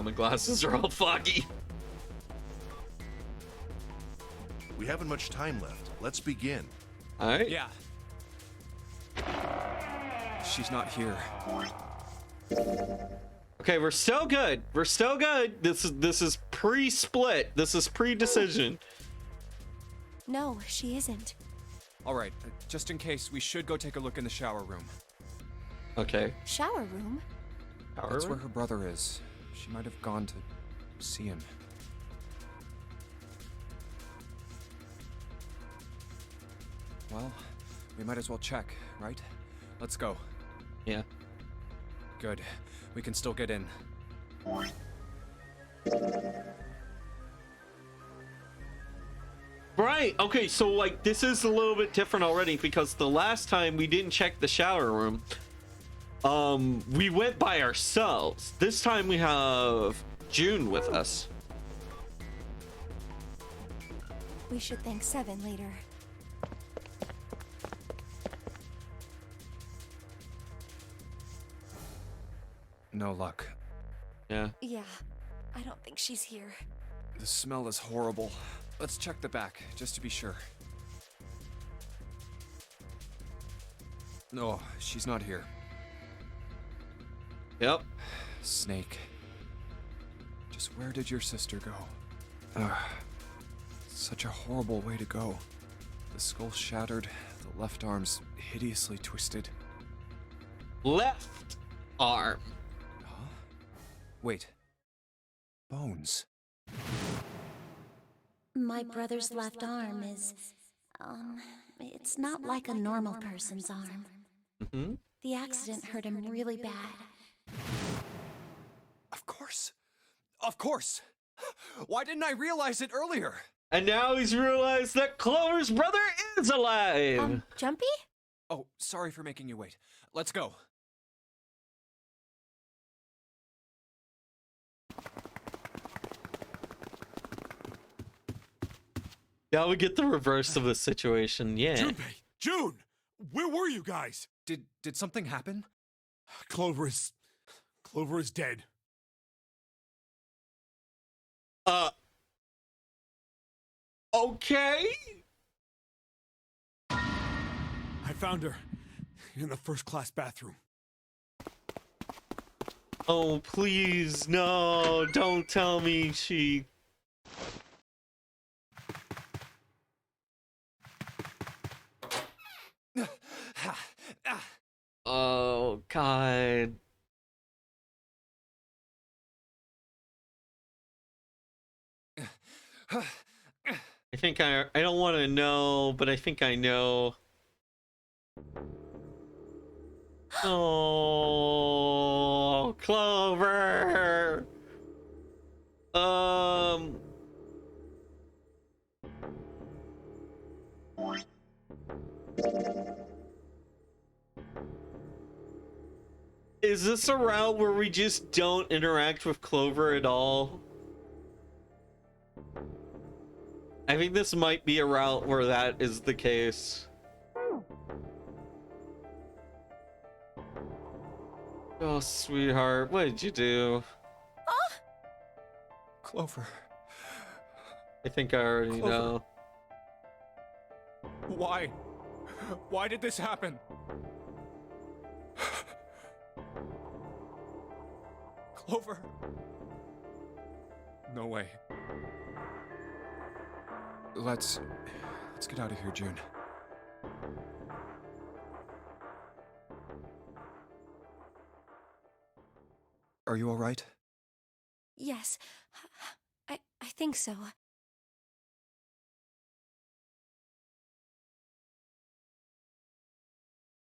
My glasses are all foggy. We haven't much time left. Let's begin. All right. Yeah. She's not here. Okay, we're still good. We're still good. This is pre-split. This is pre-decision. No, she isn't. All right, just in case, we should go take a look in the shower room. Okay. Shower room? That's where her brother is. She might have gone to see him. Well, we might as well check, right? Let's go. Yeah. Good. We can still get in. Right. Okay, so like this is a little bit different already because the last time we didn't check the shower room. We went by ourselves. This time we have June with us. We should thank Seven later. No luck. Yeah. Yeah, I don't think she's here. The smell is horrible. Let's check the back, just to be sure. No, she's not here. Yep. Snake. Just where did your sister go? Ugh. Such a horrible way to go. The skull shattered, the left arm's hideously twisted. Left arm. Huh? Wait. Bones. My brother's left arm is, it's not like a normal person's arm. Mm-hmm. The accident hurt him really bad. Of course. Of course. Why didn't I realize it earlier? And now he's realized that Clover's brother is alive. Jumpy? Oh, sorry for making you wait. Let's go. Now we get the reverse of the situation. Yeah. Junpei! June! Where were you guys? Did something happen? Clover is dead. Okay. I found her in the first-class bathroom. Oh, please, no, don't tell me she... Oh, God. I think I don't want to know, but I think I know. Oh, Clover. Is this a route where we just don't interact with Clover at all? I think this might be a route where that is the case. Oh, sweetheart, what did you do? Clover. I think I already Clover. know. Why? Why did this happen? Clover. No way. Let's get out of here, June. Are you all right? Yes, I think so.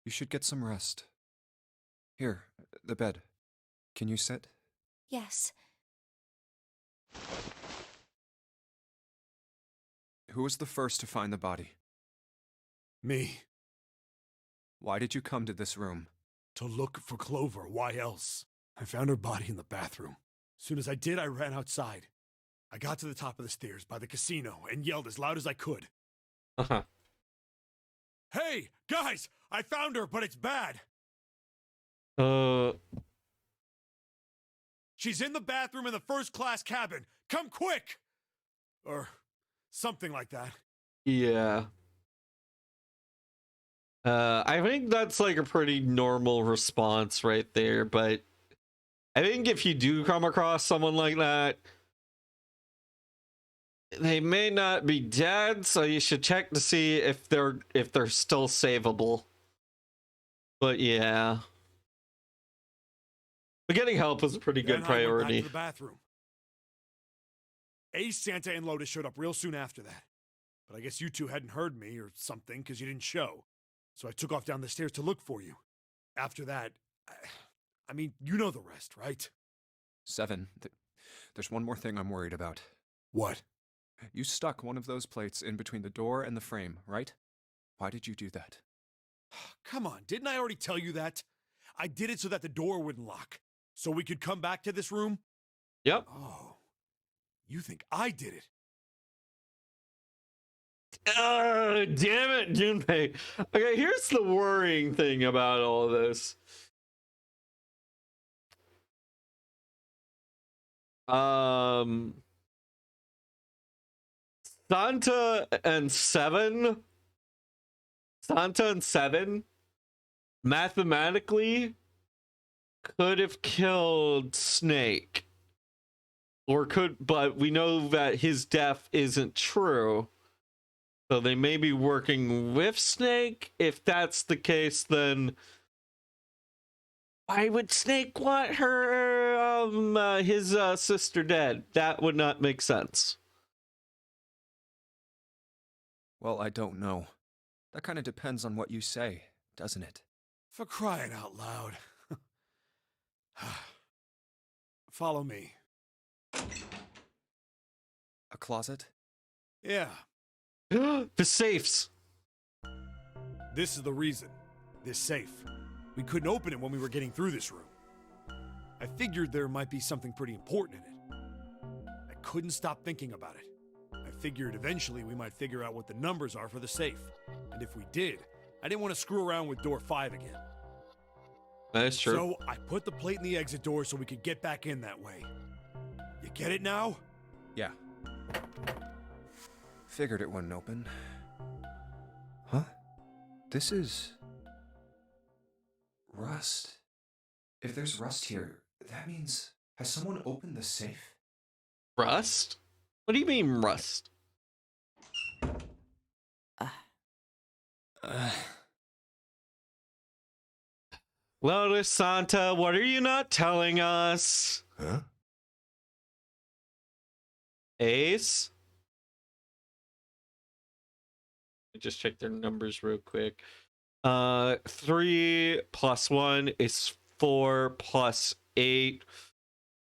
You should get some rest. Here, the bed. Can you sit? Yes. Who was the first to find the body? Me. Why did you come to this room? To look for Clover, why else? I found her body in the bathroom. As soon as I did, I ran outside. I got to the top of the stairs by the casino and yelled as loud as I could. Uh-huh. Hey, guys! I found her, but it's bad! She's in the bathroom in the first-class cabin! Come quick! Or something like that. Yeah. I think that's like a pretty normal response right there, but I think if you do come across someone like that, they may not be dead, so you should check to see if they're still savable. But yeah. But getting help is a pretty good Then I went back priority. to the bathroom. Ace, Santa, and Lotus showed up real soon after that. But I guess you two hadn't heard me or something because you didn't show. So I took off down the stairs to look for you. After that, I mean, you know the rest, right? 7. There's one more thing I'm worried about. What? You stuck one of those plates in between the door and the frame, right? Why did you do that? Come on, didn't I already tell you that? I did it so that the door wouldn't lock. So we could come back to this room? Yep. Oh. You think I did it? Damn it, Junpei. Okay, here's the worrying thing about all this. Santa and Seven mathematically could have killed Snake. But we know that his death isn't true. So they may be working with Snake. If that's the case, then why would Snake want her, his sister dead? That would not make sense. Well, I don't know. That kind of depends on what you say, doesn't it? For crying out loud. Follow me. A closet? Yeah. The safes. This is the reason. This safe. We couldn't open it when we were getting through this room. I figured there might be something pretty important in it. I couldn't stop thinking about it. I figured eventually we might figure out what the numbers are for the safe. And if we did, I didn't want to screw around with door 5 again. That's true. So I put the plate in the exit door so we could get back in that way. You get it now? Yeah. Figured it wouldn't open. Huh? This is... rust. If there's rust here, that means... has someone opened the safe? Rust? What do you mean, rust? Lotus, Santa, what are you not telling us? Huh? Ace? Just check their numbers real quick. 3 plus 1 is 4 plus 8.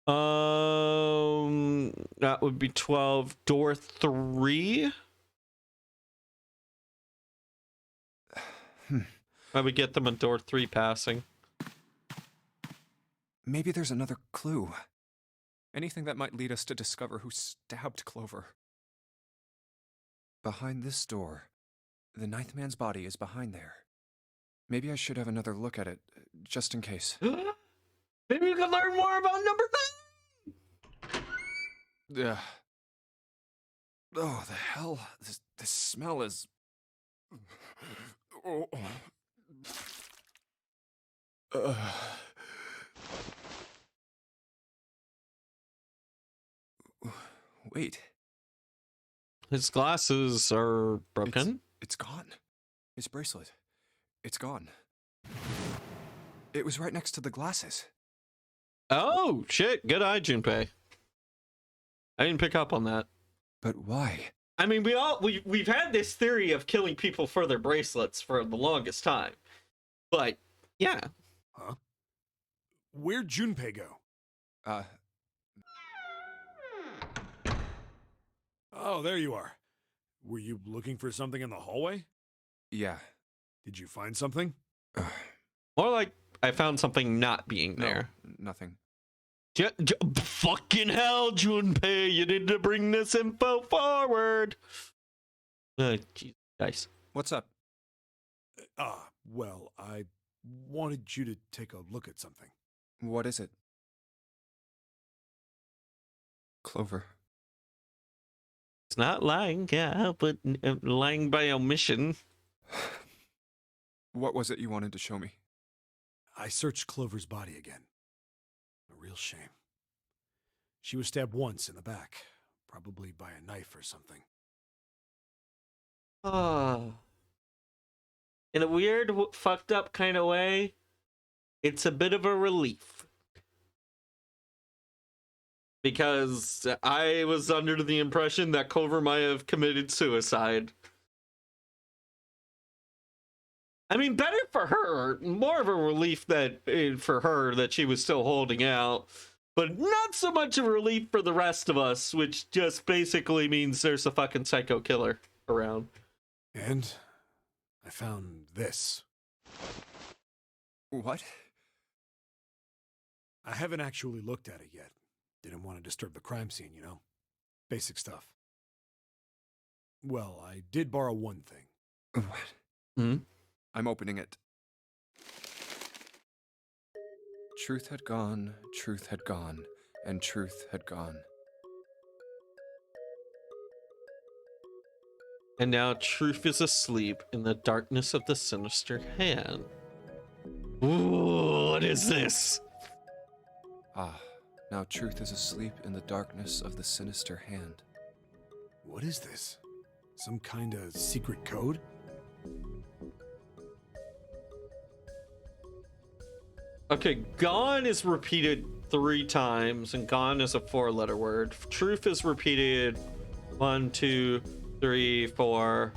That would be 12. Door 3. I would get them on door 3 passing. Maybe there's another clue. Anything that might lead us to discover who stabbed Clover. Behind this door. The ninth man's body is behind there. Maybe I should have another look at it, just in case. Maybe we can learn more about number 9! Oh, the hell! This smell is. Oh. Wait. His glasses are broken. It's gone. His bracelet. It's gone. It was right next to the glasses. Oh, shit. Good eye, Junpei. I didn't pick up on that. But why? I mean, we've had this theory of killing people for their bracelets for the longest time. But, yeah. Huh? Where'd Junpei go? Oh, there you are. Were you looking for something in the hallway? Yeah. Did you find something? More like I found something not being there. Nothing. Fucking hell, Junpei, you need to bring this info forward. Jeez, guys. What's up? Well, I wanted you to take a look at something. What is it? Clover. It's not lying, yeah, but lying by omission. What was it you wanted to show me? I searched Clover's body again. A real shame. She was stabbed once in the back, probably by a knife or something. In a weird, fucked up kind of way, it's a bit of a relief. Because I was under the impression that Clover might have committed suicide. I mean, better for her. More of a relief that for her that she was still holding out. But not so much a relief for the rest of us, which just basically means there's a fucking psycho killer around. And I found this. What? I haven't actually looked at it yet. Didn't want to disturb the crime scene, you know? Basic stuff. Well, I did borrow one thing. What? I'm opening it. Truth had gone, and truth had gone. And now truth is asleep in the darkness of the sinister hand. Ooh, what is this? Now truth is asleep in the darkness of the sinister hand. What is this? Some kind of secret code? Okay, gone is repeated 3 times, and gone is a 4-letter word. Truth is repeated 1, 2, 3, 4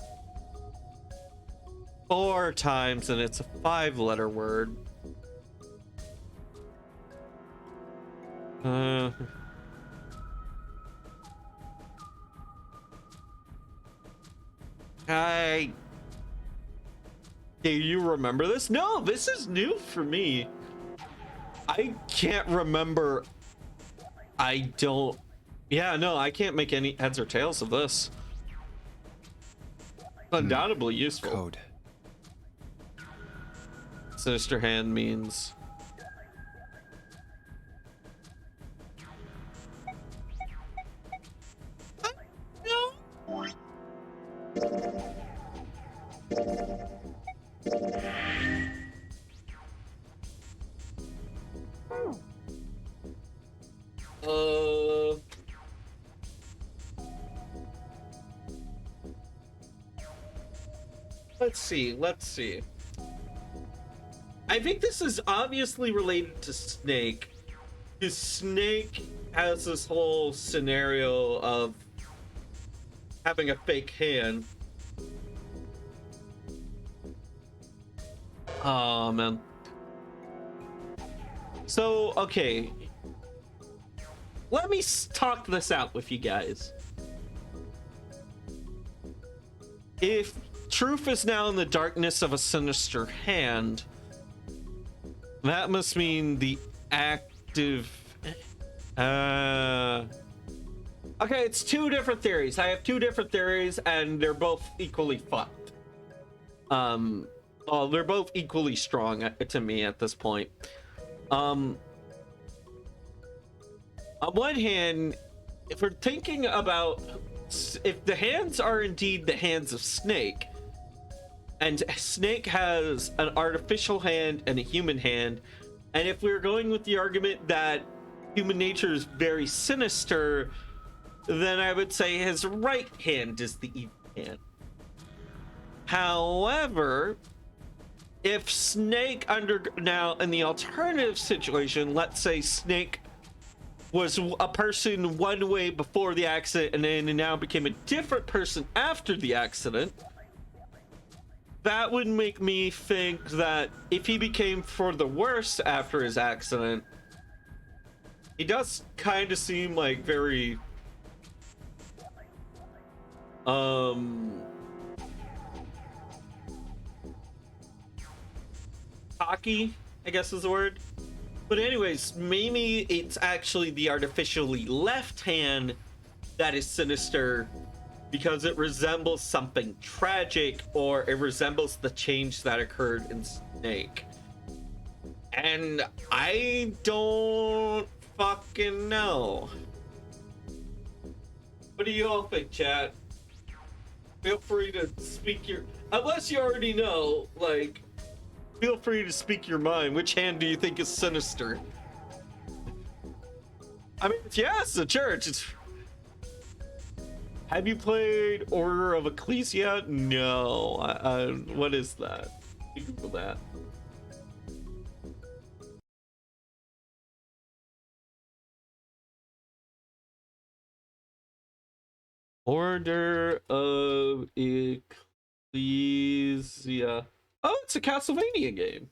times, and it's a 5-letter word. Do you remember this? No, this is new for me. I can't remember. I can't make any heads or tails of this. Undoubtedly useful. Code. Sinister hand means... Let's see. I think this is obviously related to Snake. Because Snake has this whole scenario of having a fake hand. Oh, man. So, okay. Let me talk this out with you guys. If truth is now in the darkness of a sinister hand, that must mean the active... Okay, it's 2 different theories. I have 2 different theories, and they're both equally fucked. Well, they're both equally strong to me at this point. On one hand, if we're thinking about if the hands are indeed the hands of Snake, and Snake has an artificial hand and a human hand, and if we're going with the argument that human nature is very sinister, then I would say his right hand is the evil hand. However, if Snake now in the alternative situation, let's say Snake was a person one way before the accident and then now became a different person after the accident, that would make me think that if he became for the worse after his accident, he does kind of seem like very cocky, I guess is the word. But anyways, maybe it's actually the artificially left hand that is sinister because it resembles something tragic, or it resembles the change that occurred in Snake. And I don't fucking know. What do you all think, chat? Feel free to speak your... Unless you already know, like, feel free to speak your mind. Which hand do you think is sinister? I mean, yeah, it's the church. It's... Have you played Order of Ecclesia? No. What is that? You Google that. Order of Ecclesia. Oh, it's a Castlevania game.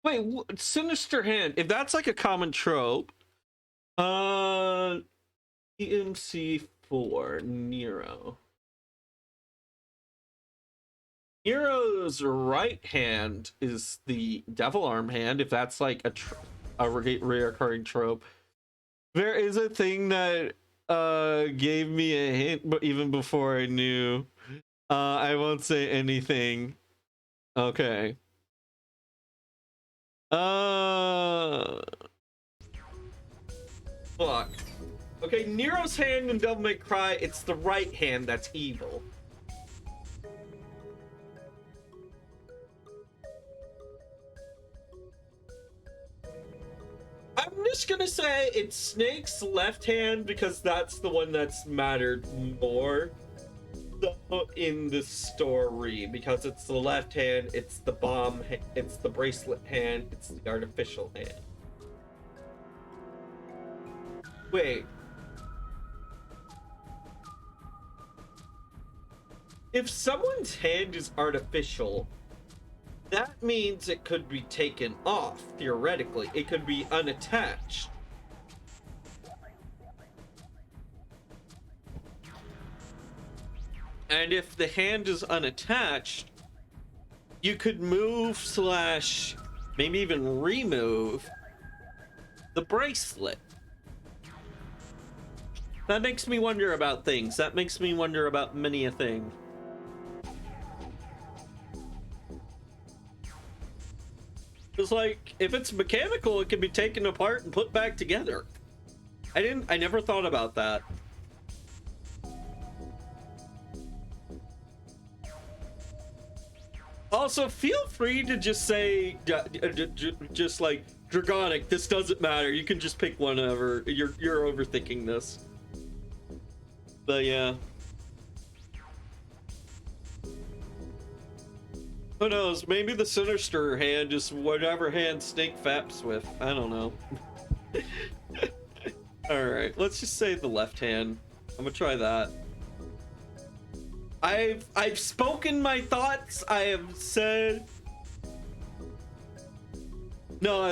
Wait, Sinister Hand. If that's like a common trope, EMC4 Nero. Nero's right hand is the devil arm hand. If that's like a recurring trope, there is a thing that gave me a hint, but even before I knew. I won't say anything. Okay. Fuck. Okay, Nero's hand in Devil May Cry, it's the right hand that's evil. I'm just gonna say it's Snake's left hand because that's the one that's mattered more in the story, because it's the left hand, it's the bomb, it's the bracelet hand, it's the artificial hand. Wait. If someone's hand is artificial, that means it could be taken off, theoretically. It could be unattached. And if the hand is unattached, you could move / maybe even remove the bracelet. That makes me wonder about things. That makes me wonder about many a thing. It's like, if it's mechanical, it can be taken apart and put back together. I never thought about that. Also, feel free to just say, just like, Dragonic, this doesn't matter. You can just pick whatever. You're overthinking this. But yeah. Who knows? Maybe the sinister hand is whatever hand Snake faps with. I don't know. Alright, let's just say the left hand. I'm gonna try that. I've spoken my thoughts. I have said... No, I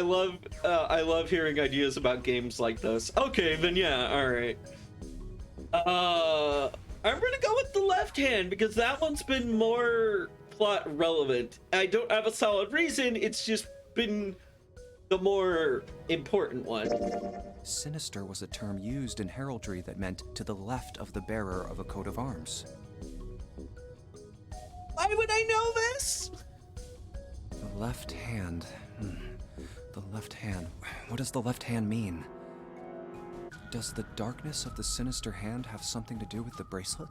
love hearing ideas about games like this. Okay, then yeah, alright. I'm gonna go with the left hand because that one's been more plot relevant. I don't have a solid reason, it's just been the more important one. Sinister was a term used in heraldry that meant to the left of the bearer of a coat of arms. Why would I know this? The left hand. The left hand. What does the left hand mean? Does the darkness of the sinister hand have something to do with the bracelet?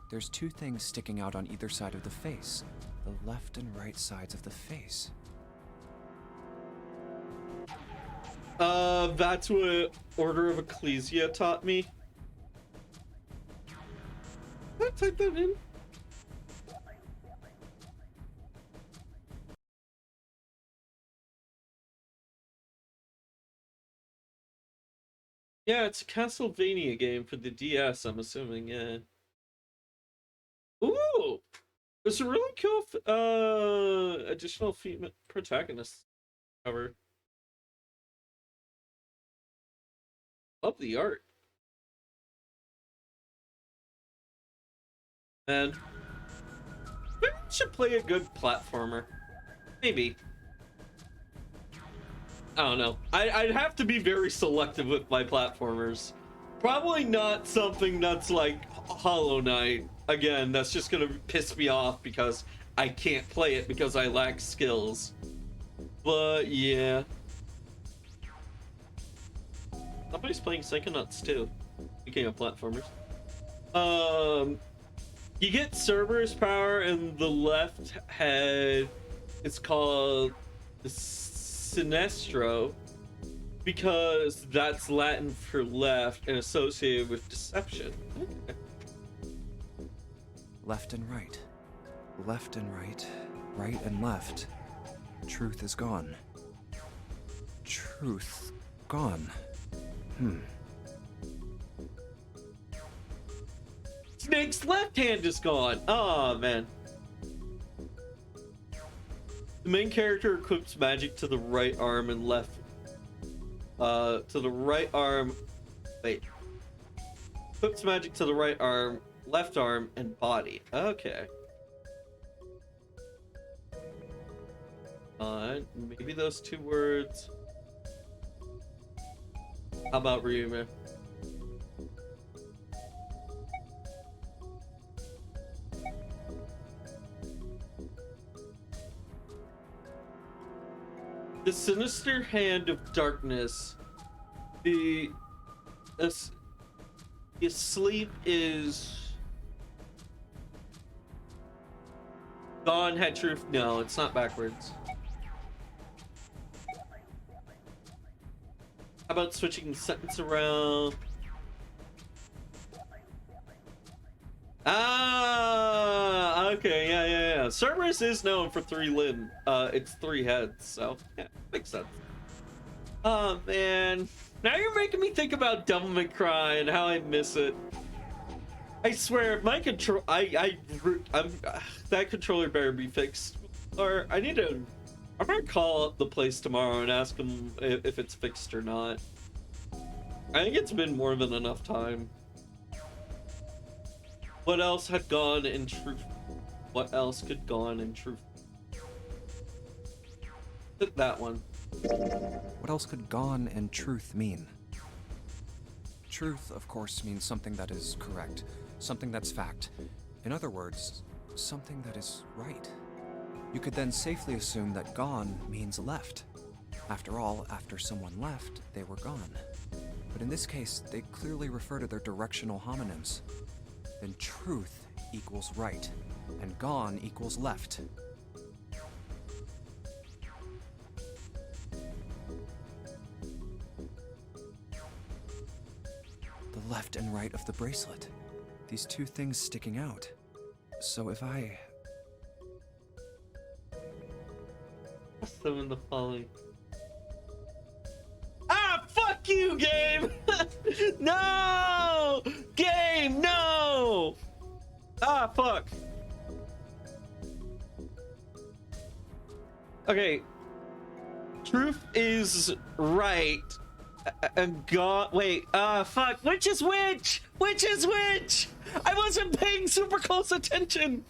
There's two things sticking out on either side of the face. The left and right sides of the face. That's what Order of Ecclesia taught me. Did I type that in? Yeah, it's a Castlevania game for the DS, I'm assuming, yeah. Ooh! There's a really cool additional female protagonist cover. Love the art. And maybe we should play a good platformer. Maybe. I don't know. I'd have to be very selective with my platformers. Probably not something that's like Hollow Knight. Again, that's just gonna piss me off because I can't play it because I lack skills. But yeah. Somebody's playing Psychonauts too. Speaking of platformers. You get Cerberus power in the left head. It's called the Sinestro because that's Latin for left and associated with deception. Left and right. Left and right. Right and left. Truth is gone. Truth gone. Snake's left hand is gone. Oh man. The main character equips magic to the right arm and left. To the right arm. Wait. Equips magic to the right arm, left arm, and body. Okay. Maybe those two words. How about Ryume? The sinister hand of darkness. The sleep is gone. Had truth. No, it's not backwards. How about switching the sentence around? Ah, okay, yeah. Cerberus is known for 3 limbs. It's 3 heads, so yeah, makes sense. Oh man, now you're making me think about Devil May Cry and how I miss it. I swear, my control, I'm that controller better be fixed, or I'm gonna call up the place tomorrow and ask them if it's fixed or not. I think it's been more than enough time. What else had gone in truth? What else could gone in truth? That one. What else could gone and truth mean? Truth, of course, means something that is correct, something that's fact. In other words, something that is right. You could then safely assume that gone means left. After all, after someone left, they were gone. But in this case, they clearly refer to their directional homonyms. Then truth equals right, and gone equals left. The left and right of the bracelet. These two things sticking out. So if I... Summon the following. Ah, fuck you, game! No! Game, no! Ah, fuck. Okay. Truth is right. And God, wait, fuck, which is which? Which is which? I wasn't paying super close attention.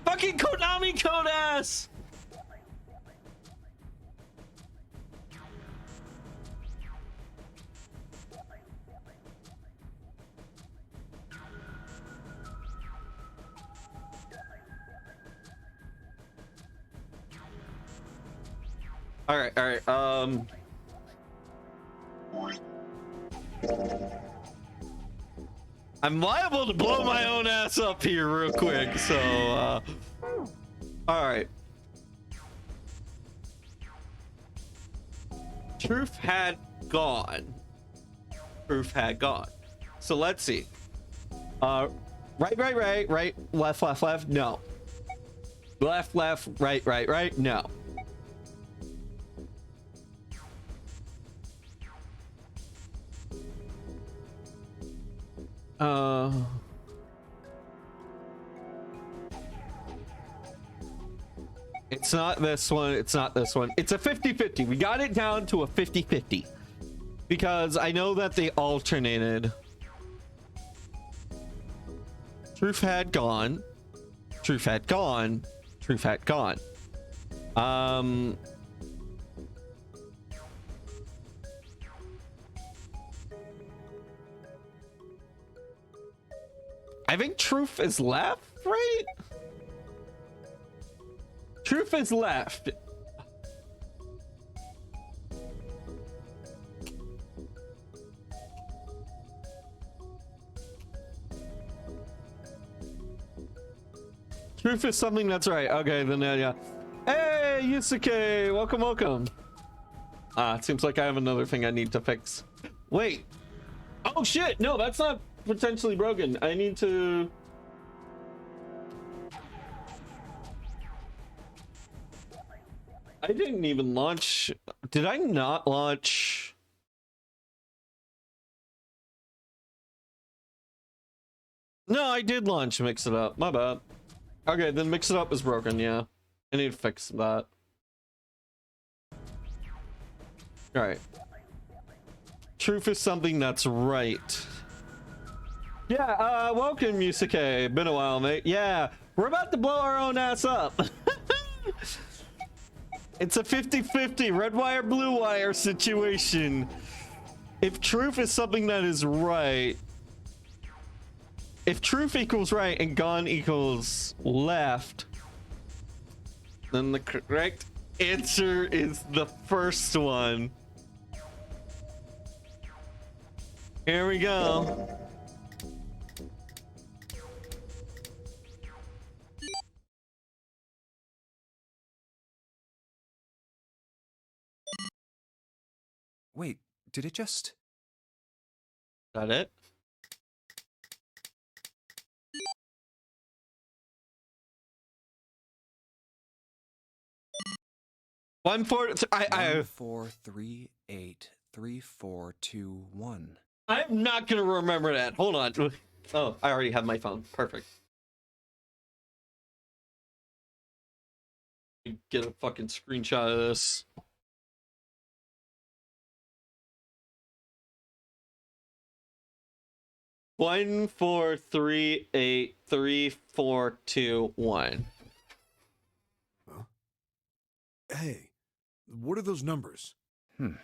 Fucking Konami code ass. All right, all right. I'm liable to blow my own ass up here real quick, so all right. Truth had gone. Truth had gone. So let's see. Right, left, no. Left, right, no. It's not this one, it's not this one. It's a 50-50. We got it down to a 50-50 because I know that they alternated. Truth had gone. Truth had gone. Truth had gone. I think truth is left, right? Truth is left. Truth is something that's right. Okay, then yeah. Hey, Yusuke, welcome. It seems like I have another thing I need to fix. Wait. Oh shit, no, that's not potentially broken. I need to... I didn't even launch... Did I not launch... No, I did launch Mix It Up. My bad. Okay, then Mix It Up is broken, yeah. I need to fix that. Alright. Truth is something that's right. Yeah, welcome, Yusuke. Been a while, mate. Yeah, we're about to blow our own ass up. It's a 50-50 red wire, blue wire situation. If truth is something that is right, if truth equals right and gone equals left, then the correct answer is the first one. Here we go. Wait, did it just... Got it? One, 4, 4, 3, 8, 3, 4, 2, 1. I'm not gonna remember that. Hold on. Oh, I already have my phone. Perfect. Get a fucking screenshot of this. One, 4, 3, 8, 3, 4, 2, 1. Huh? Hey, what are those numbers? 1,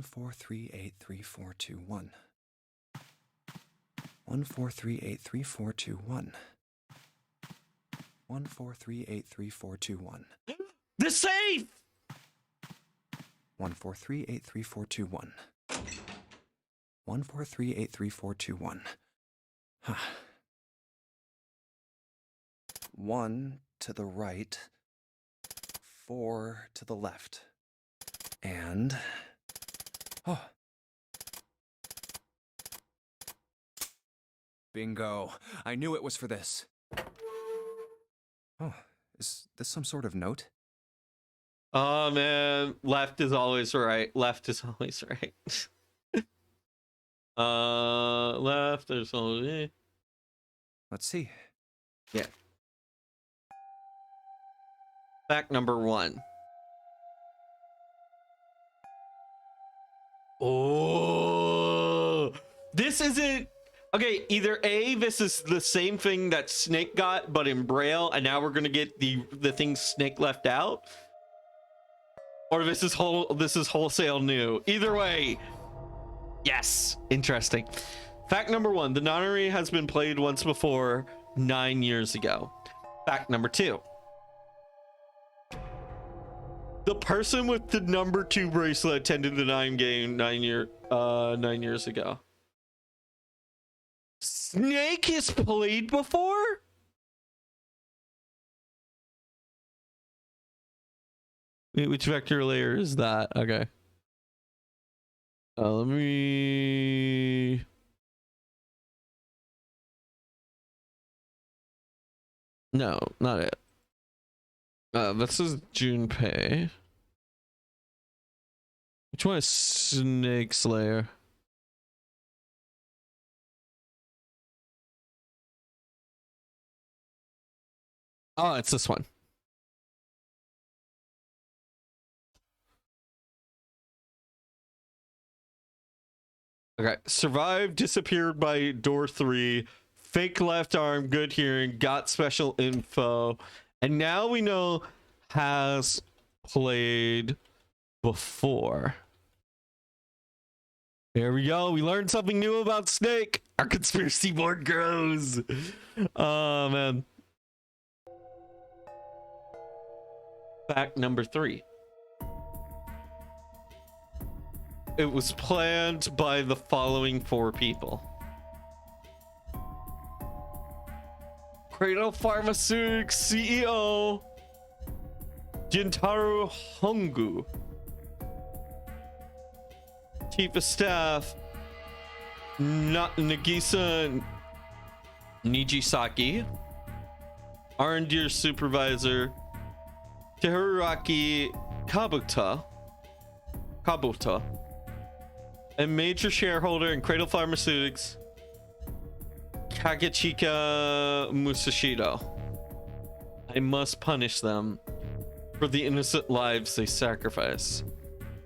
4, 3, 8, 3, 4, 2, 1. 1, 4, 3, 8, 3, 4, 2, 1. 1, 4, 3, 8, 3, 4, 2, 1. The safe! 1, 4, 3, 8, 3, 4, 2, 1. 1, 4, 3, 8, 3, 4, 2, 1. 1 to the right, 4 to the left, and... Oh. Bingo. I knew it was for this. Oh, is this some sort of note? Oh man, left is always right. Left is always right. Left is always... Let's see. Yeah. Fact number 1. Oh, this isn't... Okay, either A, this is the same thing that Snake got, but in Braille, and now we're gonna get the thing Snake left out. Or this is wholesale new. Either way, yes, interesting. Fact number 1, the nonary has been played once before 9 years ago. Fact number 2. The person with the number 2 bracelet attended the 9 game 9 years ago. Snake has played before? Wait, which vector layer is that? Okay. Let me... No, not it. This is Junpei. Which one is Snake Slayer? Oh, it's this one. Okay. Survived, disappeared by door 3, fake left arm, good hearing, got special info, and now we know has played before. There we go. We learned something new about Snake. Our conspiracy board grows. Oh, man. Fact number 3. It was planned by the following 4 people. Cradle Pharmaceutics CEO Jintaro Hongu. Chief of Staff Nagisa Nijisaki. R&D Supervisor Teruaki Kabuta. A major shareholder in Cradle Pharmaceutics, Kagechika Musashido. I must punish them for the innocent lives they sacrifice.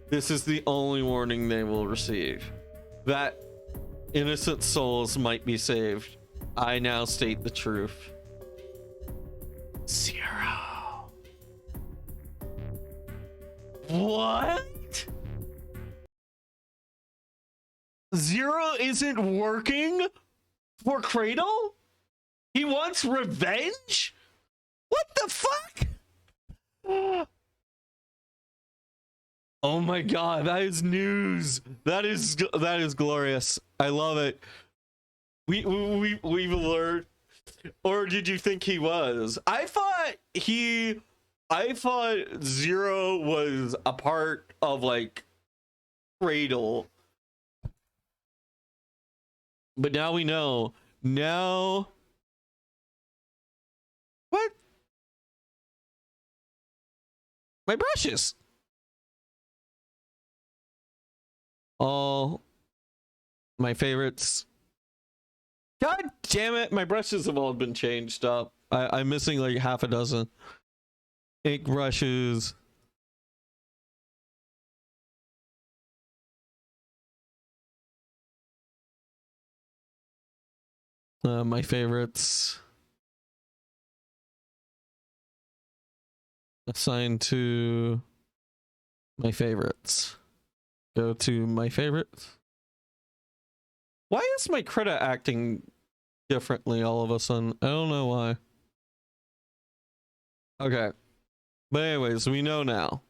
This is the only warning they will receive. That innocent souls might be saved. I now state the truth. 0. What? 0 isn't working for Cradle? He wants revenge? What the fuck? Oh my god, that is news. That is glorious. I love it. We've learned. Or did you think he was? I thought 0 was a part of like Cradle. But now we know. Now. What? My brushes. All my favorites. God damn it. My brushes have all been changed up. I'm missing like half a dozen. Ink brushes. My favorites. Assigned to my favorites. Go to my favorites. Why is my credit acting differently all of a sudden? I don't know why. Okay. But anyways, we know now.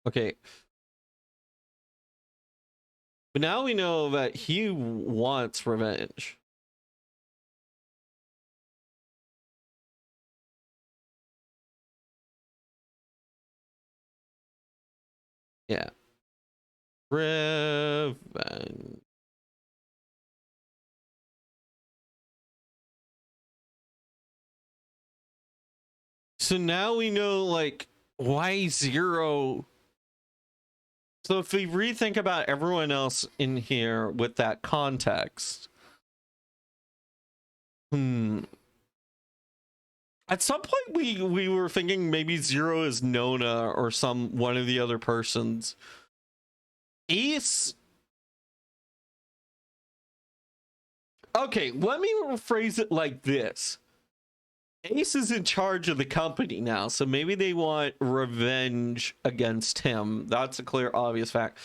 Okay. But now we know that he wants revenge. Yeah. Revenge. So now we know, like, why 0... So if we rethink about everyone else in here with that context, at some point we were thinking maybe 0 is Nona or one of the other persons. Ace. Okay, let me rephrase it like this. Ace is in charge of the company now, so maybe they want revenge against him. That's a clear, obvious fact.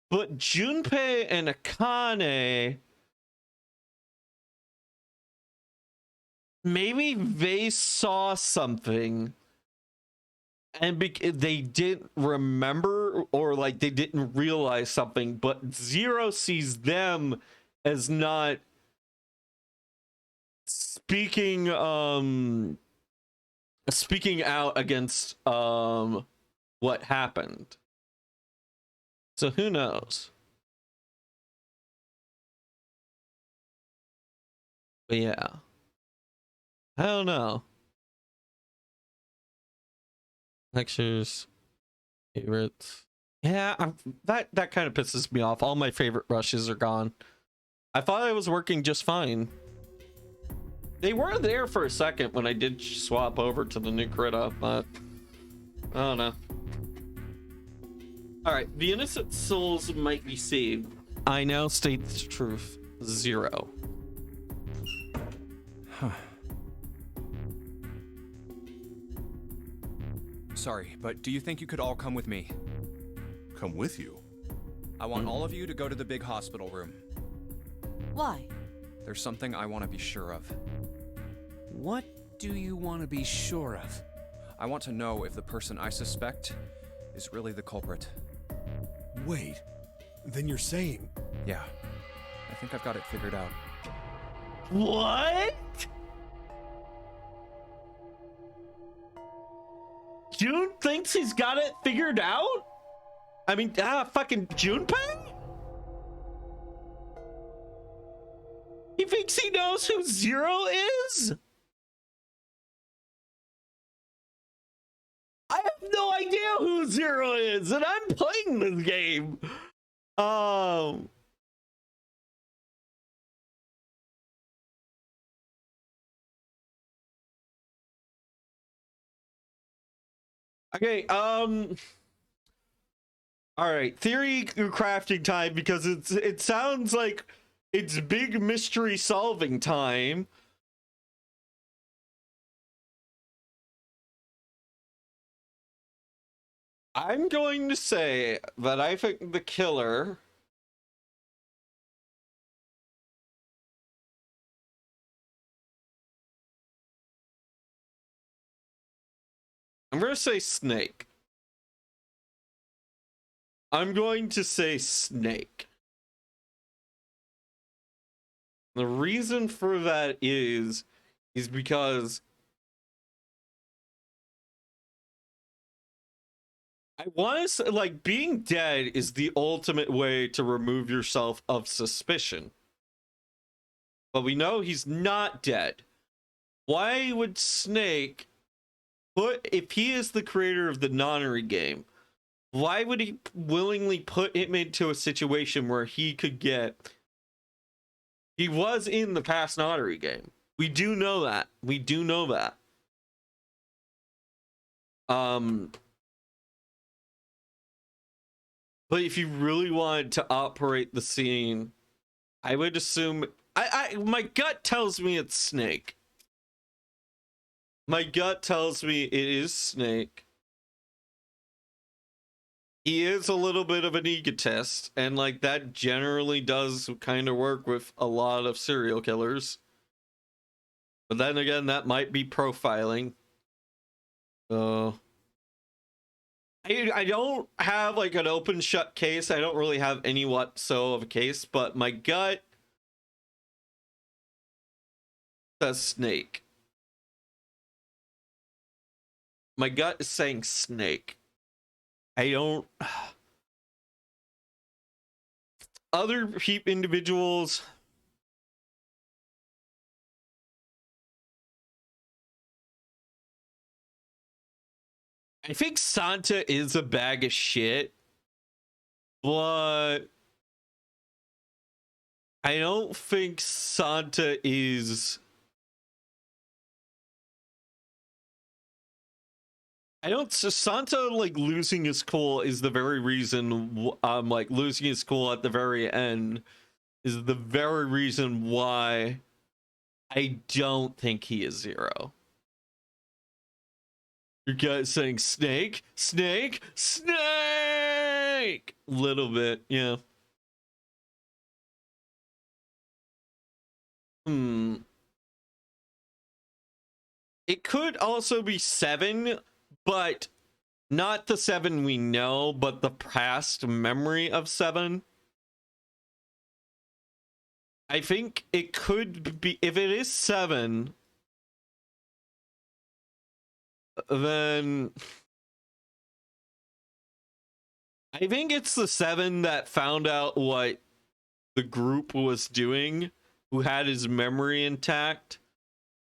But Junpei and Akane maybe they saw something and they didn't remember, or like they didn't realize something, but Zero sees them as not speaking out against what happened. So who knows? But yeah, I don't know. Lectures, favorites. Yeah, that kind of pisses me off. All my favorite rushes are gone. I thought I was working just fine. They were there for a second when I did swap over to the new Krita, but I don't know. All right, the innocent souls might be saved. I now state the truth. Zero. Huh. Sorry, but do you think you could all come with me? Come with you? I want all of you to go to the big hospital room. Why? There's something I want to be sure of. What do you want to be sure of? I want to know if the person I suspect is really the culprit. Wait, then you're saying... Yeah, I think I've got it figured out. What? June thinks he's got it figured out? I mean, fucking Junpei? He thinks he knows who Zero is? I have no idea who Zero is, and I'm playing this game. Okay, all right, theory crafting time, because it sounds like it's big mystery solving time. I'm going to say that I think the killer I'm going to say Snake. I'm going to say Snake. The reason for that is because I want to, like, being dead is the ultimate way to remove yourself of suspicion. But we know he's not dead. Why would Snake if he is the creator of the Nonary game, why would he willingly put him into a situation where he could get... He was in the past Nonary game. We do know that. We do know that. But if you really wanted to operate the scene, I would assume... my gut tells me it's Snake. My gut tells me it is Snake. He is a little bit of an egotist, and like that generally does kind of work with a lot of serial killers. But then again, that might be profiling. So I don't have like an open shut case. I don't really have any whatsoever of a case, but my gut says Snake. My gut is saying Snake. I don't... Other individuals... I think Santa is a bag of shit, but I don't think Santa is... Santa, like, losing his cool is the very reason, like, losing his cool at the very end is the very reason why I don't think he is Zero. Your guy's saying Snake, Snake, Snake! Little bit, yeah. It could also be 7, but not the 7 we know, but the past memory of 7. I think it could be, if it is 7, then I think it's the 7 that found out what the group was doing, who had his memory intact,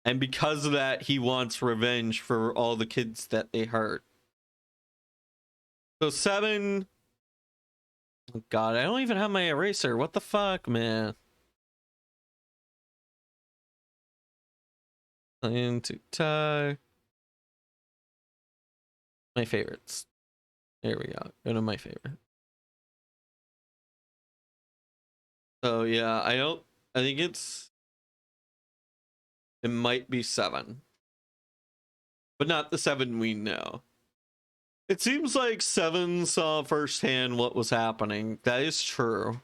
and because of that, he wants revenge for all the kids that they hurt. So 7... Oh God, I don't even have my eraser. What the fuck, man? Into tie. My favorites. There we go. Go to my favorite. So yeah, I think it might be 7. But not the 7 we know. It seems like 7 saw firsthand what was happening. That is true.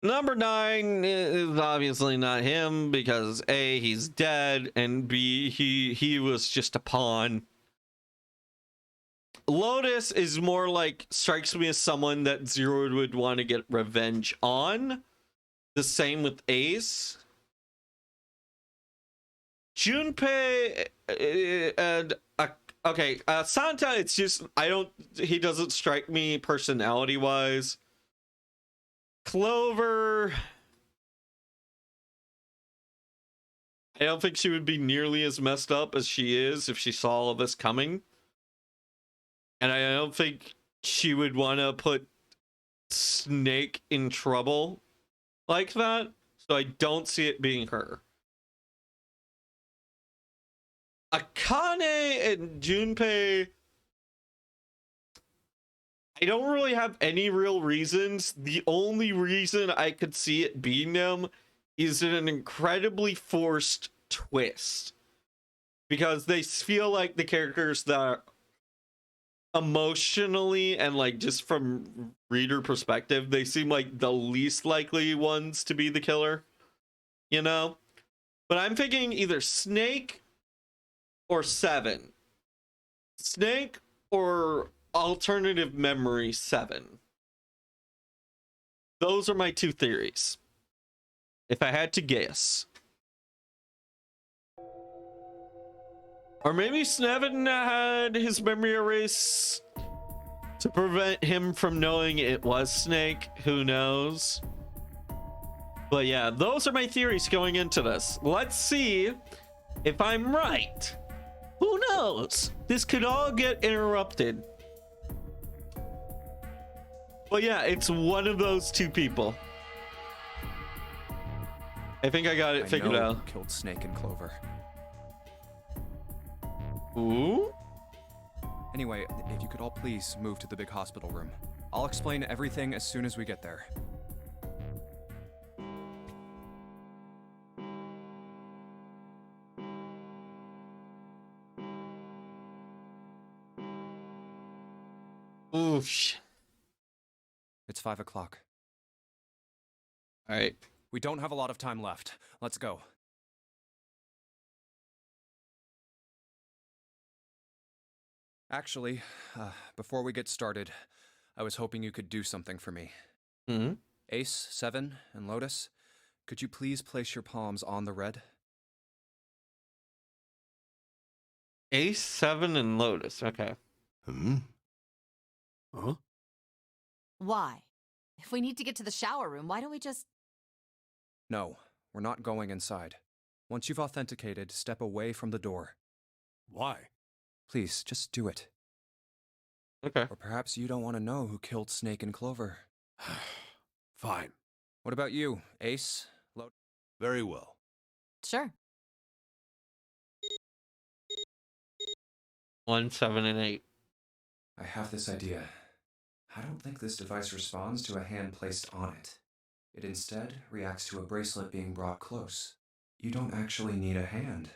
Number 9 is obviously not him because A, he's dead, and B, he was just a pawn. Lotus is more like, strikes me as someone that Zero would want to get revenge on. The same with Ace. Junpei and okay, Santa, it's just he doesn't strike me personality wise. Clover, I don't think she would be nearly as messed up as she is if she saw all of this coming. And I don't think she would want to put Snake in trouble like that. So I don't see it being her. Akane and Junpei, I don't really have any real reasons. The only reason I could see it being them is an incredibly forced twist. Because they feel like the characters that emotionally and like just from reader perspective, they seem like the least likely ones to be the killer, you know? But I'm thinking either Snake or 7. Snake or alternative memory 7. Those are my 2 theories. If I had to guess. Or maybe Snevin had his memory erased to prevent him from knowing it was Snake. Who knows? But yeah, those are my theories going into this. Let's see if I'm right. Who knows? This could all get interrupted. But yeah, it's one of those 2 people. I think I got it figured out. Who killed Snake and Clover. Ooh? Anyway, if you could all please move to the big hospital room. I'll explain everything as soon as we get there. Oof. It's 5 o'clock. All right. We don't have a lot of time left. Let's go. Actually, before we get started, I was hoping you could do something for me. Mm-hmm. Ace, 7, and Lotus, could you please place your palms on the red? Ace, 7, and Lotus. Okay. Huh? Why? If we need to get to the shower room, why don't we just... No, we're not going inside. Once you've authenticated, step away from the door. Why? Please, just do it. Okay. Or perhaps you don't want to know who killed Snake and Clover. Fine. What about you, Ace? Very well. Sure. 1, 7, and 8. I have this idea. I don't think this device responds to a hand placed on it. It instead reacts to a bracelet being brought close. You don't actually need a hand.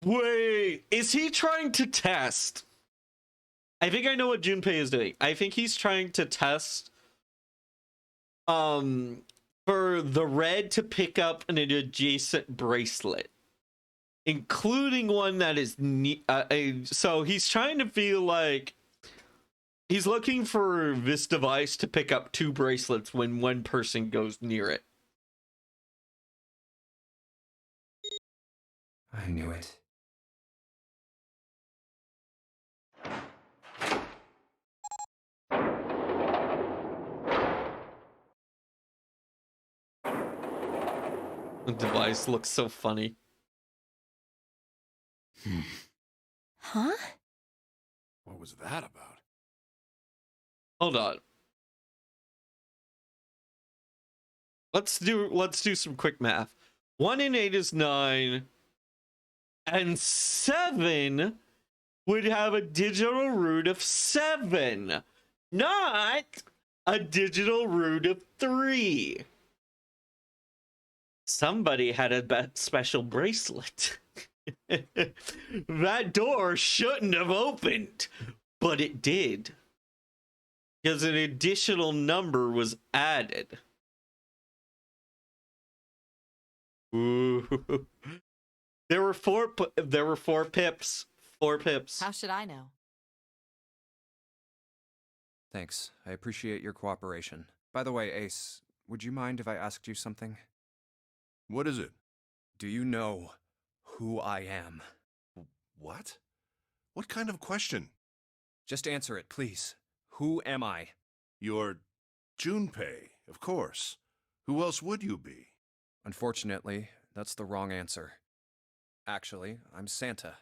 Wait, is he trying to test? I think I know what Junpei is doing. I think he's trying to test for the red to pick up an adjacent bracelet, including one that is so he's trying to feel like he's looking for this device to pick up 2 bracelets when one person goes near it. I knew it. The device looks so funny. Huh? What was that about? Hold on. Let's do some quick math. 1 and 8 is 9, and 7 would have a digital root of 7, not a digital root of 3. Somebody had a special bracelet. That door shouldn't have opened, but it did. Because an additional number was added. Ooh. There were 4 pips. 4 pips. How should I know? Thanks. I appreciate your cooperation. By the way, Ace, would you mind if I asked you something? What is it? Do you know who I am? What? What kind of question? Just answer it, please. Who am I? You're Junpei, of course. Who else would you be? Unfortunately, that's the wrong answer. Actually, I'm Santa.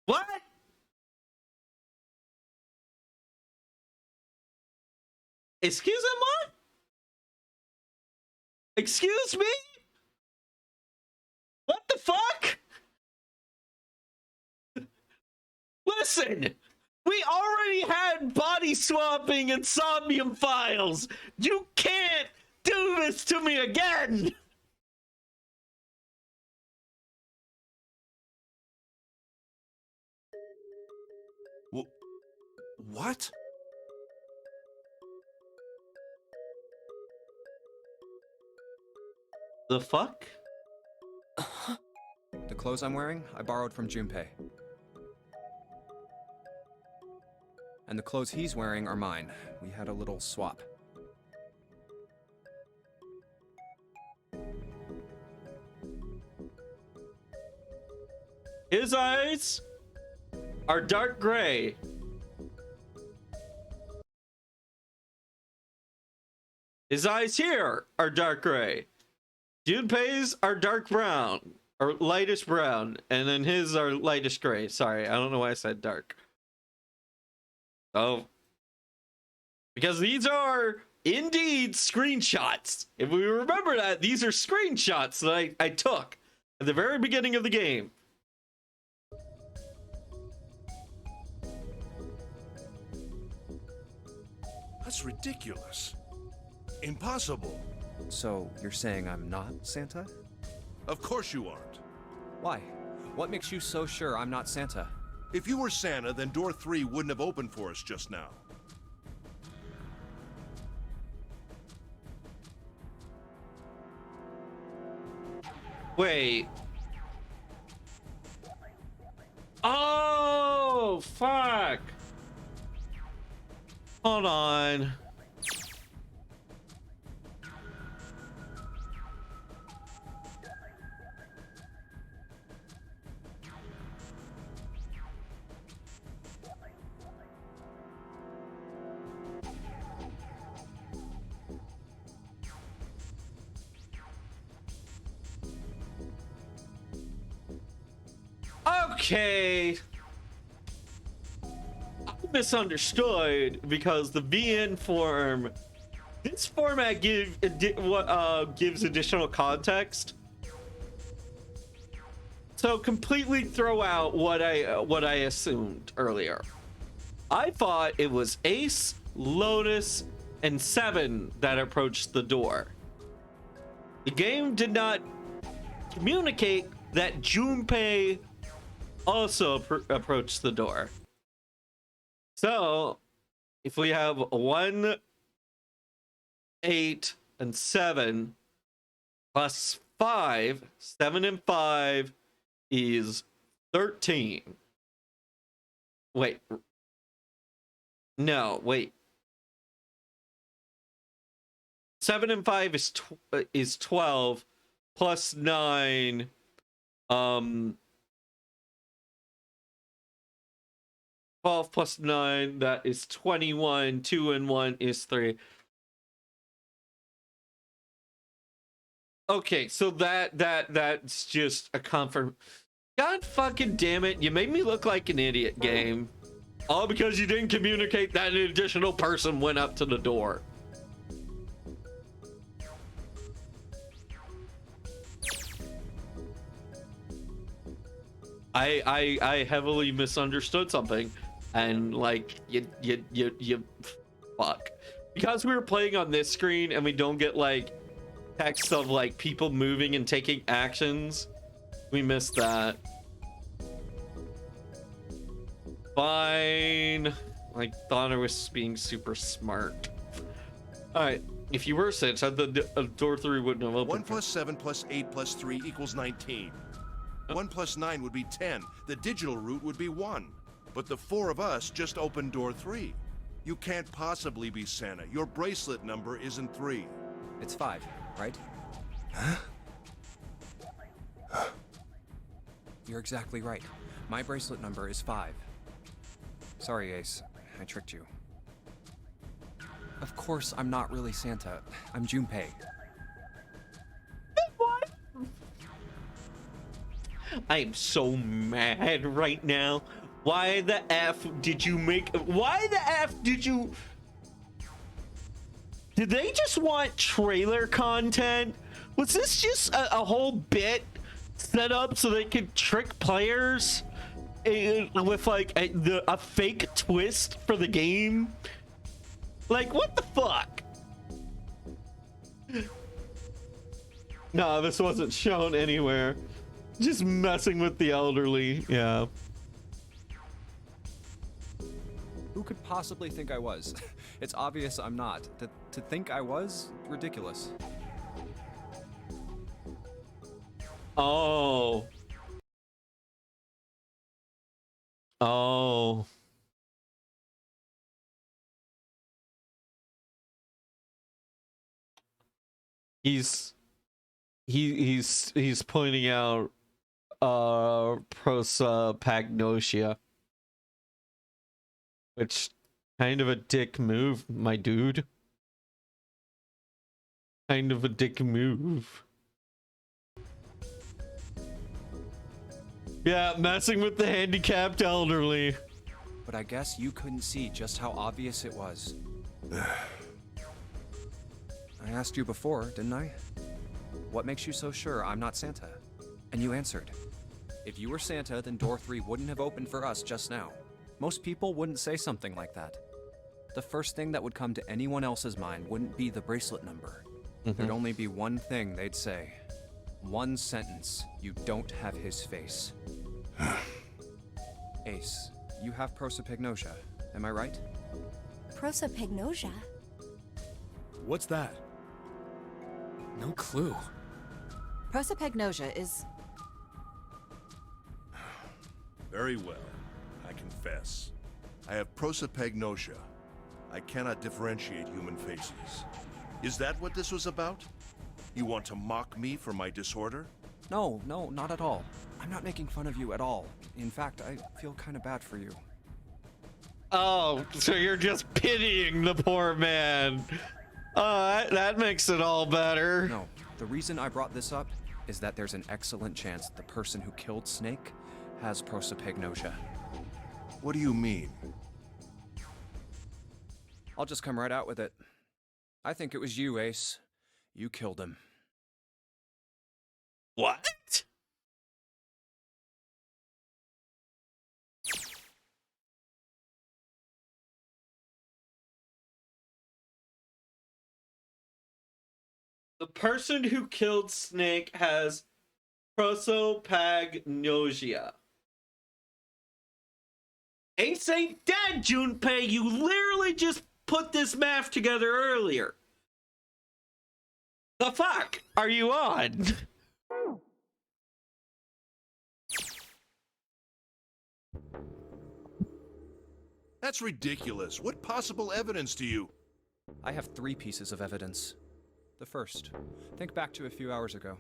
What? Excuse me, what? Excuse me? What the fuck? Listen, we already had body swapping and Somnium files. You can't do this to me again. What? The fuck? The clothes I'm wearing, I borrowed from Junpei. And the clothes he's wearing are mine. We had a little swap. His eyes are dark gray. His eyes here are dark gray. Junpei's are dark brown, or lightish brown, and then his are lightish gray. Sorry, I don't know why I said dark. Oh. Because these are indeed screenshots. If we remember that, these are screenshots that I took at the very beginning of the game. That's ridiculous. Impossible. So, you're saying I'm not Santa? Of course you aren't. Why? What makes you so sure I'm not Santa? If you were Santa, then door 3 wouldn't have opened for us just now. Wait. Oh, fuck. Hold on. Okay. I misunderstood because the VN form, this format gives additional context. So completely throw out what I assumed earlier. I thought it was Ace, Lotus, and 7 that approached the door. The game did not communicate that Junpei also approached the door. So, if we have 1 8, and 7 plus 5. 7 and 5 is 13. Wait. No, wait. 7 and 5 is 12 plus 9. 12 plus 9, that is 21. 2 and 1 is 3. Okay, so that's just a confirm. God fucking damn it, you made me look like an idiot, game. All because you didn't communicate that an additional person went up to the door. I heavily misunderstood something, and like you fuck, because we were playing on this screen and we don't get like text of like people moving and taking actions. We missed that. Fine. I thought I was being super smart. All right. If you were Santa, the door 3 wouldn't have opened. 1 plus 7 plus 8 plus 3 equals 19. 1 plus 9 would be 10. The digital route would be 1. But the 4 of us just opened door 3. You can't possibly be Santa. Your bracelet number isn't 3. It's 5, right? You're exactly right. My bracelet number is 5. Sorry, Ace. I tricked you. Of course, I'm not really Santa. I'm Junpei. What? I am so mad right now. Why the F did you make... Why the F did you... Did they just want trailer content? Was this just a whole bit set up so they could trick players with like a fake twist for the game? Like, what the fuck? No, this wasn't shown anywhere. Just messing with the elderly, yeah. Who could possibly think I was? It's obvious I'm not. To think I was? Ridiculous. Oh. Oh. He's pointing out prosopagnosia, which kind of a dick move, my dude. Kind of a dick move. Yeah, messing with the handicapped elderly. But I guess you couldn't see just how obvious it was. I asked you before, didn't I? What makes you so sure I'm not Santa? And you answered. If you were Santa, then door 3 wouldn't have opened for us just now. Most people wouldn't say something like that. The first thing that would come to anyone else's mind wouldn't be the bracelet number. There'd only be one thing they'd say. One sentence. You don't have his face. Ace, you have prosopagnosia, am I right? Prosopagnosia? What's that? No clue. Prosopagnosia is... Very well. I confess. I have prosopagnosia. I cannot differentiate human faces. Is that what this was about? You want to mock me for my disorder? No, not at all. I'm not making fun of you at all. In fact, I feel kind of bad for you. Oh, so you're just pitying the poor man. That makes it all better. No, the reason I brought this up is that there's an excellent chance the person who killed Snake has prosopagnosia. What do you mean? I'll just come right out with it. I think it was you, Ace. You killed him. What? The person who killed Snake has prosopagnosia. Ace ain't dead, Junpei. You literally just put this math together earlier. The fuck are you on? That's ridiculous. What possible evidence do you... I have 3 pieces of evidence. The first, think back to a few hours ago.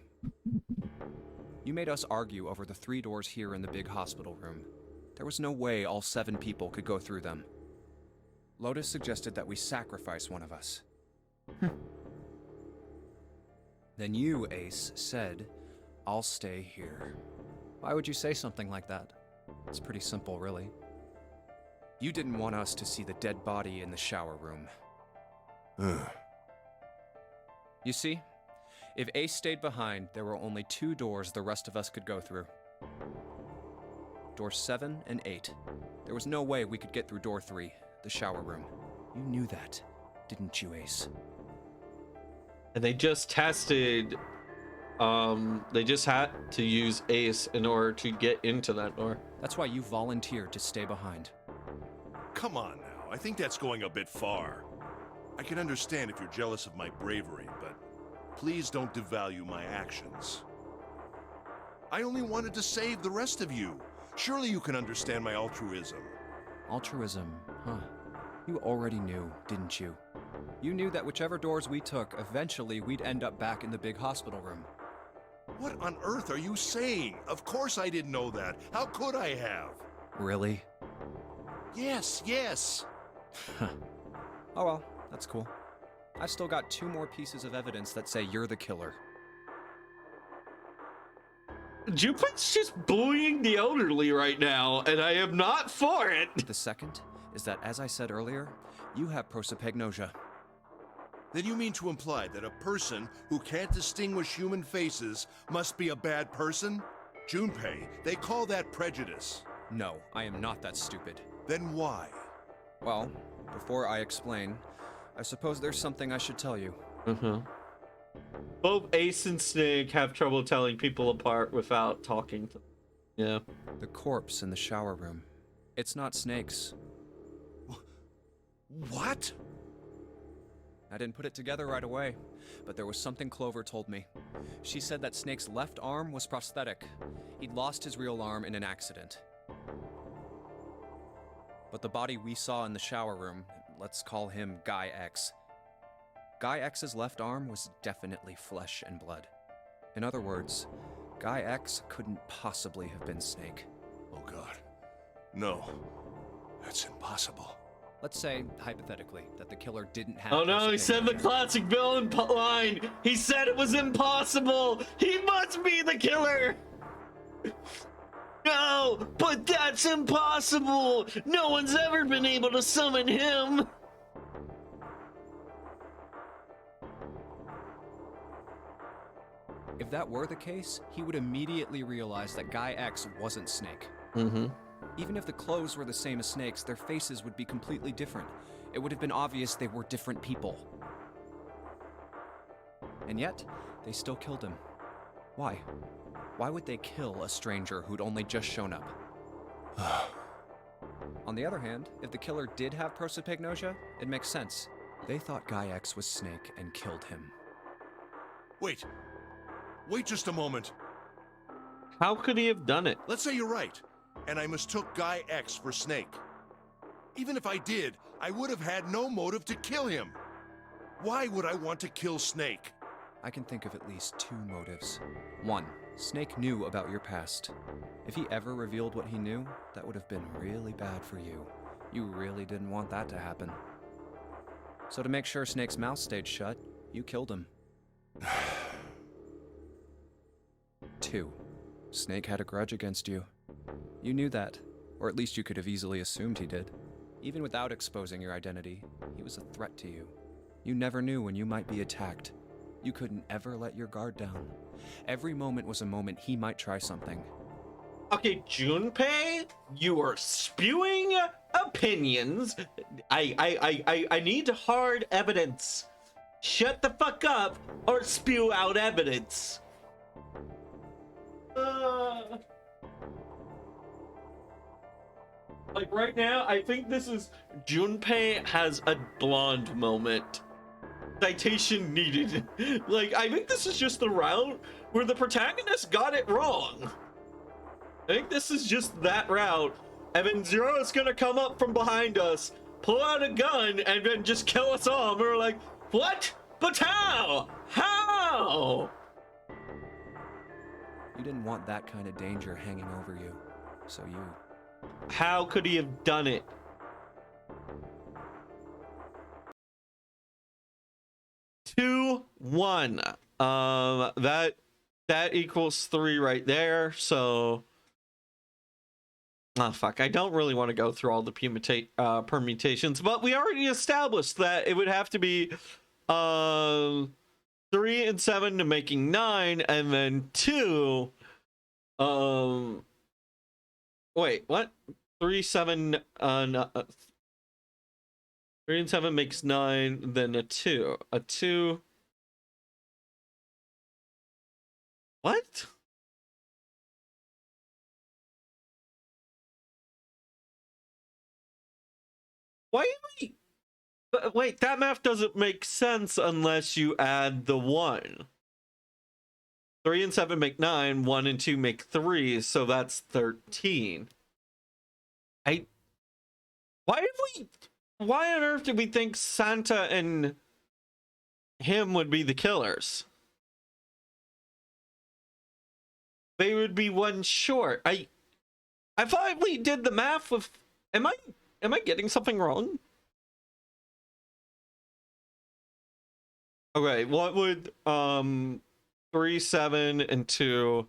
You made us argue over the 3 doors here in the big hospital room. There was no way all 7 people could go through them. Lotus suggested that we sacrifice one of us. Then you, Ace, said, "I'll stay here." Why would you say something like that? It's pretty simple, really. You didn't want us to see the dead body in the shower room. You see, if Ace stayed behind, there were only 2 doors the rest of us could go through. Doors 7 and 8. There was no way we could get through door 3, the shower room. You knew that, didn't you, Ace? And they just tested, they just had to use Ace in order to get into that door. That's why you volunteered to stay behind. Come on now, I think that's going a bit far. I can understand if you're jealous of my bravery, but please don't devalue my actions. I only wanted to save the rest of you. Surely you can understand my altruism. Altruism, huh? You already knew, didn't you? You knew that whichever doors we took, eventually we'd end up back in the big hospital room. What on earth are you saying? Of course I didn't know that. How could I have? Really? Yes. Oh well, that's cool. I've still got 2 more pieces of evidence that say you're the killer. Junpei's just bullying the elderly right now, and I am not for it. The second is that, as I said earlier, you have prosopagnosia. Then you mean to imply that a person who can't distinguish human faces must be a bad person? Junpei, they call that prejudice. No, I am not that stupid. Then why? Well, before I explain, I suppose there's something I should tell you. Both Ace and Snake have trouble telling people apart without talking to them. Yeah. The corpse in the shower room. It's not Snake's. What? I didn't put it together right away, but there was something Clover told me. She said that Snake's left arm was prosthetic. He'd lost his real arm in an accident. But the body we saw in the shower room, let's call him Guy X. Guy X's left arm was definitely flesh and blood. In other words, Guy X couldn't possibly have been Snake. Oh God. No. That's impossible. Let's say, hypothetically, that the killer didn't have... Oh no, he said the classic villain line! He said it was impossible! He must be the killer! No, but that's impossible! No one's ever been able to summon him! If that were the case, he would immediately realize that Guy X wasn't Snake. Even if the clothes were the same as Snake's, their faces would be completely different. It would have been obvious they were different people. And yet, they still killed him. Why? Why would they kill a stranger who'd only just shown up? On the other hand, if the killer did have prosopagnosia, it makes sense. They thought Guy X was Snake and killed him. Wait just a moment. How could he have done it? Let's say you're right, and I mistook Guy X for Snake. Even if I did, I would have had no motive to kill him. Why would I want to kill Snake? I can think of at least 2 motives. 1, Snake knew about your past. If he ever revealed what he knew, that would have been really bad for you. You really didn't want that to happen. So to make sure Snake's mouth stayed shut, you killed him. 2, Snake had a grudge against you. You knew that, or at least you could have easily assumed he did. Even without exposing your identity, he was a threat to you. You never knew when you might be attacked. You couldn't ever let your guard down. Every moment was a moment he might try something. Okay, Junpei, you are spewing opinions. I need hard evidence. Shut the fuck up or spew out evidence. Like right now, I think this is Junpei has a blonde moment. citation needed. Like, I think this is just the route where the protagonist got it wrong. I think this is just that route, and then Zero is gonna come up from behind us, pull out a gun, and then just kill us all. And we're like, what? But how? How? You didn't want that kind of danger hanging over you, so you... How could he have done it? Two, 1. That equals 3 right there. So, oh fuck, I don't really want to go through all the permutations, but we already established that it would have to be 3 and 7 to making 9, and then 2. Wait, what? 3, 7, 3 and 7 makes 9, then a 2. A 2. What? Why? Wait, that math doesn't make sense unless you add the 1. 3 and 7 make 9, 1 and 2 make 3, so that's 13. Why on earth did we think Santa and him would be the killers? They would be 1 short. I thought we did the math with... Am I getting something wrong? Okay, what would 3, 7, and 2?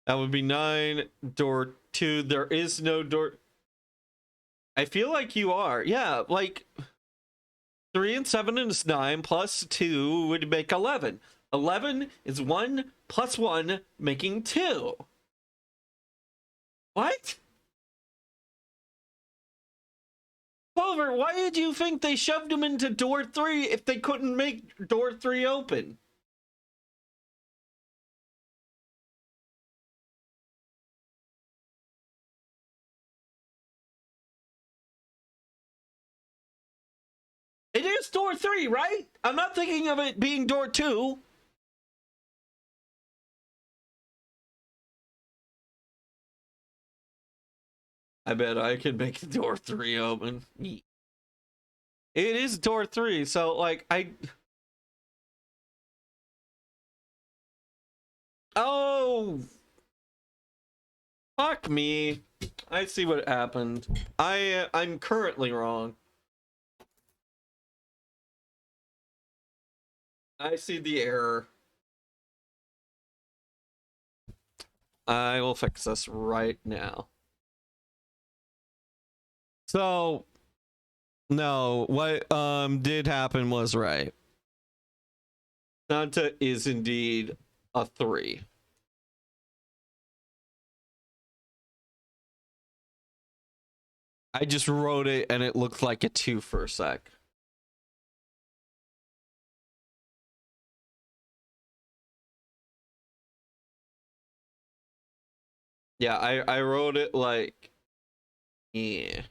That would be 9. Door 2. There is no door. I feel like you are. Yeah, like 3 and 7 is 9 plus 2 would make 11. 11 is 1 plus 1 making 2. What? Clover, why did you think they shoved him into door 3 if they couldn't make door 3 open? It is door 3, right? I'm not thinking of it being door 2. I bet I can make door 3 open. It is door 3, so like Oh! Fuck me. I see what happened. I'm currently wrong. I see the error. I will fix this right now. So, no, what did happen was right. Santa is indeed a 3. I just wrote it and it looked like a 2 for a sec. Yeah, I wrote it like, yeah,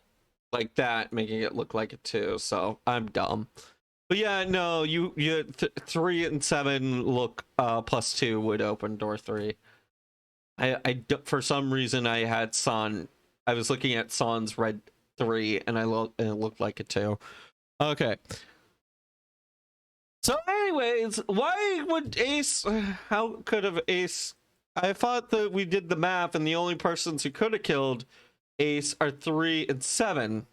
like that, making it look like a 2, so I'm dumb. But yeah, no, you 3 and 7 look, plus 2 would open door 3. For some reason I had Son, I was looking at Son's red 3 and and it looked like a 2. Okay. So anyways, why would Ace, how could have Ace, I thought that we did the math and the only persons who could have killed Ace are 3 and 7.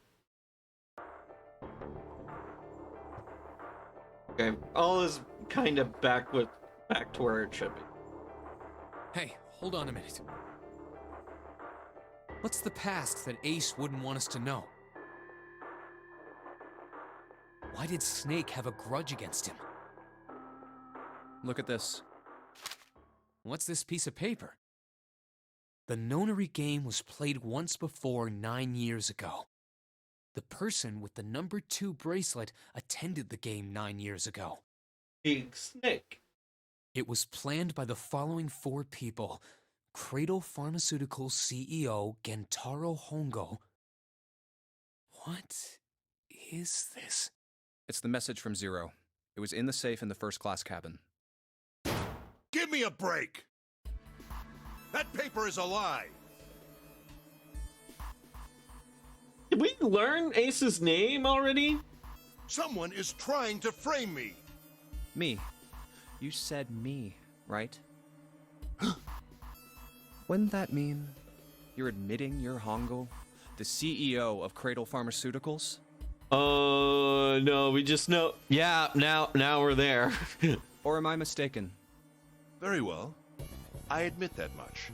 Okay, all is kind of back to where it should be. Hey, hold on a minute. What's the past that Ace wouldn't want us to know? Why did Snake have a grudge against him? Look at this. What's this piece of paper? The Nonary game was played once before 9 years ago. The person with the number 2 bracelet attended the game 9 years ago. Big Snake. It was planned by the following 4 people. Cradle Pharmaceuticals CEO Gentaro Hongo. What is this? It's the message from Zero. It was in the safe in the first class cabin. Give me a break! That paper is a lie! Did we learn Ace's name already? Someone is trying to frame me! Me. You said me, right? Wouldn't that mean you're admitting you're Hongo, the CEO of Cradle Pharmaceuticals? No, we just know. Yeah, now we're there. Or am I mistaken? Very well. I admit that much.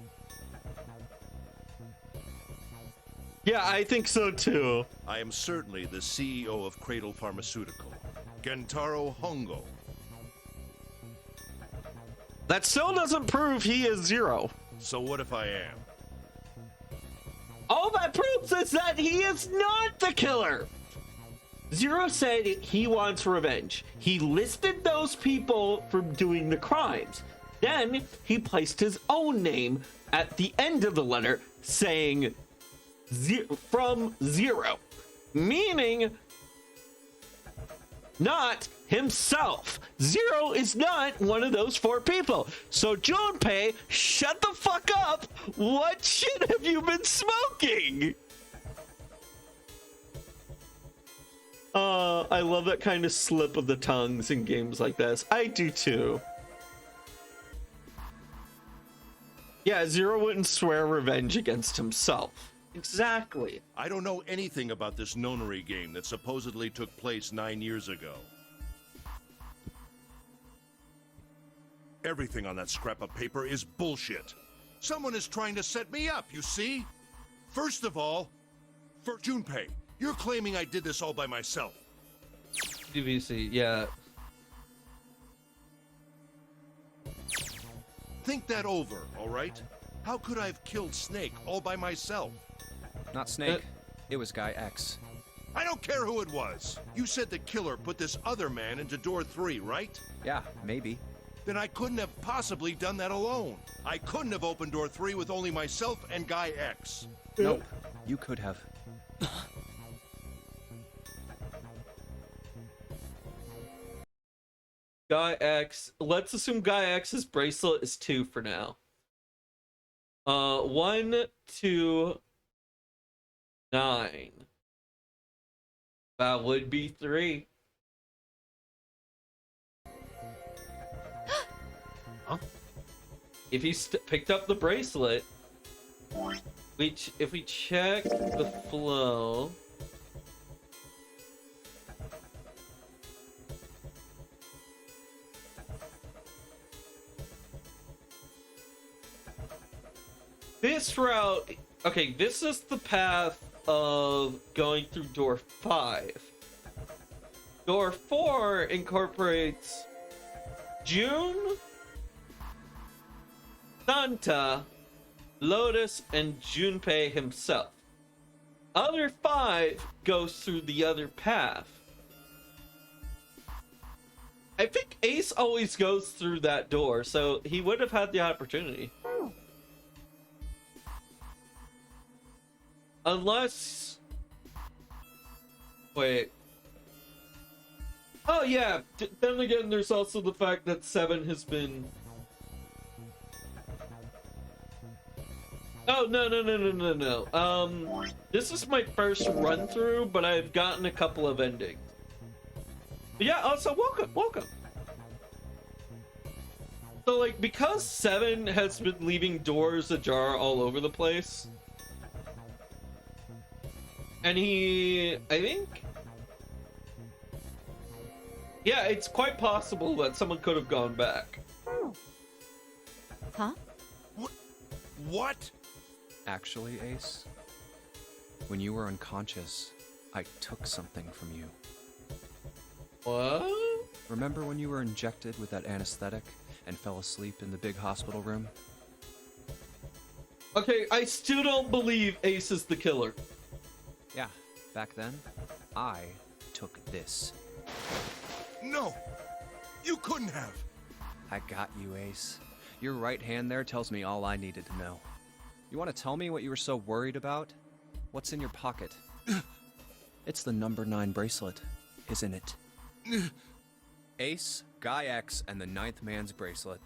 Yeah, I think so too. I am certainly the CEO of Cradle Pharmaceutical, Gentaro Hongo. That still doesn't prove he is Zero. So what if I am? All that proves is that he is not the killer. Zero said he wants revenge. He listed those people for doing the crimes. Then he placed his own name at the end of the letter saying from Zero, meaning not himself. Zero is not one of those 4 people. So Junpei, shut the fuck up. What shit have you been smoking? I love that kind of slip of the tongues in games like this. I do too. Yeah, Zero wouldn't swear revenge against himself. Exactly. I don't know anything about this nonary game that supposedly took place 9 years ago. Everything on that scrap of paper is bullshit. Someone is trying to set me up, you see? First of all, for Junpei, you're claiming I did this all by myself. DVC, yeah. Think that over, all right? How could I have killed Snake all by myself? Not Snake. It was Guy X. I don't care who it was. You said the killer put this other man into door 3, right? Yeah, maybe. Then I couldn't have possibly done that alone. I couldn't have opened door 3 with only myself and Guy X. Nope. You could have. Guy X. Let's assume Guy X's bracelet is 2 for now. 1, 2, 9. That would be 3. Huh? If he picked up the bracelet, if we check the flow. This route, okay, this is the path of going through door 5. Door 4 incorporates June, Santa, Lotus, and Junpei himself. Other 5 goes through the other path. I think Ace always goes through that door, so he would have had the opportunity. Unless... Wait. Oh yeah, then again there's also the fact that 7 has been... Oh, no. This is my first run through, but I've gotten a couple of endings. But yeah, also welcome. So like, because 7 has been leaving doors ajar all over the place, and I think, yeah, it's quite possible that someone could have gone back. Huh? What? Actually, Ace, when you were unconscious, I took something from you. What? Remember when you were injected with that anesthetic and fell asleep in the big hospital room? Okay, I still don't believe Ace is the killer. Yeah, back then, I took this. No! You couldn't have! I got you, Ace. Your right hand there tells me all I needed to know. You want to tell me what you were so worried about? What's in your pocket? It's the number 9 bracelet, isn't it? Ace, Guy X, and the Ninth Man's bracelet.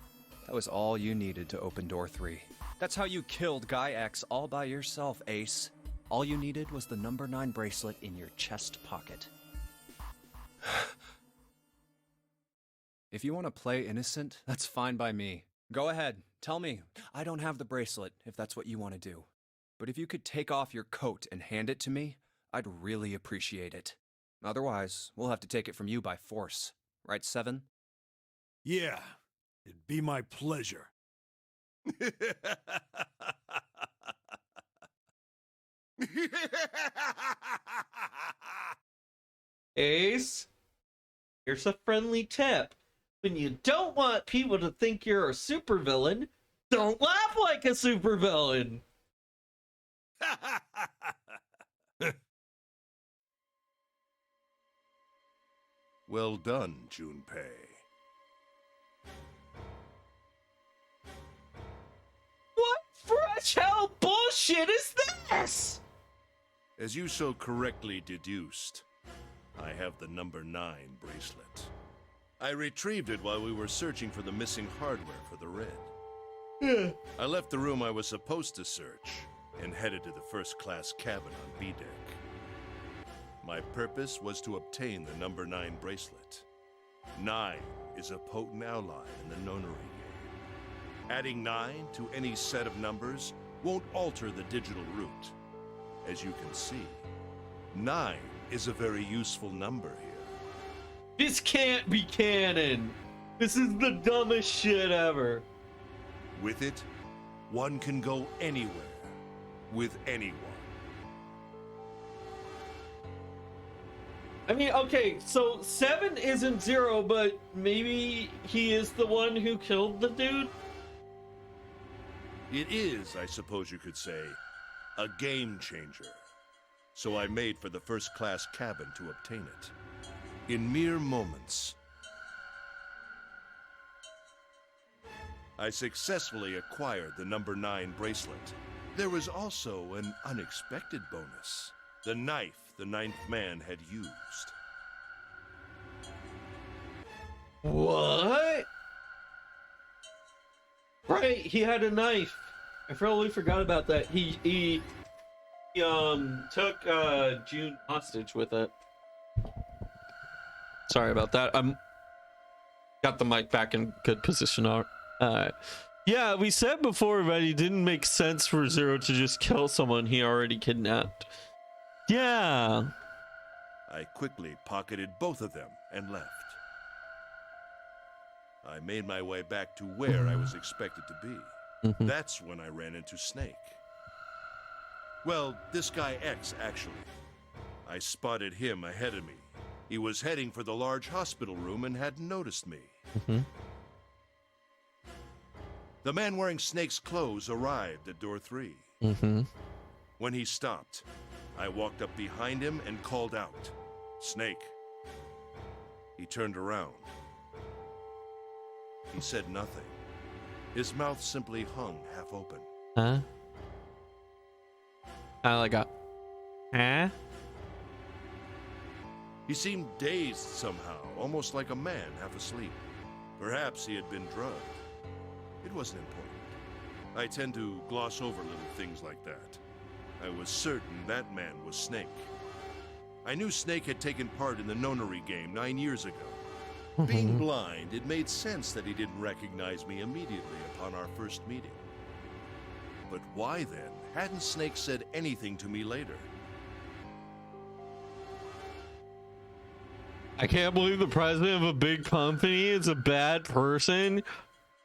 That was all you needed to open door 3. That's how you killed Guy X all by yourself, Ace. All you needed was the number 9 bracelet in your chest pocket. If you want to play innocent, that's fine by me. Go ahead, tell me. I don't have the bracelet, if that's what you want to do. But if you could take off your coat and hand it to me, I'd really appreciate it. Otherwise, we'll have to take it from you by force. Right, Seven? Yeah, it'd be my pleasure. Ace, here's a friendly tip. When you don't want people to think you're a supervillain, don't laugh like a supervillain. Well done, Junpei. What fresh hell bullshit is this? As you so correctly deduced, I have the number 9 bracelet. I retrieved it while we were searching for the missing hardware for the Red. I left the room I was supposed to search and headed to the first-class cabin on B-Deck. My purpose was to obtain the number 9 bracelet. 9 is a potent ally in the nonary game. Adding 9 to any set of numbers won't alter the digital root. As you can see, 9 is a very useful number here. This can't be canon. This is the dumbest shit ever. With it, one can go anywhere, with anyone. I mean, okay, so 7 isn't 0, but maybe he is the one who killed the dude? It is, I suppose you could say, a game changer. So I made for the first-class cabin to obtain it. In mere moments, I successfully acquired the number 9 bracelet. There was also an unexpected bonus. The knife the 9th man had used. What? Right, he had a knife. I totally forgot about that. He took June hostage with it. Sorry about that. Got the mic back in good position. Yeah, we said before that it didn't make sense for Zero to just kill someone he already kidnapped. Yeah. I quickly pocketed both of them and left. I made my way back to where I was expected to be. That's when I ran into Snake. Well, this guy X, actually. I spotted him ahead of me. He was heading for the large hospital room and hadn't noticed me. The man wearing Snake's clothes arrived at door 3. When he stopped, I walked up behind him and called out, "Snake." He turned around. He said nothing. His mouth simply hung half open. Huh? I like a... Huh? He seemed dazed somehow, almost like a man half asleep. Perhaps he had been drugged. It wasn't important. I tend to gloss over little things like that. I was certain that man was Snake. I knew Snake had taken part in the nonary game 9 years ago. Being blind, it made sense that he didn't recognize me immediately upon our first meeting. But why then hadn't Snake said anything to me later? I can't believe the president of a big company is a bad person.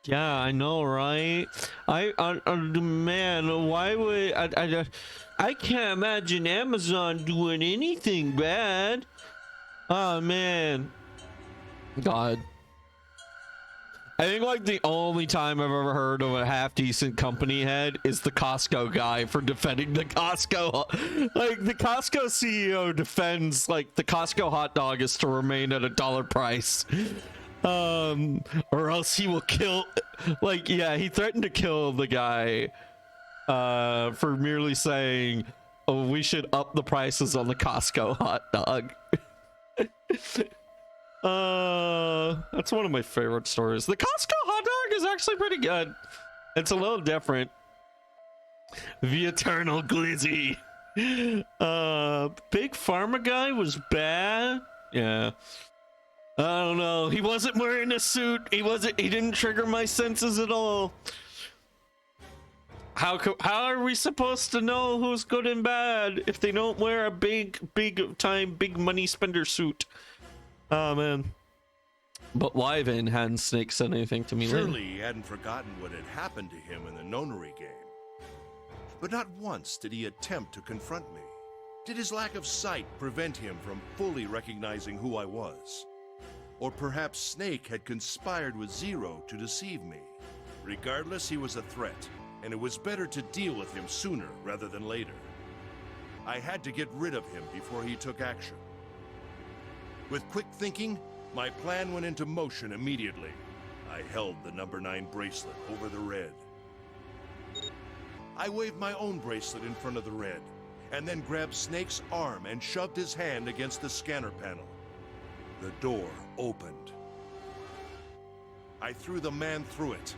Yeah, I know, right? Man, why would I can't imagine Amazon doing anything bad. Oh man, God. I think like the only time I've ever heard of a half decent company head is the Costco guy for defending the Costco. Like the Costco CEO defends like the Costco hot dog is to remain at $1 price. Or else he will kill, like, yeah, he threatened to kill the guy for merely saying, oh, we should up the prices on the Costco hot dog. That's one of my favorite stories. The Costco hot dog is actually pretty good. It's a little different. The Eternal Glizzy. Big Pharma guy was bad. Yeah. I don't know. He wasn't wearing a suit. He didn't trigger my senses at all. How are we supposed to know who's good and bad if they don't wear a big money spender suit? Oh man. But Wyvern hadn't Snake said anything to me lately. Surely he hadn't forgotten what had happened to him in the Nonary game. But not once did he attempt to confront me. Did his lack of sight prevent him from fully recognizing who I was? Or perhaps Snake had conspired with Zero to deceive me. Regardless, he was a threat, and it was better to deal with him sooner rather than later. I had to get rid of him before he took action. With quick thinking, my plan went into motion immediately. I held the number 9 bracelet over the red. I waved my own bracelet in front of the red, and then grabbed Snake's arm and shoved his hand against the scanner panel. The door opened. I threw the man through it.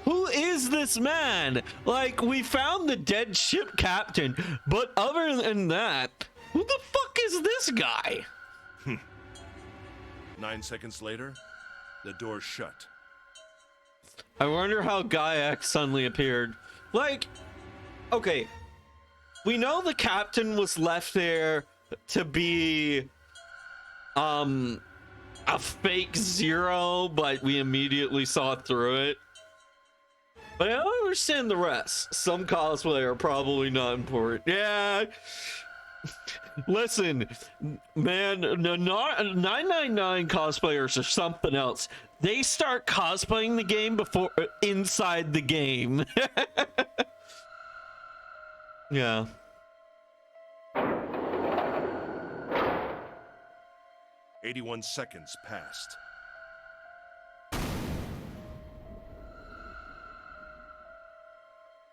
Who is this man? Like, we found the dead ship captain, but other than that, who the fuck is this guy? 9 seconds later, the door shut. I wonder how Gaiax suddenly appeared. Like, okay, we know the captain was left there to be a fake Zero, but we immediately saw through it. But I don't understand the rest. Some cosplay are probably not important. Yeah. Listen, man, 999 cosplayers are something else. They start cosplaying the game before inside the game. Yeah. "81 seconds passed.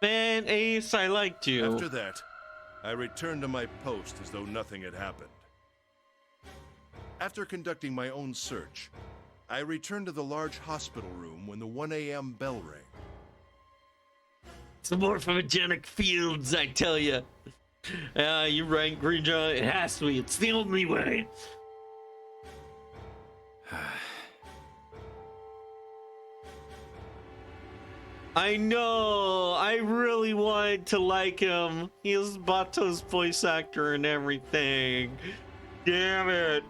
Man, Ace, I liked you. After that, I returned to my post as though nothing had happened. After conducting my own search, I returned to the large hospital room when the 1 a.m. bell rang. Some morphogenic fields, I tell you. You're right, Greenjaw. It has to be. It's the only way. I know. I really wanted to like him. He is Bato's voice actor and everything. Damn it.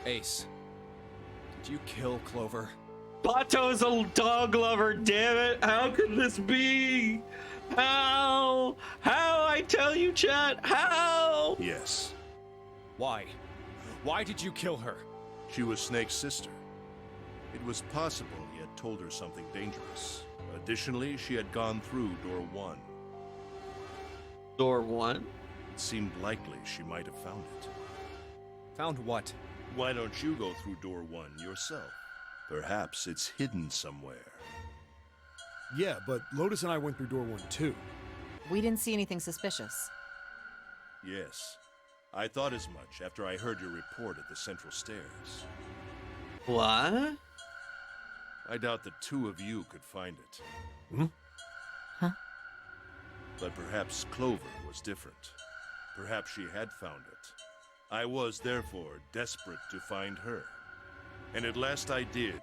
Ace, did you kill Clover? Bato's a dog lover, damn it. How could this be? How? How? I tell you, chat. How? Yes. Why? Why did you kill her? She was Snake's sister. It was possible he had told her something dangerous. Additionally, she had gone through door 1. Door 1? It seemed likely she might have found it. Found what? Why don't you go through door 1 yourself? Perhaps it's hidden somewhere. Yeah, but Lotus and I went through door 1 too. We didn't see anything suspicious. Yes. I thought as much after I heard your report at the central stairs. What? I doubt the two of you could find it. Huh? But perhaps Clover was different. Perhaps she had found it. I was, therefore, desperate to find her. And at last I did,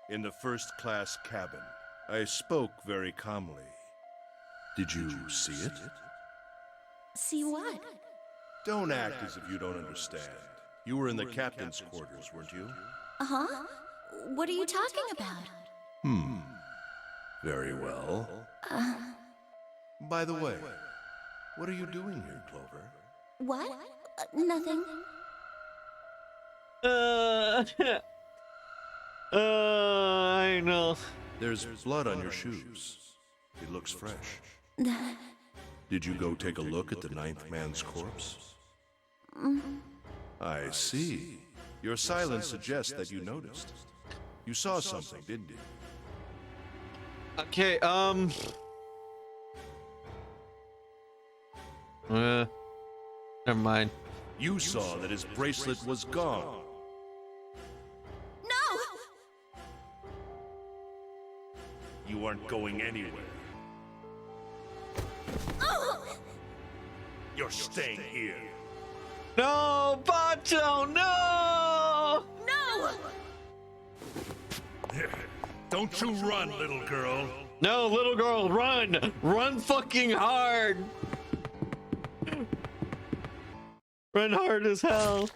in the first-class cabin. I spoke very calmly. Did you see it? See what? Don't act as if you don't understand. You were in the captain's quarters, weren't you? Uh-huh. What are you talking about? Very well. By the way, what are you doing here, Clover? What? Nothing. I know. There's blood on your shoes. It looks fresh. Did you go take a look at the 9th man's corpse? I see. Your silence suggests that you noticed. You saw something, didn't you? Okay, never mind. You saw that his bracelet was gone. No! You aren't going anywhere. Oh! You're staying here. No, Bato, no! No! Don't you run, little girl. No, little girl, run! Run fucking hard! Run hard as hell.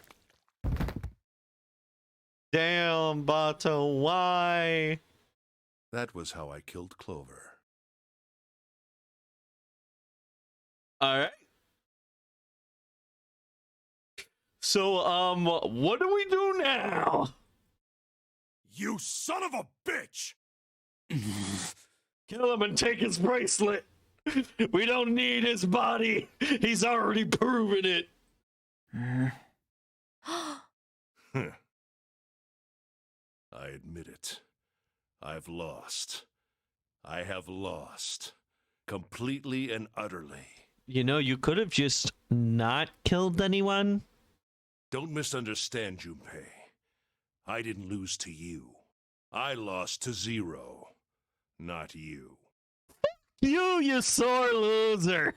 Damn, Bato, why? That was how I killed Clover. Alright. So, what do we do now? You son of a bitch! Kill him and take his bracelet. We don't need his body. He's already proven it. I admit it. I've lost. I have lost. Completely and utterly. You know, you could have just not killed anyone. Don't misunderstand, Junpei. I didn't lose to you. I lost to Zero. Not you. You sore loser.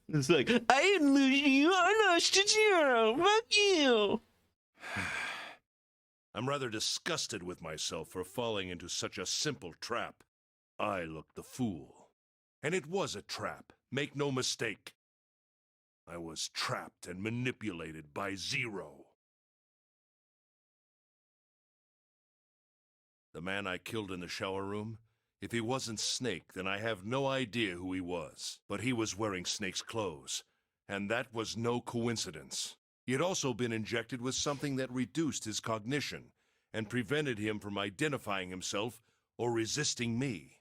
It's like, I didn't lose you, I lost to Zero. Fuck you. I'm rather disgusted with myself for falling into such a simple trap. I looked the fool. And it was a trap, make no mistake. I was trapped and manipulated by Zero. The man I killed in the shower room, if he wasn't Snake, then I have no idea who he was. But he was wearing Snake's clothes, and that was no coincidence. He had also been injected with something that reduced his cognition and prevented him from identifying himself or resisting me.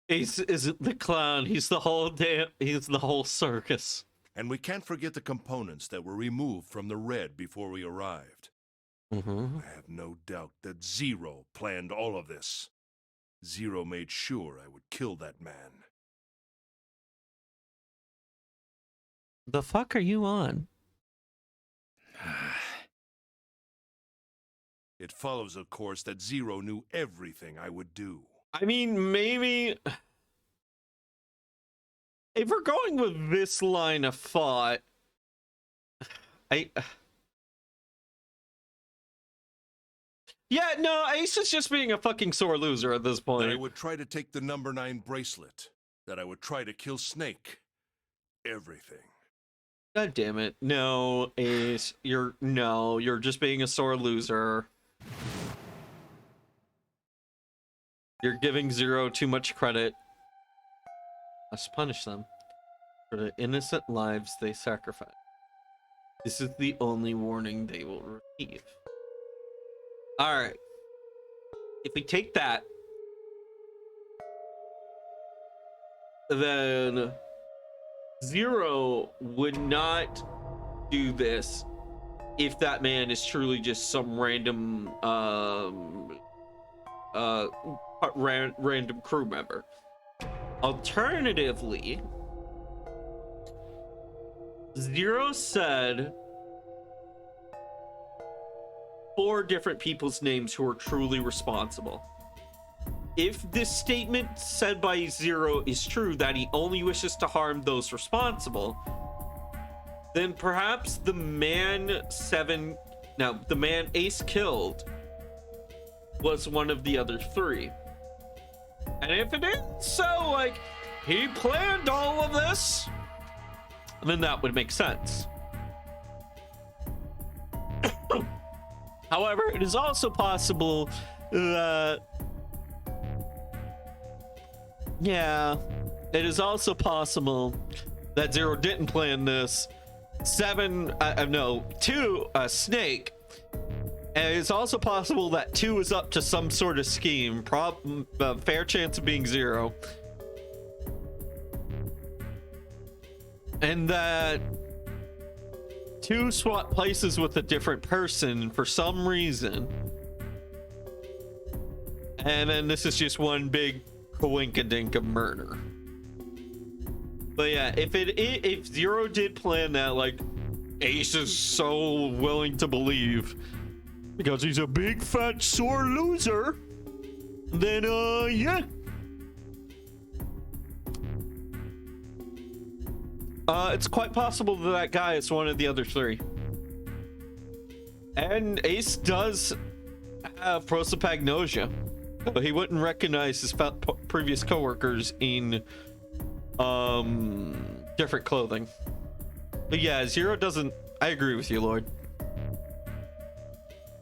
Ace isn't the clown, he's the whole circus. And we can't forget the components that were removed from the Red before we arrived. I have no doubt that Zero planned all of this. Zero made sure I would kill that man. The fuck are you on? It follows, of course, that Zero knew everything I would do. I mean, maybe if we're going with this line of thought, yeah, no, Ace is just being a fucking sore loser at this point. That I would try to take the number 9 bracelet. That I would try to kill Snake. Everything. God damn it. No, Ace, you're just being a sore loser. You're giving Zero too much credit. Let's punish them for the innocent lives they sacrifice. This is the only warning they will receive. Alright. If we take that, then Zero would not do this if that man is truly just some random random crew member. Alternatively, Zero said 4 different people's names who are truly responsible. If this statement said by Zero is true, that he only wishes to harm those responsible, then perhaps the man Ace killed was one of the other 3. And if it is so, like, he planned all of this, then that would make sense. However, it is also possible that... Yeah, it is also possible that Zero didn't plan this. 2, Snake. And it's also possible that 2 is up to some sort of scheme. Fair chance of being 0. And that 2 swapped places with a different person for some reason. And then this is just one big coinkadink of murder. But yeah, if Zero did plan that, like Ace is so willing to believe because he's a big fat sore loser, then yeah. It's quite possible that that guy is one of the other three. And Ace does have prosopagnosia, but he wouldn't recognize his previous coworkers in different clothing. But yeah, Zero doesn't. I agree with you, Lord,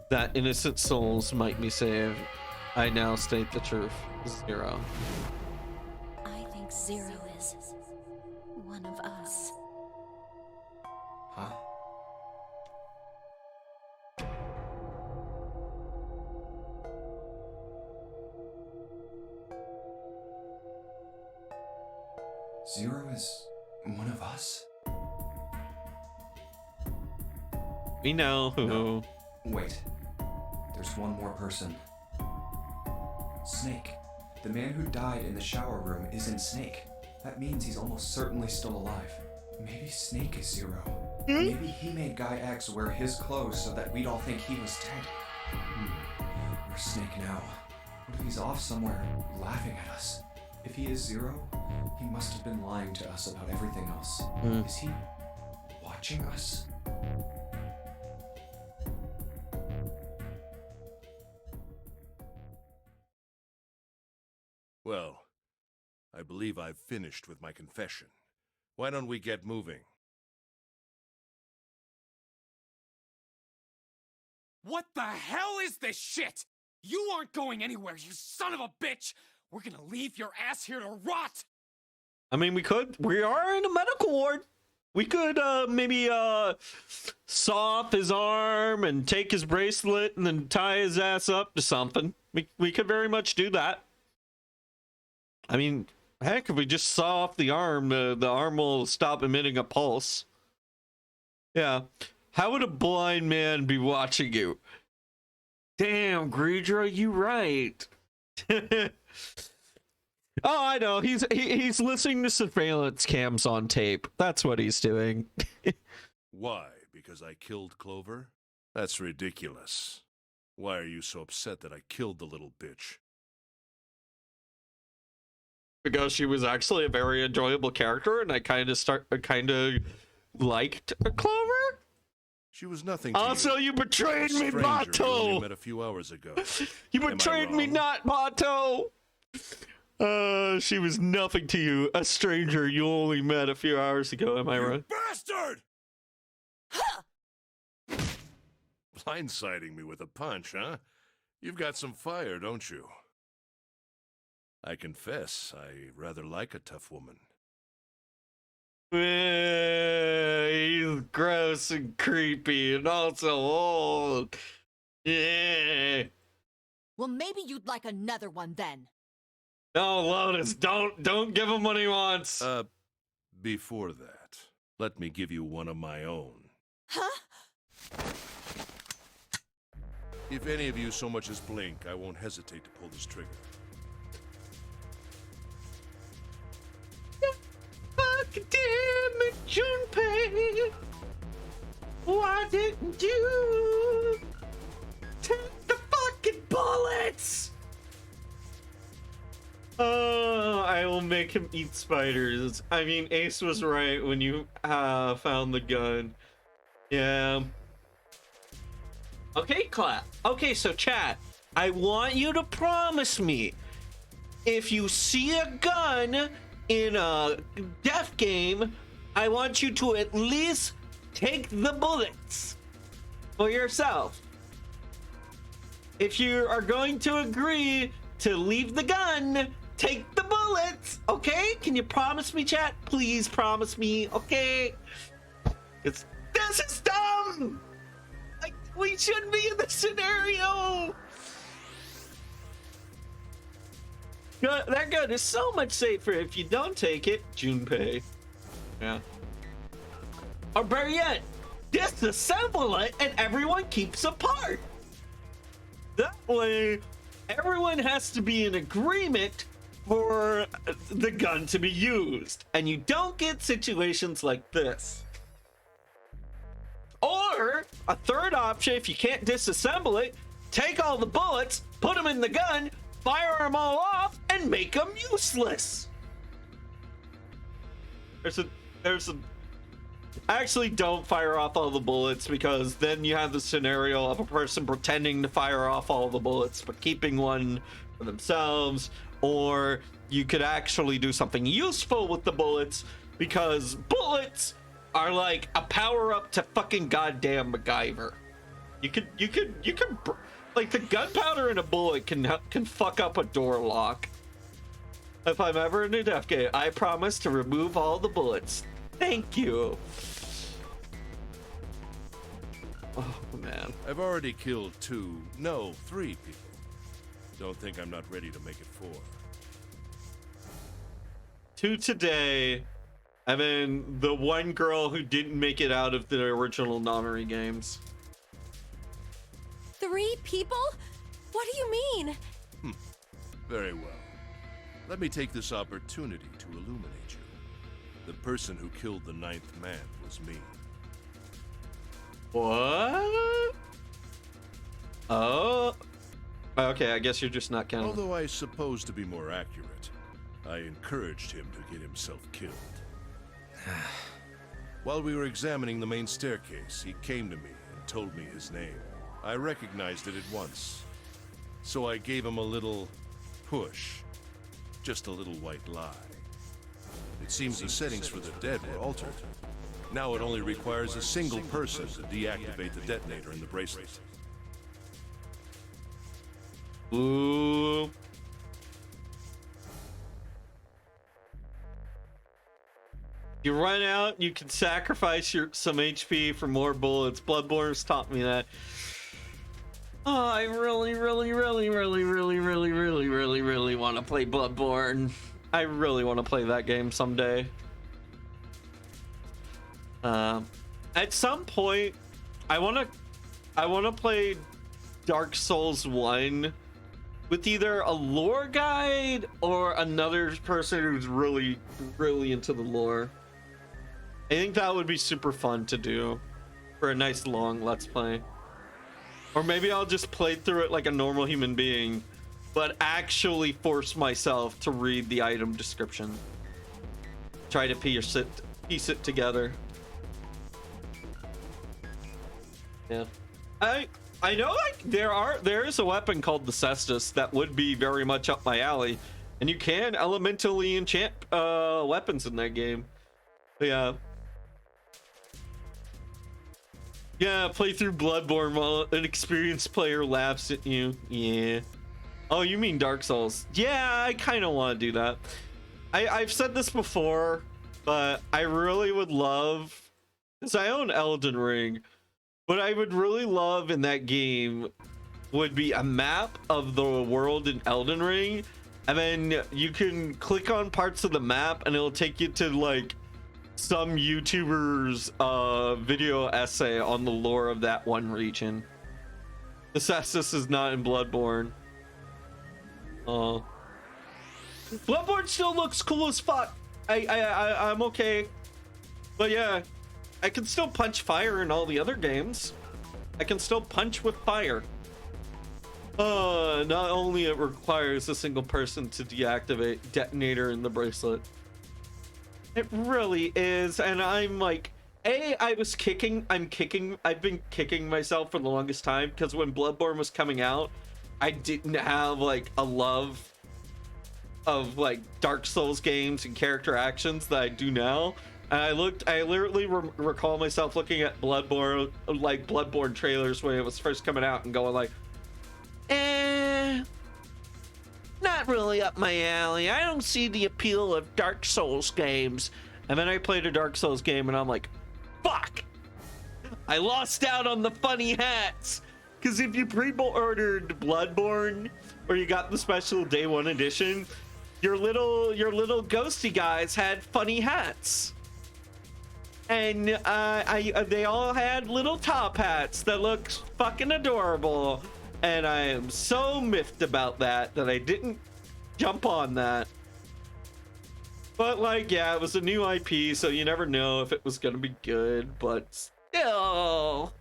that innocent souls might be saved. I now state the truth. Zero. I think Zero is one of us. Huh? Zero is one of us? We know who. No. Wait. There's one more person. Snake. The man who died in the shower room isn't Snake. That means he's almost certainly still alive. Maybe Snake is Zero. Maybe he made Guy X wear his clothes so that we'd all think he was dead. Where's Snake now? What if he's off somewhere laughing at us? If he is Zero, he must have been lying to us about everything else. Is he watching us? Well, I believe I've finished with my confession. Why don't we get moving? What the hell is this shit? You aren't going anywhere, you son of a bitch! We're gonna leave your ass here to rot! I mean, we could. We are in a medical ward. We could maybe saw off his arm and take his bracelet and then tie his ass up to something. We could very much do that. I mean, heck, if we just saw off the arm will stop emitting a pulse. Yeah. How would a blind man be watching you? Damn, Greedra, you right. Oh, I know. He's listening to surveillance cams on tape. That's what he's doing. Why? Because I killed Clover? That's ridiculous. Why are you so upset that I killed the little bitch? Because she was actually a very enjoyable character, and I kind of liked Clover. She was nothing to also, you betrayed me, Bato! We only Bato! met a few hours ago. You betrayed me not, Bato! She was nothing to you. A stranger you only met a few hours ago, am I right? Bastard! Blindsiding me with a punch, huh? You've got some fire, don't you? I confess, I rather like a tough woman. He's gross and creepy and also old. Yeah. Well, maybe you'd like another one then. No, Lotus, don't give him what he wants. Before that, let me give you one of my own. Huh? If any of you so much as blink, I won't hesitate to pull this trigger. Fuck damn it, Junpei! Why didn't you take the fucking bullets? Oh, I will make him eat spiders. I mean, Ace was right when you found the gun. Yeah. Okay, clap. Okay, so chat, I want you to promise me if you see a gun in a death game, I want you to at least take the bullets for yourself. If you are going to agree to leave the gun, take the bullets, okay? Can you promise me, chat? Please promise me, okay? This is dumb! Like, we shouldn't be in this scenario! That gun is so much safer if you don't take it, Junpei. Yeah. Or better yet, disassemble it and everyone keeps apart. That way, everyone has to be in agreement for the gun to be used, and you don't get situations like this. Or a third option, if you can't disassemble it, take all the bullets, put them in the gun, fire them all off, and make them useless. Actually, don't fire off all the bullets, because then you have the scenario of a person pretending to fire off all the bullets but keeping one for themselves. Or you could actually do something useful with the bullets, because bullets are like a power up to fucking goddamn MacGyver. You could like, the gunpowder in a bullet can fuck up a door lock. If I'm ever in a death game, I promise to remove all the bullets. Thank you. Oh man. I've already killed 3 people. Don't think I'm not ready to make it 4. 2 today, and then the one girl who didn't make it out of the original Nonary games. 3 people? What do you mean? Very well. Let me take this opportunity to illuminate you. The person who killed the 9th man was me. What? Oh. Okay, I guess you're just not counting. Although I suppose, to be more accurate, I encouraged him to get himself killed. While we were examining the main staircase, he came to me and told me his name. I recognized it at once, so I gave him a little push. Just a little white lie. It seems the settings for the dead were altered. Now it only requires a single person to deactivate the detonator in the bracelet. Ooh. You run out, you can sacrifice some HP for more bullets. Bloodborne's taught me that. Oh, I really want to play Bloodborne. I really want to play that game someday. At some point, I want to play Dark Souls 1 with either a lore guide or another person who's really into the lore. I think that would be super fun to do for a nice long Let's Play. Or maybe I'll just play through it like a normal human being, but actually force myself to read the item description. Try to piece it together. Yeah. I know, like, there is a weapon called the Cestus that would be very much up my alley, and you can elementally enchant weapons in that game. But yeah. Yeah, play through Bloodborne while an experienced player laughs at you. Yeah. Oh, you mean Dark Souls? Yeah, I kind of want to do that. I've said this before, but I really would love, because I own Elden Ring, what I would really love in that game would be a map of the world in Elden Ring, and then you can click on parts of the map and it'll take you to like some YouTuber's video essay on the lore of that one region. The Cestus is not in Bloodborne. Bloodborne still looks cool as fuck. I'm okay. But yeah, I can still punch fire in all the other games. I can still punch with fire. Not only it requires a single person to deactivate detonator in the bracelet. It really is, and I'm like, I've been kicking myself for the longest time, because when Bloodborne was coming out, I didn't have like a love of like Dark Souls games and character actions that I do now. And I literally recall myself looking at Bloodborne trailers when it was first coming out and going like, not really up my alley. I don't see the appeal of Dark Souls games. And then I played a Dark Souls game and I'm like, fuck! I lost out on the funny hats! Because if you pre-ordered Bloodborne, or you got the special day 1 edition, your little ghosty guys had funny hats. And they all had little top hats that looked fucking adorable. And I am so miffed about that I didn't jump on that. But like, yeah, it was a new IP, so you never know if it was gonna be good, but still.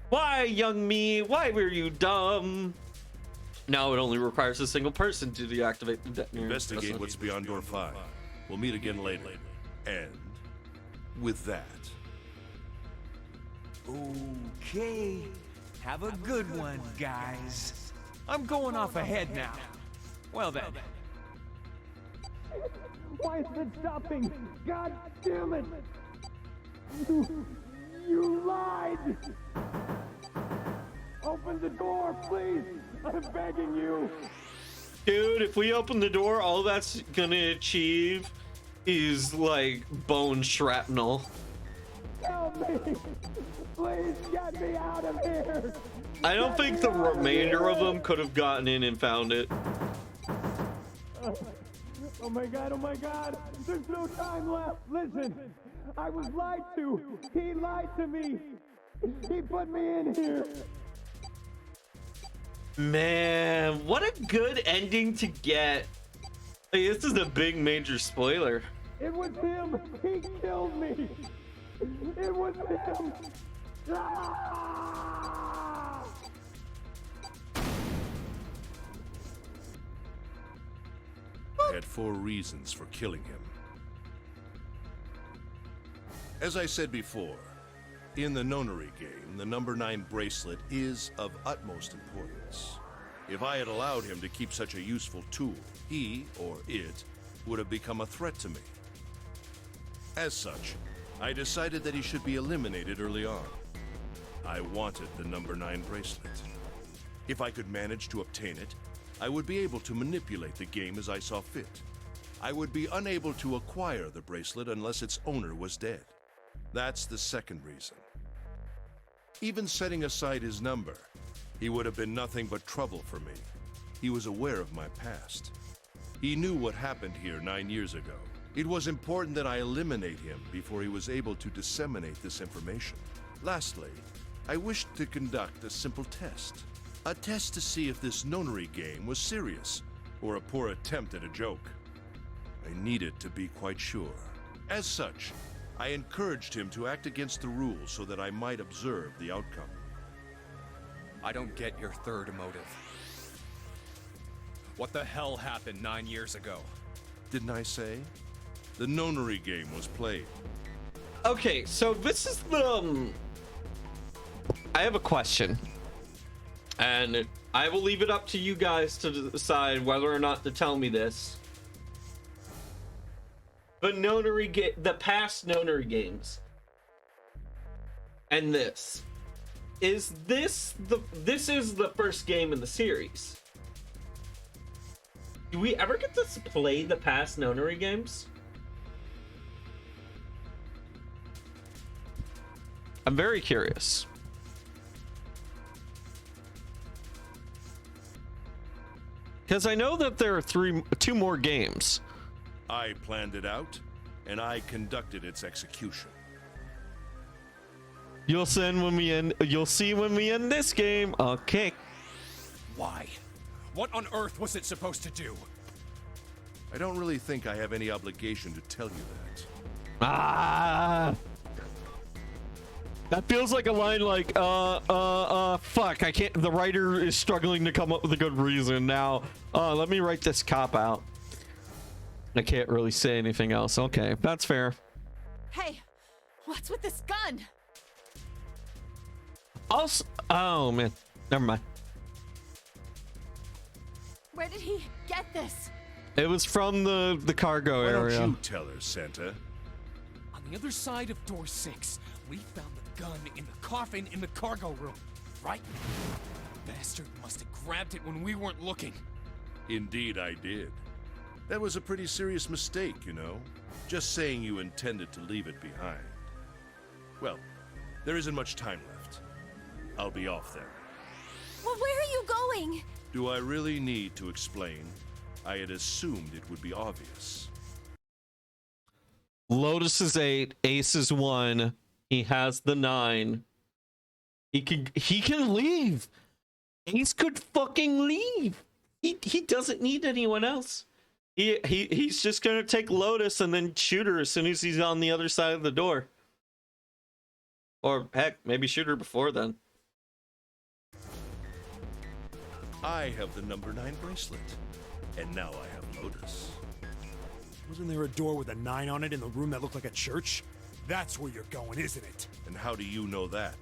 Why, young me? Why were you dumb? Now it only requires a single person to deactivate the detonator. Investigate what's beyond door 5. We'll meet again later. And with that... Okay. Have a good one, guys. I'm going off ahead now. Well then. Why is it stopping? God damn it! You lied! Open the door, please! I'm begging you! Dude, if we open the door, all that's gonna achieve is like bone shrapnel. Help me! Please get me out of here! I don't think the remainder of them could have gotten in and found it. Oh my god, there's no time left. Listen, I was lied to. He lied to me. He put me in here. Man, what a good ending to get. Like, this is a big major spoiler. It was him. He killed me. It was him. Ah! I had 4 reasons for killing him. As I said before, in the nonary game, the number 9 bracelet is of utmost importance. If I had allowed him to keep such a useful tool, he, or it, would have become a threat to me. As such, I decided that he should be eliminated early on. I wanted the number 9 bracelet. If I could manage to obtain it, I would be able to manipulate the game as I saw fit. I would be unable to acquire the bracelet unless its owner was dead. That's the second reason. Even setting aside his number, he would have been nothing but trouble for me. He was aware of my past. He knew what happened here 9 years ago. It was important that I eliminate him before he was able to disseminate this information. Lastly, I wished to conduct a simple test. A test to see if this nonary game was serious, or a poor attempt at a joke. I needed to be quite sure. As such, I encouraged him to act against the rules so that I might observe the outcome. I don't get your third motive. What the hell happened 9 years ago? Didn't I say? The nonary game was played. Okay, so this is the... I have a question. And I will leave it up to you guys to decide whether or not to tell me this. The the past nonary games. And this. Is this is the first game in the series? Do we ever get to play the past nonary games? I'm very curious. Because I know that there are 2 more games. I planned it out, and I conducted its execution. You'll see when we end this game. Okay. Why? What on earth was it supposed to do? I don't really think I have any obligation to tell you that. That feels like a line like, fuck, I can't, the writer is struggling to come up with a good reason now. Let me write this cop out. I can't really say anything else. Okay, that's fair. Hey, what's with this gun? Also, oh man, never mind. Where did he get this? It was from the cargo area. Why don't you tell her, Santa? On the other side of door 6, we found the gun in the coffin in the cargo room, right? Bastard must have grabbed it when we weren't looking. Indeed, I did. That was a pretty serious mistake, you know. Just saying you intended to leave it behind. Well, there isn't much time left. I'll be off then. Well, where are you going? Do I really need to explain? I had assumed it would be obvious. Lotus is 8, Ace is 1. He has the 9. He can leave. Ace could fucking leave. He doesn't need anyone else. He's just gonna take Lotus and then shoot her as soon as he's on the other side of the door. Or heck, maybe shoot her before then. I have the number 9 bracelet. And now I have Lotus. Wasn't there a door with a 9 on it in the room that looked like a church? That's where you're going, isn't it? And how do you know that?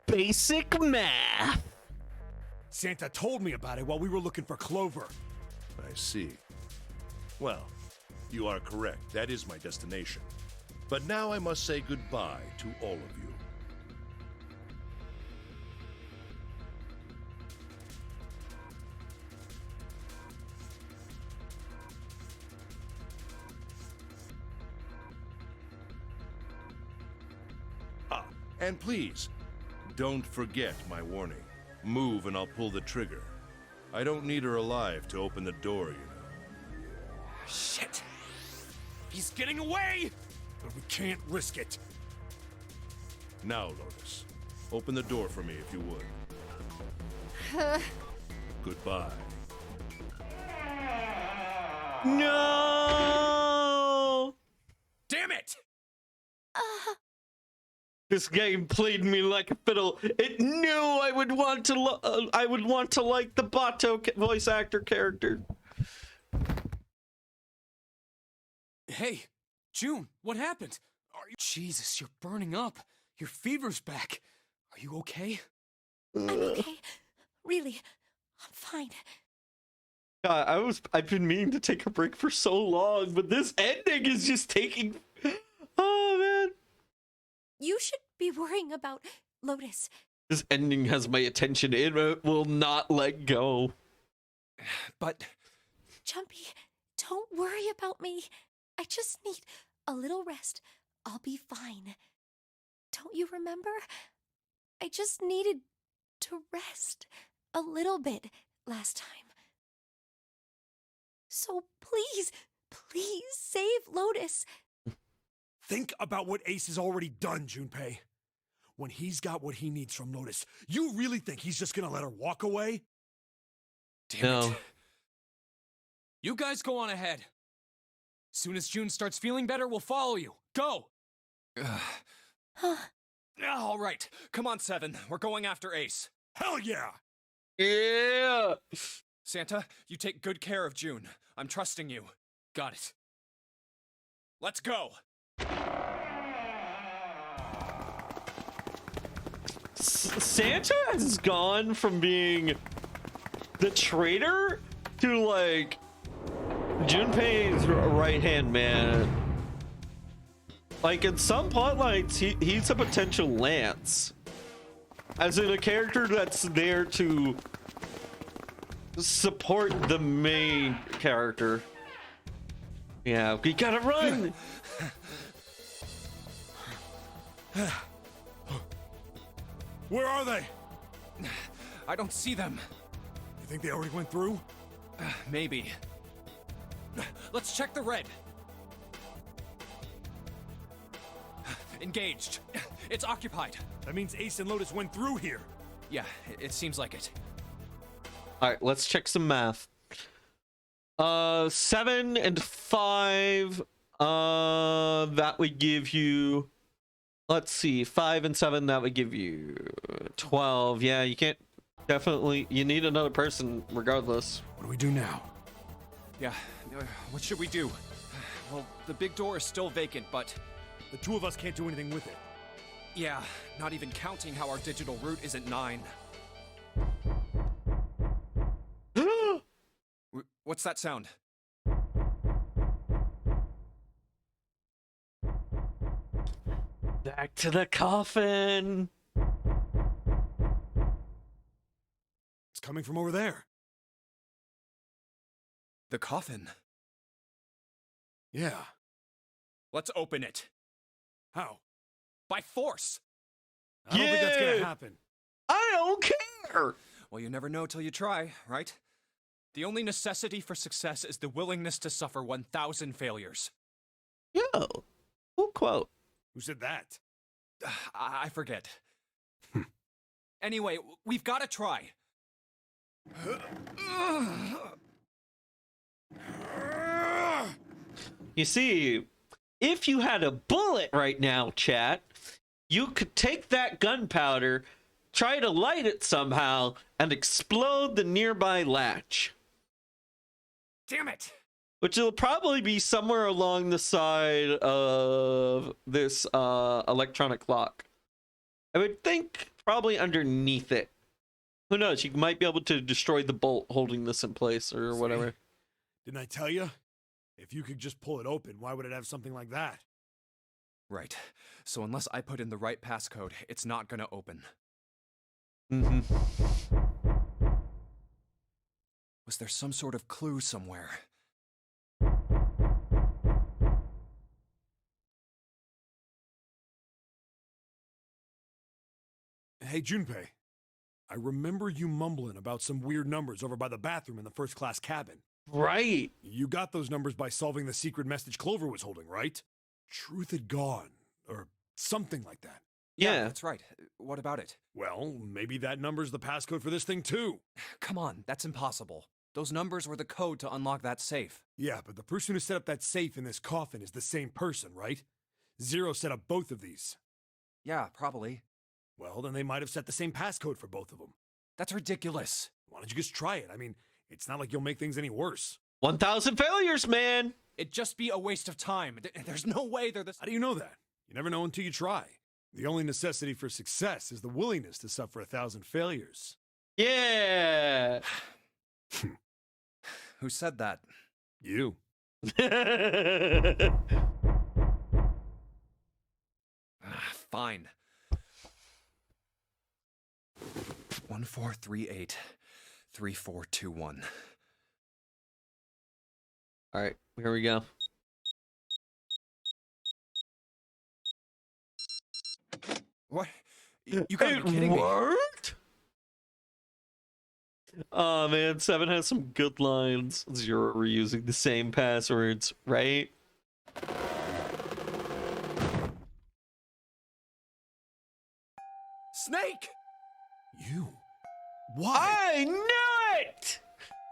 Basic math. Santa told me about it while we were looking for Clover. I see. Well, you are correct. That is my destination. But now I must say goodbye to all of you. And please, don't forget my warning. Move and I'll pull the trigger. I don't need her alive to open the door, you know. Shit! He's getting away! But we can't risk it. Now, Lotus, open the door for me if you would. Goodbye. No! Damn it! This game played me like a fiddle. It knew I would want to. Like the Bato voice actor character. Hey, June, what happened? Jesus, you're burning up. Your fever's back. Are you okay? I'm okay. Really, I'm fine. God, I've been meaning to take a break for so long, but this ending is just taking. Oh man. You should be worrying about Lotus. This ending has my attention. It will not let go. But... Jumpy, don't worry about me. I just need a little rest. I'll be fine. Don't you remember? I just needed to rest a little bit last time. So please, please save Lotus. Think about what Ace has already done, Junpei. When he's got what he needs from Lotus, you really think he's just gonna let her walk away? Damn it. You guys go on ahead. Soon as June starts feeling better, we'll follow you. Go! All right. Come on, Seven. We're going after Ace. Hell yeah! Yeah! Santa, you take good care of June. I'm trusting you. Got it. Let's go! Santa has gone from being the traitor to like Junpei's right-hand man. Like in some plotlines, he's a potential Lance, as in a character that's there to support the main character. Yeah, we gotta run. Where are they? I don't see them. You think they already went through? Maybe. Let's check the red. Engaged. It's occupied. That means Ace and Lotus went through here. Yeah, it seems like it. All right, let's check some math. 7 and 5. That would give you. Let's see, 5 and 7. That would give you 12. Yeah, you can't. Definitely, you need another person regardless. What do we do now? Yeah, what should we do? Well, the big door is still vacant, but... The two of us can't do anything with it. Yeah, not even counting how our digital route isn't 9. What's that sound? Back to the coffin. It's coming from over there. The coffin? Yeah. Let's open it. How? By force! I don't think that's gonna happen. I don't care! Well, you never know till you try, right? The only necessity for success is the willingness to suffer 1,000 failures. Yo, cool quote. Who said that? I forget. Anyway, we've got to try. You see, if you had a bullet right now, chat, you could take that gunpowder, try to light it somehow, and explode the nearby latch. Damn it! Which will probably be somewhere along the side of this electronic clock. I would think probably underneath it. Who knows? You might be able to destroy the bolt holding this in place or whatever. Didn't I tell you? If you could just pull it open, why would it have something like that? Right. So unless I put in the right passcode, it's not gonna open. Mm-hmm. Was there some sort of clue somewhere? Hey, Junpei. I remember you mumbling about some weird numbers over by the bathroom in the first-class cabin. Right. You got those numbers by solving the secret message Clover was holding, right? Truth had gone, or something like that. Yeah, that's right. What about it? Well, maybe that number's the passcode for this thing, too. Come on, that's impossible. Those numbers were the code to unlock that safe. Yeah, but the person who set up that safe in this coffin is the same person, right? Zero set up both of these. Yeah, probably. Well, then they might have set the same passcode for both of them. That's ridiculous. Why don't you just try it? I mean, it's not like you'll make things any worse. 1,000 failures, man! It'd just be a waste of time. There's no way they're this. How do you know that? You never know until you try. The only necessity for success is the willingness to suffer 1,000 failures. Yeah! Who said that? You. Fine. 1438 3421. All right, here we go. What? You gotta be kidding me. Worked? Oh man, 7 has some good lines. 0 were using the same passwords, right? Snake! You? Why? I knew it!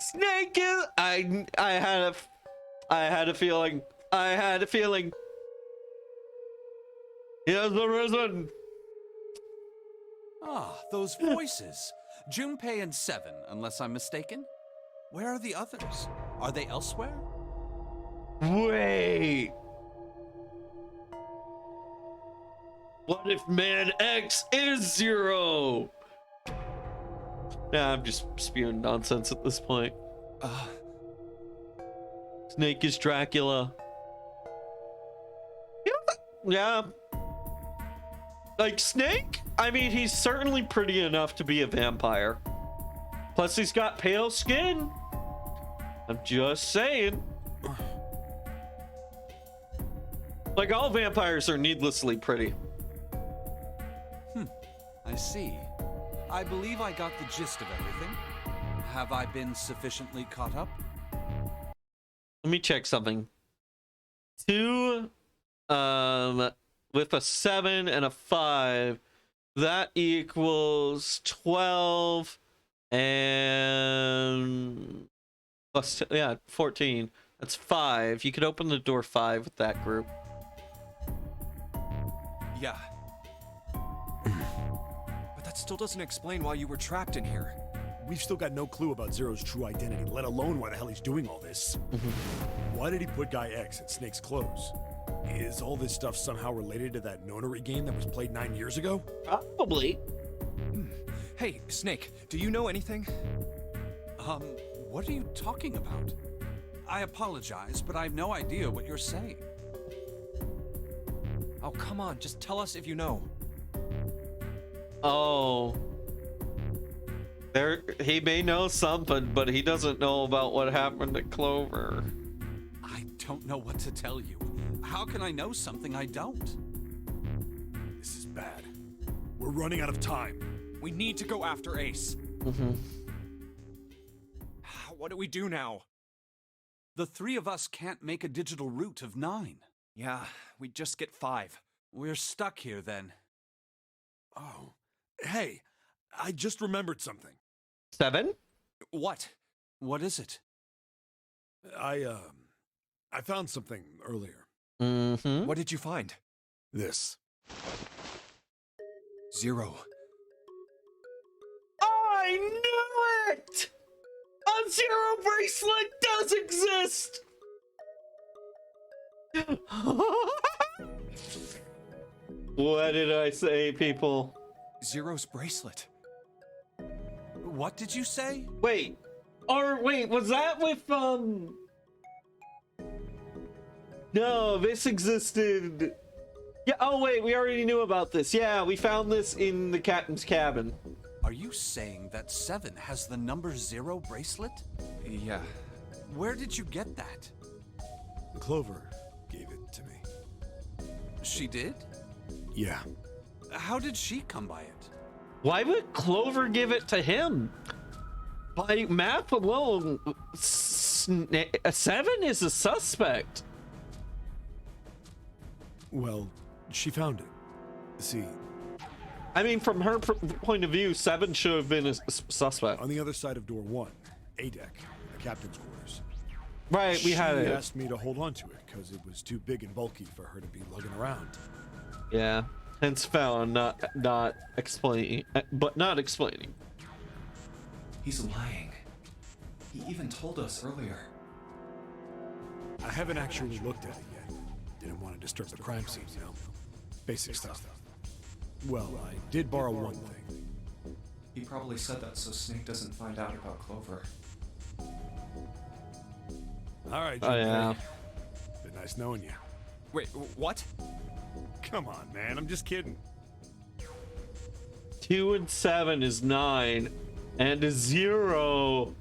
Snake is... I had a feeling. I had a feeling. He has arisen. Ah, those voices. Junpei and Seven, unless I'm mistaken. Where are the others? Are they elsewhere? Wait. What if Man X is 0? Nah, I'm just spewing nonsense at this point. Snake is Dracula. Yeah. Like, Snake? I mean, he's certainly pretty enough to be a vampire. Plus, he's got pale skin. I'm just saying. Like, all vampires are needlessly pretty. I see. I believe I got the gist of everything. Have I been sufficiently caught up? Let me check something. 2, with a 7 and a 5, that equals 12 and plus, yeah, 14. That's 5. You could open the door 5 with that group. Yeah. But that still doesn't explain why you were trapped in here. We've still got no clue about Zero's true identity, let alone why the hell he's doing all this. Why did he put Guy X in Snake's clothes? Is all this stuff somehow related to that Nonary game that was played 9 years ago? Probably. Hey, Snake, do you know anything? What are you talking about? I apologize, but I have no idea what you're saying. Oh, come on, just tell us if you know. Oh. He may know something, but he doesn't know about what happened at Clover. I don't know what to tell you. How can I know something I don't? This is bad. We're running out of time. We need to go after Ace. What do we do now? The 3 of us can't make a digital route of 9. Yeah, we just get 5. We're stuck here then. Oh. Hey, I just remembered something. 7? What? What is it? I found something earlier. Mm-hmm. What did you find? This. 0. I knew it! A 0 bracelet does exist! What did I say, people? 0's bracelet. What did you say? Wait. Wait, was that with, No, this existed... Yeah, oh wait, we already knew about this. Yeah, we found this in the captain's cabin. Are you saying that 7 has the number 0 bracelet? Yeah. Where did you get that? Clover gave it to me. She did? Yeah. How did she come by it? Why would Clover give it to him? By math alone, a 7 is a suspect. Well, she found it. See, I mean, from her point of view, 7 should have been a suspect. on the other side of door 1, A deck, the captain's quarters. Right, we had it. She asked me to hold on to it because it was too big and bulky for her to be lugging around. Yeah, hence found, not explaining, but not explaining. He's lying. He even told us earlier. I haven't actually looked at it yet. Didn't want to disturb the crime scene, you know? Basic stuff. Well, I did borrow one thing. He probably said that so Snake doesn't find out about Clover. All right, Oh, yeah. been nice knowing you. Wait, what? Come on, man, I'm just kidding. 2 and 7 is 9, and a 0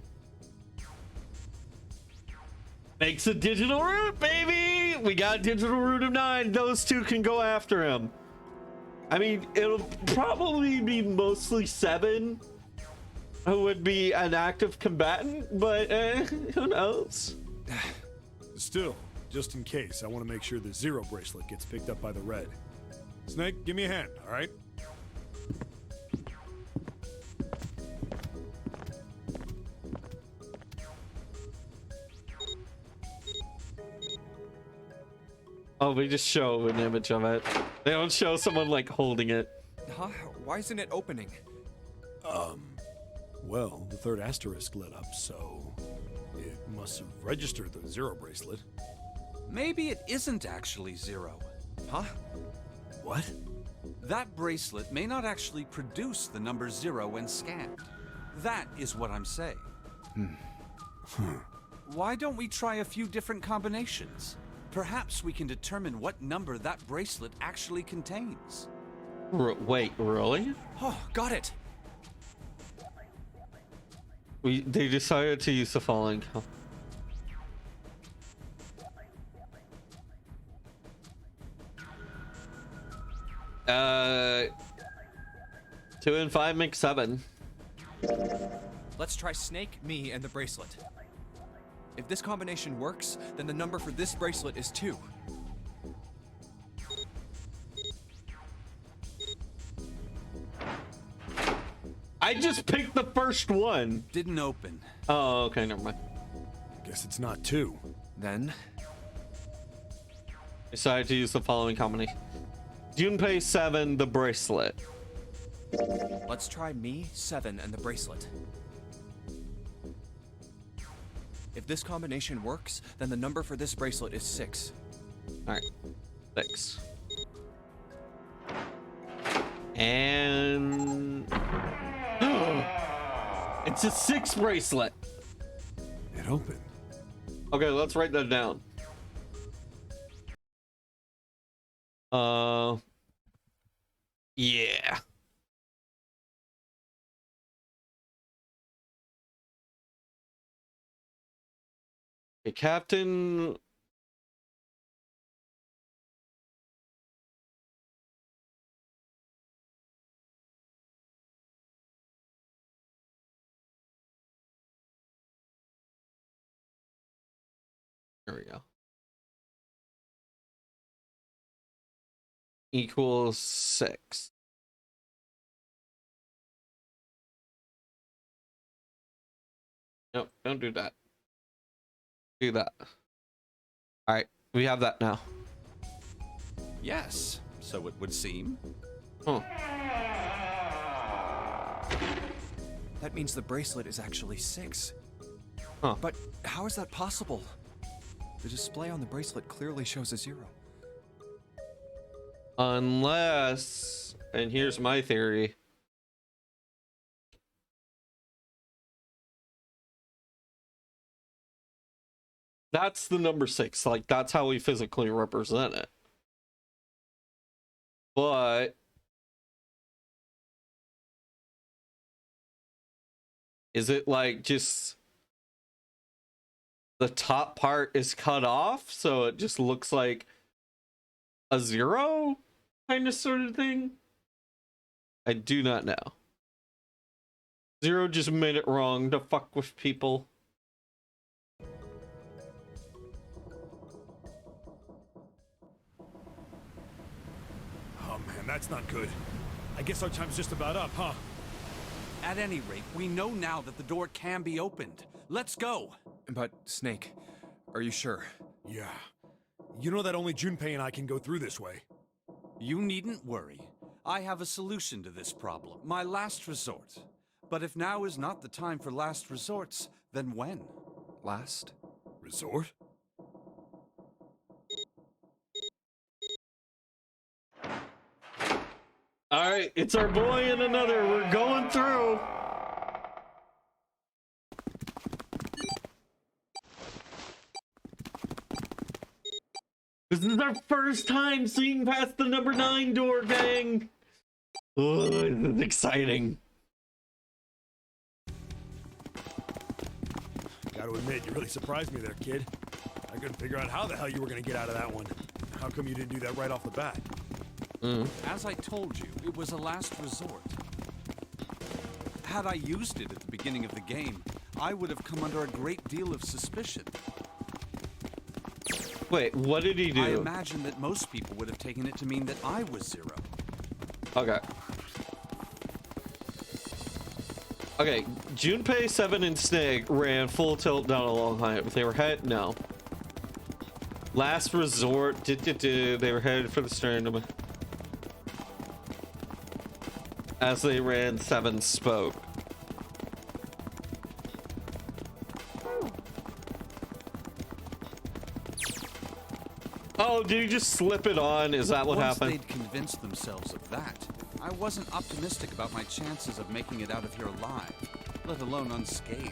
makes a digital root, baby! We got a digital root of 9. Those two can go after him. I mean, it'll probably be mostly 7 who would be an active combatant, but who knows? Still, just in case, I want to make sure the 0 bracelet gets picked up by the red. Snake, give me a hand, all right? Oh, we just show an image of it. They don't show someone like holding it. Huh? Why isn't it opening? Well, the 3rd asterisk lit up, so it must have registered the 0 bracelet. Maybe it isn't actually 0. Huh? What? That bracelet may not actually produce the number 0 when scanned. That is what I'm saying. Why don't we try a few different combinations? Perhaps we can determine what number that bracelet actually contains. Wait, really? Oh, got it. They decided to use the following. 2 and 5 make 7. Let's try Snake, me, and the bracelet. If this combination works, then the number for this bracelet is 2. I just picked the first one. Didn't open. Oh, okay, never mind. Guess it's not 2. Then Decided to use the following combination. Junpei 7, the bracelet. let's try me, 7, and the bracelet. If this combination works, then the number for this bracelet is 6. All right, 6. And it's a 6 bracelet. It opened. Okay, let's write that down. Yeah. Okay, Captain. There we go. Equals 6. Nope, don't do that. Do that. All right, we have that now. Yes, so it would seem. Huh. That means the bracelet is actually 6. Huh. But how is that possible? The display on the bracelet clearly shows a 0. Unless, and here's my theory. That's the number 6. Like, that's how we physically represent it. But is it like just the top part is cut off, so it just looks like a 0 kind of sort of thing? I do not know. 0 just made it wrong to fuck with people. Oh man, that's not good. I guess our time's just about up, huh? At any rate, we know now that the door can be opened. Let's go. But, Snake, are you sure? Yeah. You know that only Junpei and I can go through this way. You needn't worry. I have a solution to this problem. My last resort. But if now is not the time for last resorts, then when? Last? Resort? All right, it's our boy and another. We're going through. This is our first time seeing past the number 9 door, gang. Oh, this is exciting. Gotta admit, you really surprised me there, kid. I couldn't figure out how the hell you were gonna get out of that one. How come you didn't do that right off the bat? As I told you, it was a last resort. Had I used it at the beginning of the game, I would have come under a great deal of suspicion. Wait, what did he do? I imagine that most people would have taken it to mean that I was 0. Okay. Okay, Junpei, 7, and Snake ran full tilt down a long height, but they were headed, no. Last resort, they were headed for the stern. As they ran, 7 spoke. Oh, did you just slip it on? Is that what happened? Once they'd convinced themselves of that, I wasn't optimistic about my chances of making it out of here alive, let alone unscathed.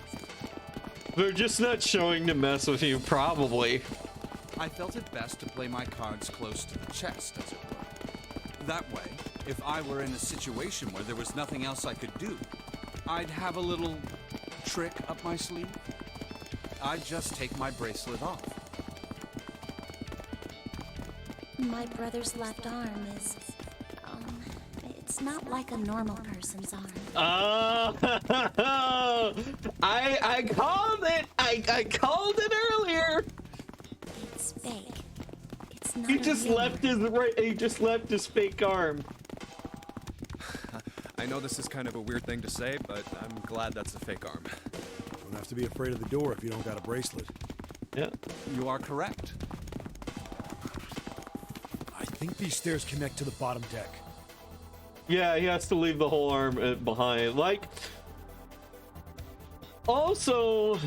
They're just not showing to mess with you, probably. I felt it best to play my cards close to the chest, as it were. That way, if I were in a situation where there was nothing else I could do, I'd have a little trick up my sleeve. I'd just take my bracelet off. My brother's left arm is, it's not like a normal person's arm. I called it. I called it earlier. It's fake. It's not. He just left his He just left his fake arm. I know this is kind of a weird thing to say, but I'm glad that's a fake arm. Don't have to be afraid of the door if you don't got a bracelet. Yeah. You are correct. I think these stairs connect to the bottom deck. Yeah, he has to leave the whole arm behind. Like, also,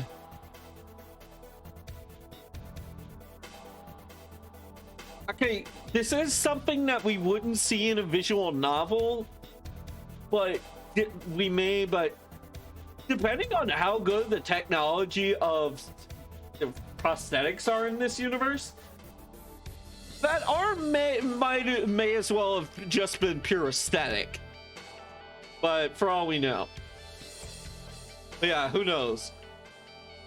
okay, this is something that we wouldn't see in a visual novel, but we may, but depending on how good the technology of prosthetics are in this universe, that arm may as well have just been pure aesthetic. But for all we know. But yeah, who knows?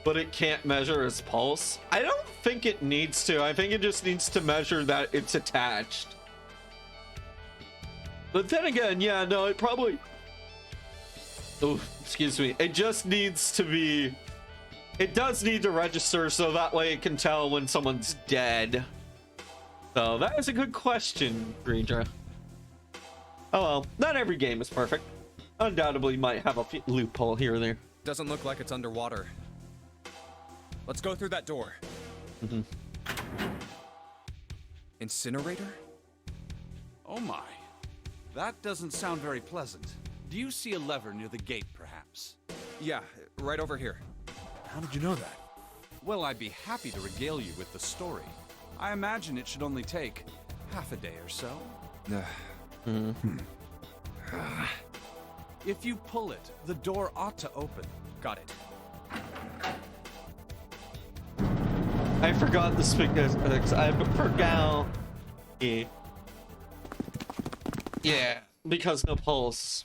But it can't measure his pulse. I don't think it needs to. I think it just needs to measure that it's attached. But then again, yeah, no, it probably... Oh, excuse me. It just needs to be... It does need to register so that way it can tell when someone's dead. So that is a good question, Greendra. Oh well, not every game is perfect. Undoubtedly might have a loophole here or there. Doesn't look like it's underwater. Let's go through that door. Incinerator? Oh my. That doesn't sound very pleasant. Do you see a lever near the gate, perhaps? Yeah, right over here. How did you know that? Well, I'd be happy to regale you with the story. I imagine it should only take half a day or so. If you pull it, the door ought to open. Got it. I forgot the speakers. I forgot. Yeah, because no pulse.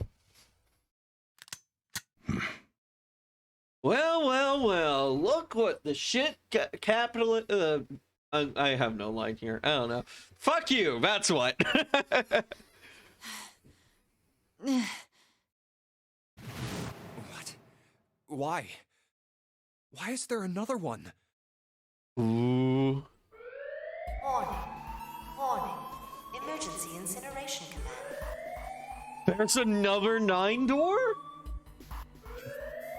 Well, look what the shit capital I have no line here. I don't know. Fuck you, that's what. What? Why? Why is there another one? Ooh. Warning. Emergency incineration command. There's another 9 door?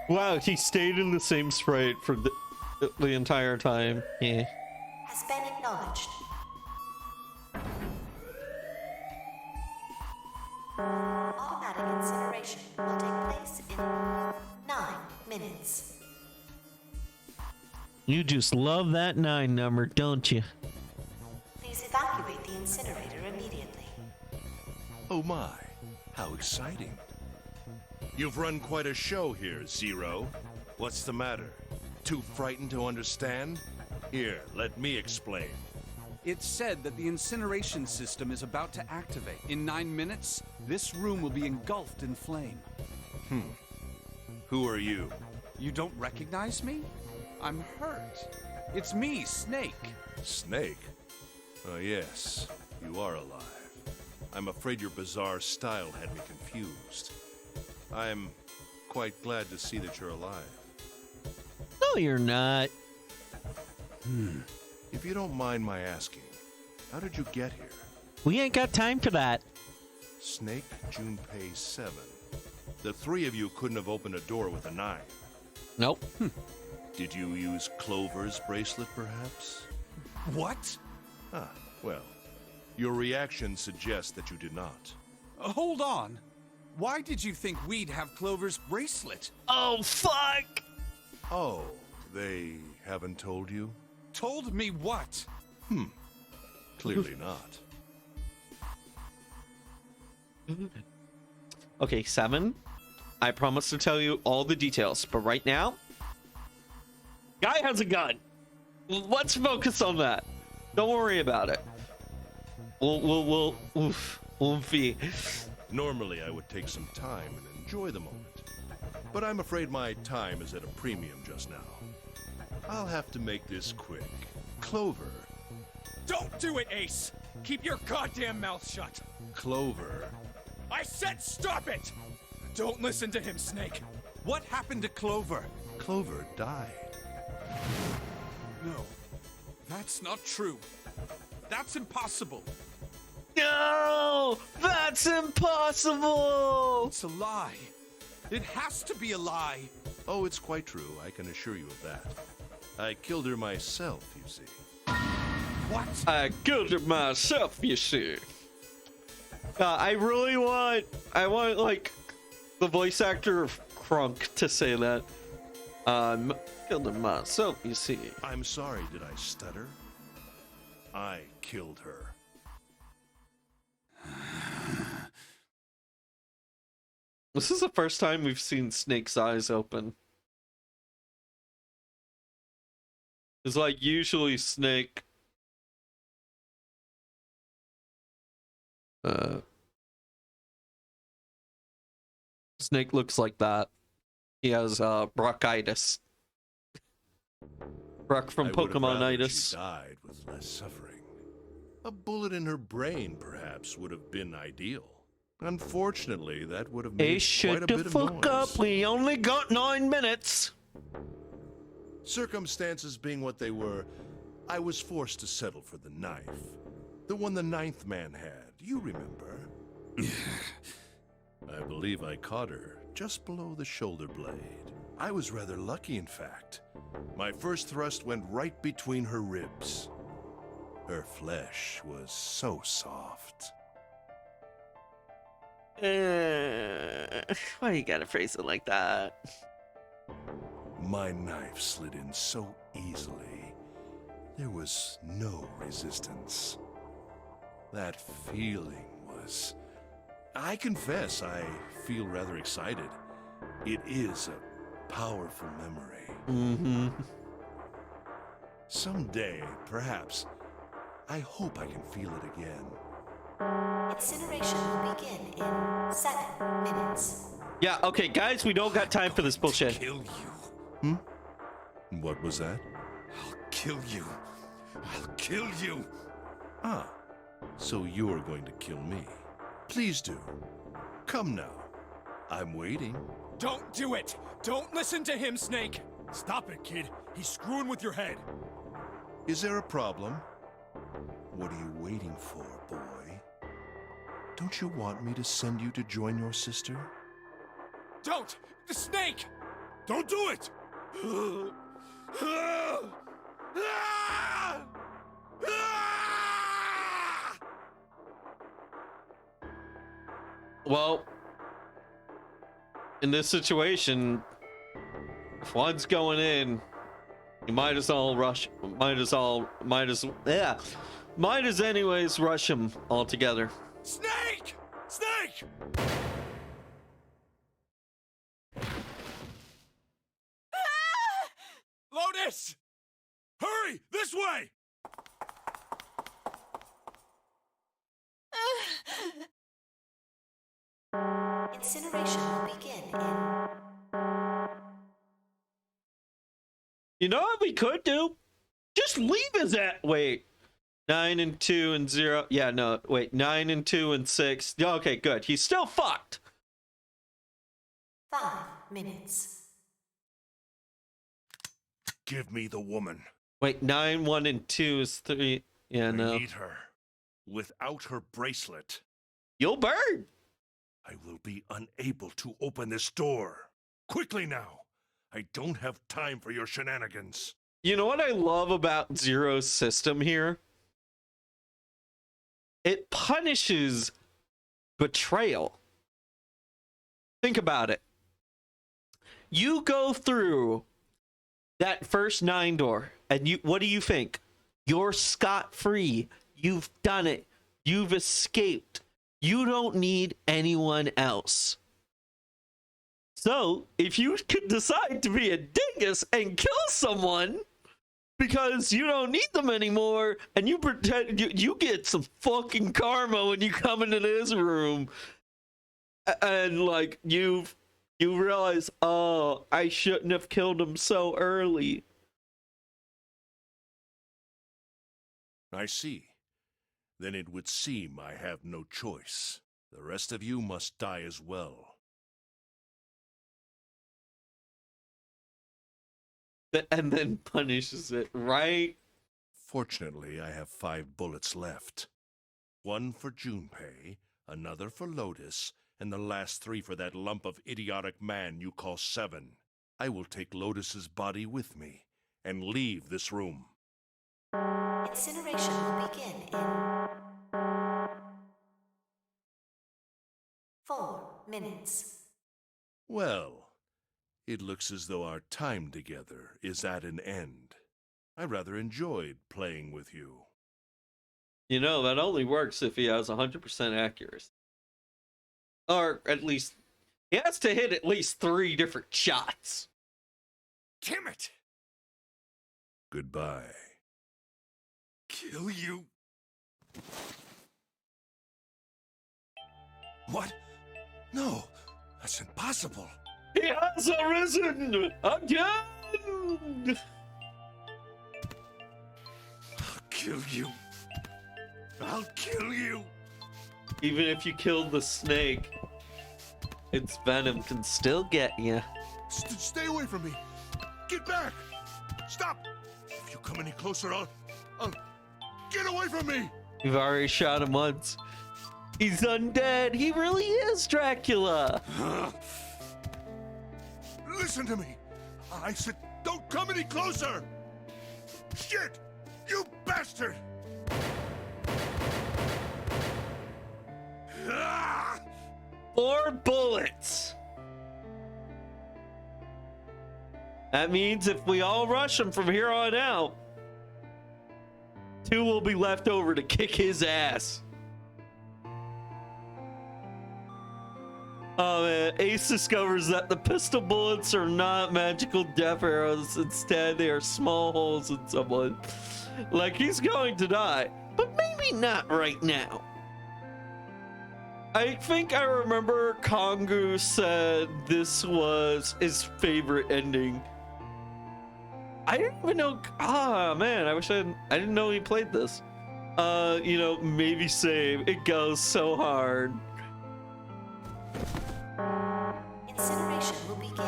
Wow, he stayed in the same sprite for the entire time. Yeah. Has been acknowledged. Automatic incineration will take place in 9 minutes. You just love that 9 number, don't you? Please evacuate the incinerator immediately. Oh my, how exciting. You've run quite a show here, Zero. What's the matter? Too frightened to understand? Here, let me explain. It's said that the incineration system is about to activate. In 9 minutes, this room will be engulfed in flame. Who are you? You don't recognize me? I'm hurt. It's me, Snake. Snake? Oh yes, you are alive. I'm afraid your bizarre style had me confused. I'm quite glad to see that you're alive. No, you're not. If you don't mind my asking, how did you get here? We ain't got time for that. Snake, Junpei 7. The 3 of you couldn't have opened a door with a 9. Nope. Did you use Clover's bracelet, perhaps? What? Ah, well, your reaction suggests that you did not. Hold on. Why did you think we'd have Clover's bracelet? Oh, fuck! Oh, they haven't told you? Told me what? Clearly not. Okay, 7. I promise to tell you all the details, but right now, guy has a gun. Let's focus on that. Don't worry about it. We'll be. Normally, I would take some time and enjoy the moment. But I'm afraid my time is at a premium just now. I'll have to make this quick. Clover. Don't do it, Ace! Keep your goddamn mouth shut! Clover. I said stop it! Don't listen to him, Snake. What happened to Clover? Clover died. No, that's not true. That's impossible. No! That's impossible! It's a lie. It has to be a lie. Oh, it's quite true. I can assure you of that. I killed her myself, you see. What? I killed it myself, you see. I want like the voice actor of Krunk to say that. Killed it myself, you see. I'm sorry, did I stutter? I killed her. This is the first time we've seen Snake's eyes open. It's like usually Snake Snake looks like that. He has bronchitis. Brock from Pokemon-itis. She died with less suffering. A bullet in her brain, perhaps, would have been ideal. Unfortunately, that would have made Hey, quite shut a the bit of fuck noise. up. We only got 9 minutes. Circumstances being what they were, I was forced to settle for the knife. The one the 9th man had, you remember. I believe I caught her just below the shoulder blade. I was rather lucky, in fact. My first thrust went right between her ribs. Her flesh was so soft. Why you gotta phrase it like that? My knife slid in so easily. There was no resistance. That feeling was... I confess, I feel rather excited. It is a powerful memory. Mm-hmm. Someday, perhaps, I hope I can feel it again. Incineration will begin in 7 minutes. Yeah, okay, guys, we don't got time for this bullshit. Kill you. What was that? I'll kill you. I'll kill you. Ah, so you're going to kill me. Please do. Come now. I'm waiting. Don't do it! Don't listen to him, Snake! Stop it, kid. He's screwing with your head. Is there a problem? What are you waiting for, boy? Don't you want me to send you to join your sister? Don't! The Snake! Don't do it! Well, in this situation, if one's going in, you might as well rush. Might as anyways rush him all together. Snake! Snake! Lotus! Hurry! This way! Incineration will begin in... You know what we could do? Just leave his at. Wait. 9 and 2 and 0. Yeah, no. Wait. 9 and 2 and 6. Okay, good. He's still fucked. 5 minutes. Give me the woman. Wait. 9, 1 and 2 is 3. Yeah, no. I need her. Without her bracelet, you'll burn. I will be unable to open this door. Quickly now. I don't have time for your shenanigans. You know what I love about Zero's system here? It punishes betrayal. Think about it. You go through that first 9 door, and what do you think? You're scot-free. You've done it. You've escaped. You don't need anyone else. So, if you could decide to be a dingus and kill someone because you don't need them anymore, and you pretend you get some fucking karma when you come into this room, and like you realize, oh, I shouldn't have killed him so early. I see. Then it would seem I have no choice. The rest of you must die as well. And then punishes it, right? Fortunately, I have 5 bullets left. 1 for Junpei, another for Lotus, and the last 3 for that lump of idiotic man you call Seven. I will take Lotus's body with me and leave this room. Incineration will begin in 4 minutes. Well, it looks as though our time together is at an end. I rather enjoyed playing with you. You know, that only works if he has 100% accuracy. Or at least, he has to hit at least 3 different shots. Damn it! Goodbye. Kill you? What? No, that's impossible. He has arisen again! I'll kill you. I'll kill you. Even if you killed the snake, its venom can still get you. Stay away from me. Get back. Stop. If you come any closer, I'll get away from me. You've already shot him once. He's undead. He really is Dracula. Listen to me. I said Don't come any closer! Shit! You bastard! Ah! 4 bullets. That means if we all rush him from here on out, 2 will be left over to kick his ass. Oh man, Ace discovers that the pistol bullets are not magical death arrows. Instead, they are small holes in someone. Like he's going to die, but maybe not right now. I think I remember Kongu said this was his favorite ending. I didn't even know. Ah, man, I wish I didn't know he played this. You know, maybe save. It goes so hard. Incineration will begin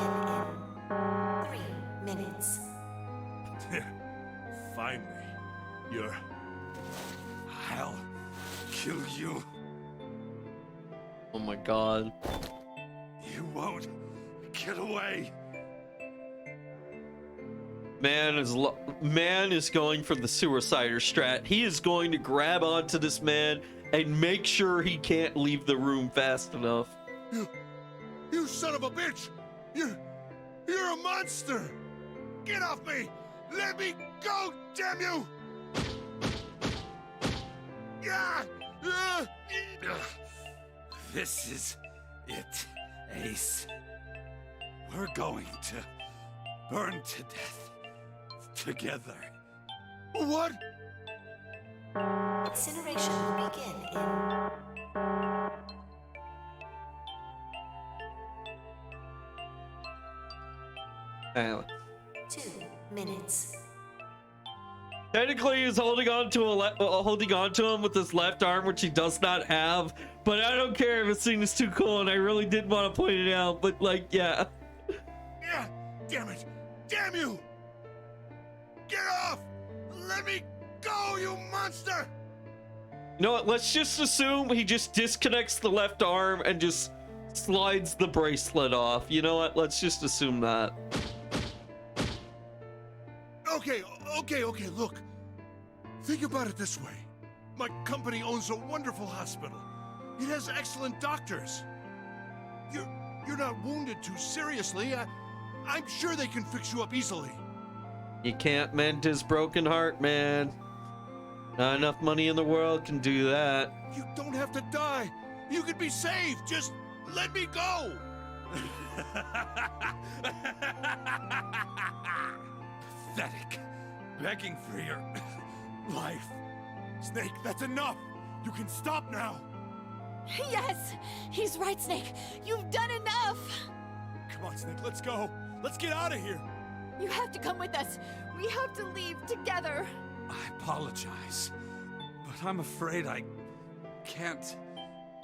in 3 minutes. Finally, I'll kill you. Oh my god. You won't get away. Man is going for the suicider strat. He is going to grab onto this man and make sure he can't leave the room fast enough. You son of a bitch! You're a monster! Get off me! Let me go, damn you! This is it, Ace. We're going to burn to death together. What? Incineration will begin in... Anyway. 2 minutes. Technically, he's holding on to him with his left arm, which he does not have. But I don't care if the scene is too cool, and I really did want to point it out. But like, yeah. Yeah, damn it! Damn you! Get off! Let me go, you monster! You know what? Let's just assume he just disconnects the left arm and just slides the bracelet off. You know what? Let's just assume that. Okay, look. Think about it this way. My company owns a wonderful hospital. It has excellent doctors. You're not wounded too seriously. I'm sure they can fix you up easily. You can't mend his broken heart, man. Not enough money in the world can do that. You don't have to die. You could be saved. Just let me go. Pathetic. Begging for your life. Snake, that's enough! You can stop now! Yes! He's right, Snake. You've done enough! Come on, Snake, let's go. Let's get out of here. You have to come with us. We have to leave together. I apologize, but I'm afraid I can't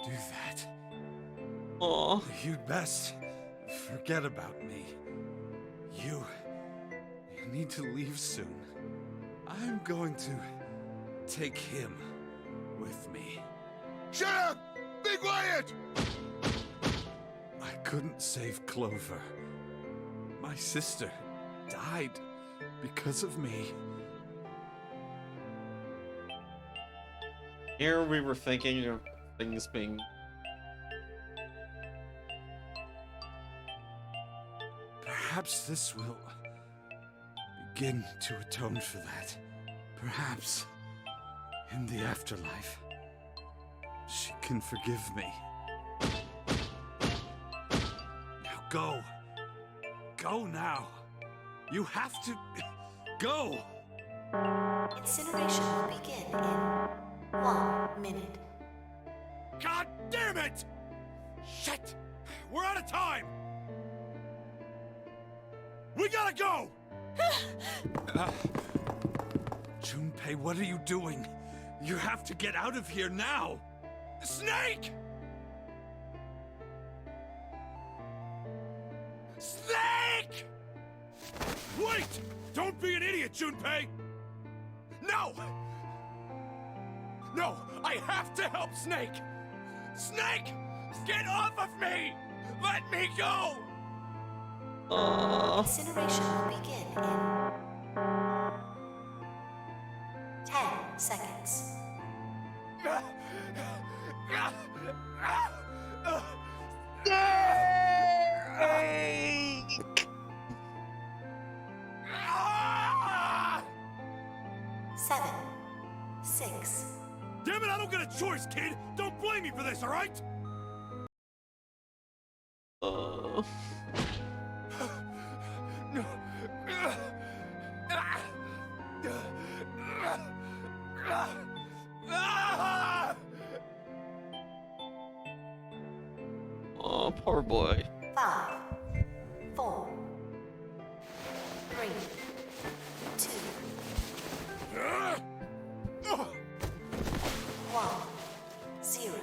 do that. Aw. You'd best forget about me. You need to leave soon. I'm going to take him with me. Shut up! Be quiet! I couldn't save Clover. My sister died because of me. Here we were thinking of things being... Perhaps this will begin to atone for that. Perhaps in the afterlife, she can forgive me. Now go. Go now. You have to go. Incineration will begin in 1 minute. God damn it! Shit! We're out of time! We gotta go! Junpei, what are you doing? You have to get out of here now! Snake! Snake! Wait! Don't be an idiot, Junpei! No! No! I have to help Snake! Snake! Get off of me! Let me go! Incineration will begin in 10 seconds. Seven, 6. Damn it, I don't get a choice, kid! Don't blame me for this, alright? No. Oh, poor boy. 5, 4, 3, 2, 1, 0.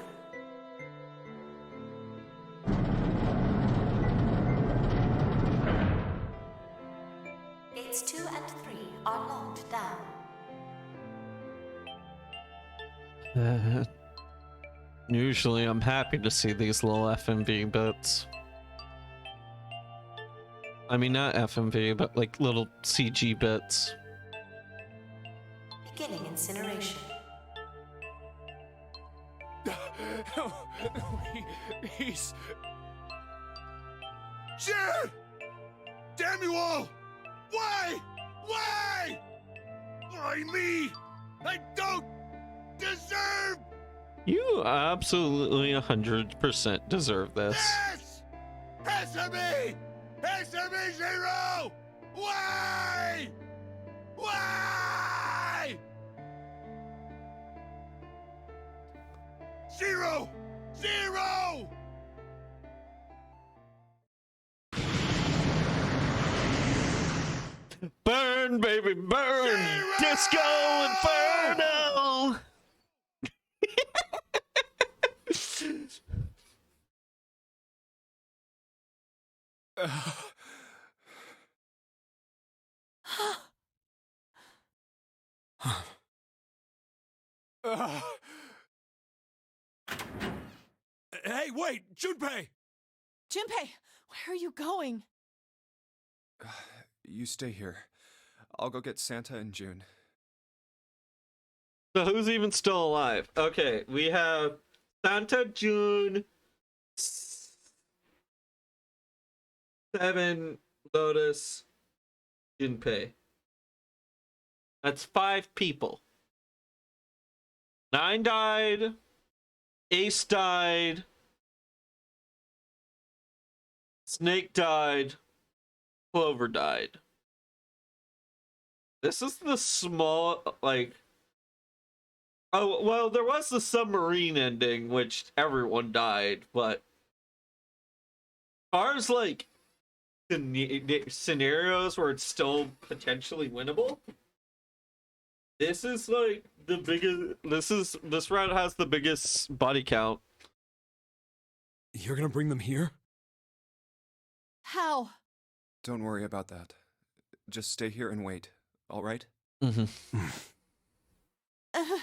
Gates 2 and 3 are locked down. Usually I'm happy to see these little FMV bits. I mean, not FMV, but like little CG bits. Beginning incineration. He's... Shit! Damn you all! Why? Why? Why me? I don't deserve... You absolutely 100% deserve this. Yes! Answer me! Answer me, Zero! Why? Why? Zero! Zero! Burn, baby, burn! Zero! Disco Inferno! Hey, wait! Junpei! Junpei, where are you going? You stay here. I'll go get Santa and June. So who's even still alive? Okay, we have Santa, June, 7, Lotus, Junpei. That's 5 people. 9 died. Ace died. Snake died. Clover died. This is the small, like... Oh, well, there was the submarine ending, which everyone died, but... As far as, like, scenarios where it's still potentially winnable, this is, like, the biggest... This round has the biggest body count. You're gonna bring them here? How? Don't worry about that. Just stay here and wait, all right? Mm-hmm. I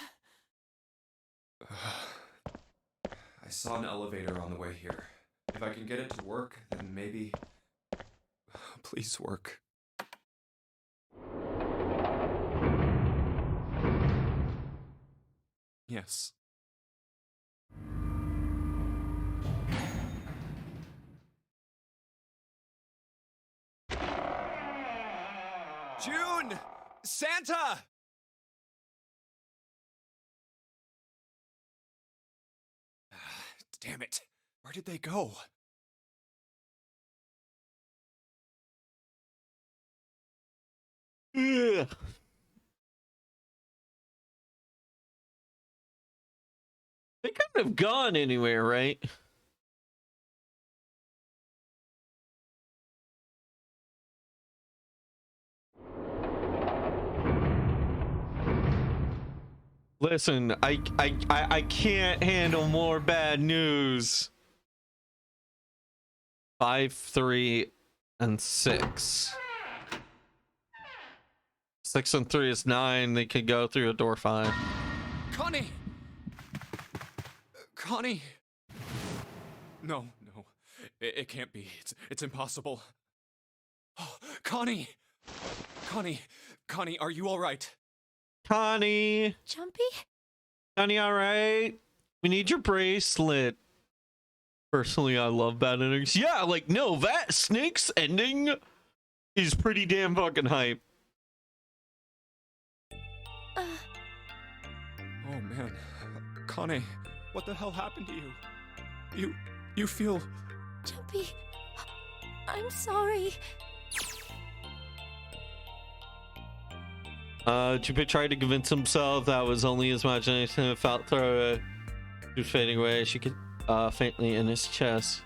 saw an elevator on the way here. If I can get it to work, then maybe... Please work. Yes. June! Santa! Damn it. Where did they go? Ugh. They couldn't have gone anywhere, right? Listen, I can't handle more bad news. 5, 3, and 6. 6 and 3 is 9. They could go through a door 5. Connie! Connie! No. It can't be. It's impossible. Connie! Connie, are you alright? Connie! Jumpy? Connie, alright? We need your bracelet. Personally, I love bad endings. Yeah, like, no, that Snake's ending is pretty damn fucking hype. Oh man, Connie, what the hell happened to you? You feel... Jumpy, I'm sorry. Junpei tried to convince himself that was only his imagination and felt through it. She was fading away. She could faintly in his chest.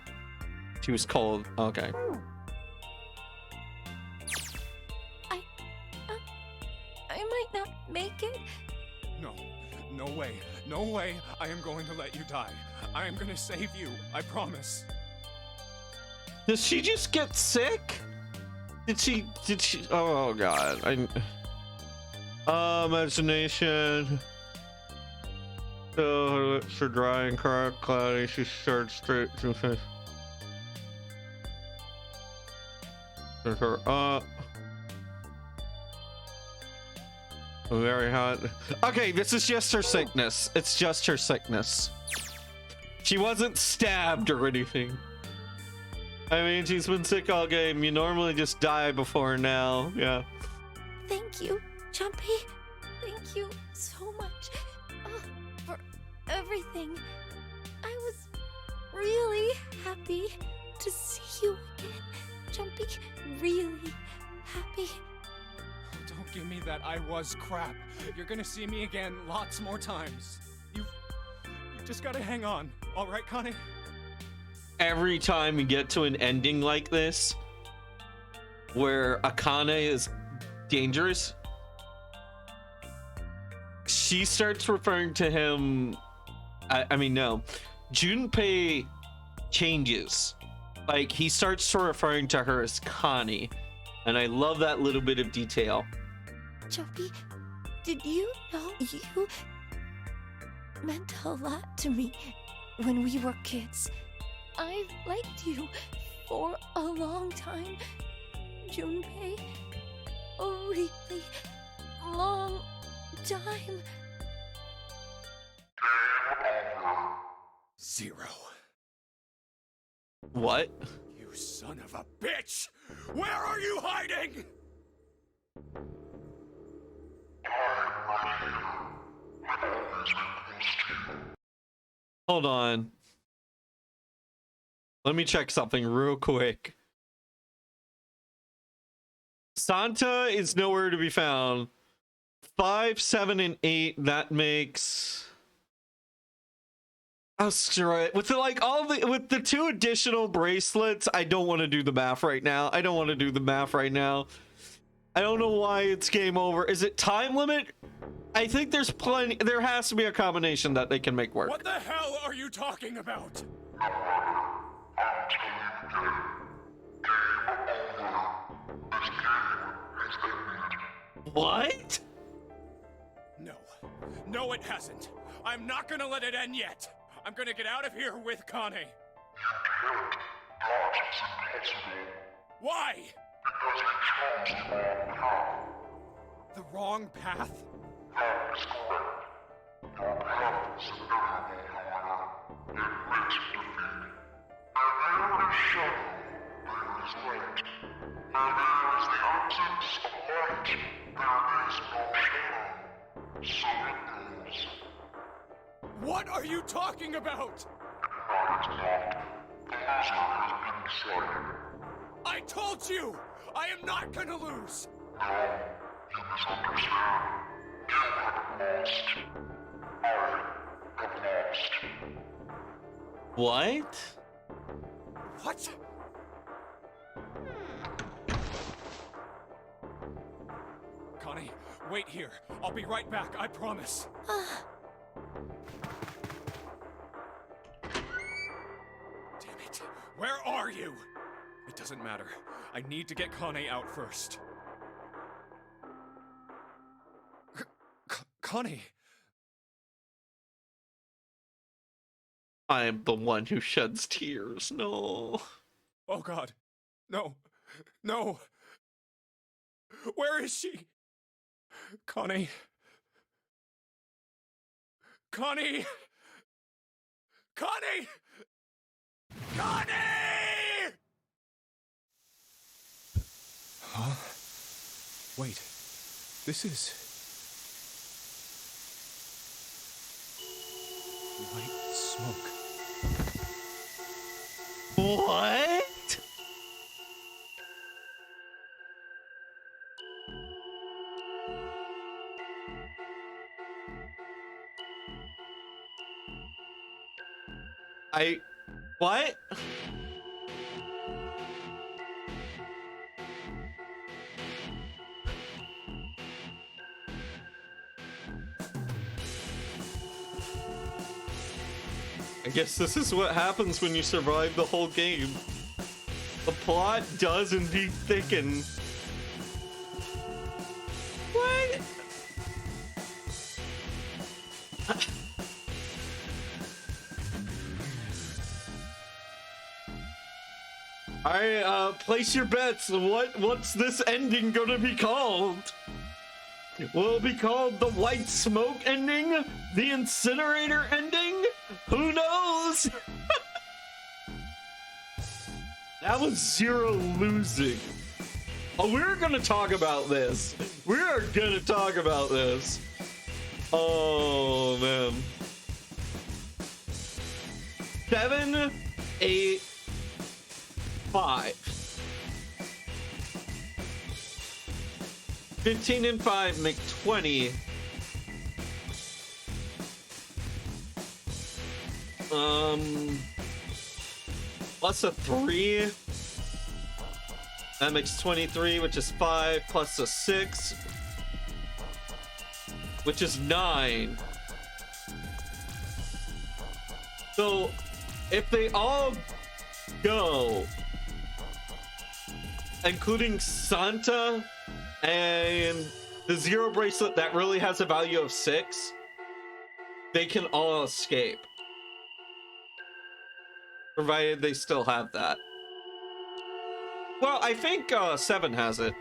She was cold. Okay. I might not make it. No way I am going to let you die. I am gonna save you, I promise. Does she just get sick? Did she, oh god. Imagination. So her lips are dry and cloudy. She stared straight to face. Her up. Very hot. Okay, this is just her sickness. It's just her sickness. She wasn't stabbed or anything. I mean, she's been sick all game. You normally just die before now. Yeah. Thank you, Jumpy. Thank you so much for everything. I was really happy to see you again, Jumpy. Really happy. Don't give me that I was crap. You're gonna see me again lots more times. You just gotta hang on. All right, Connie? Every time we get to an ending like this, where Akane is dangerous, she starts referring to him. I mean, no. Junpei changes. Like, he starts to referring to her as Connie. And I love that little bit of detail. Jumpy, did you know you meant a lot to me when we were kids? I've liked you for a long time, Junpei. A really long time. 0. What? You son of a bitch! Where are you hiding? Hold on. Let me check something real quick. Santa is nowhere to be found. 5, 7, and 8. That makes. Oh, screw it. With with the 2 additional bracelets, I don't want to do the math right now. I don't know why it's game over. Is it time limit? I think there's plenty. There has to be a combination that they can make work. What the hell are you talking about? What? No, it hasn't. I'm not gonna let it end yet. I'm gonna get out of here with Connie. You can't. That is impossible. Why? Because you chose the wrong path. The wrong path? That is correct. Your path is invariable, however. It risks defeat. Where there is shadow, there is light. Where there is the absence of light, there is no shadow. So it goes. What are you talking about? That is not. The loser has been decided. I told you! I am not gonna lose! No, you misunderstand. You have lost. I have lost. What? What? Connie, wait here. I'll be right back, I promise. Damn it. Where are you? It doesn't matter. I need to get Connie out first. Connie! I am the one who sheds tears. No. Oh god. No. No. Where is she? Connie. Connie! Connie! Connie! Huh? Wait. This is... white smoke. What? What? I guess this is what happens when you survive the whole game. The plot does indeed thicken. What? Alright, place your bets. What's this ending gonna be called? Will it be called the White Smoke ending? The Incinerator ending? Who knows? That was Zero losing. Oh, we're gonna talk about this. We are gonna talk about this. Oh, man. 7, 8, 5. 15 and 5 make 20. Plus a 3. That makes 23, which is 5, plus a 6, which is 9. So, if they all go, including Santa and the Zero bracelet that really has a value of 6, they can all escape. Provided they still have that. Well, I think 7 has it.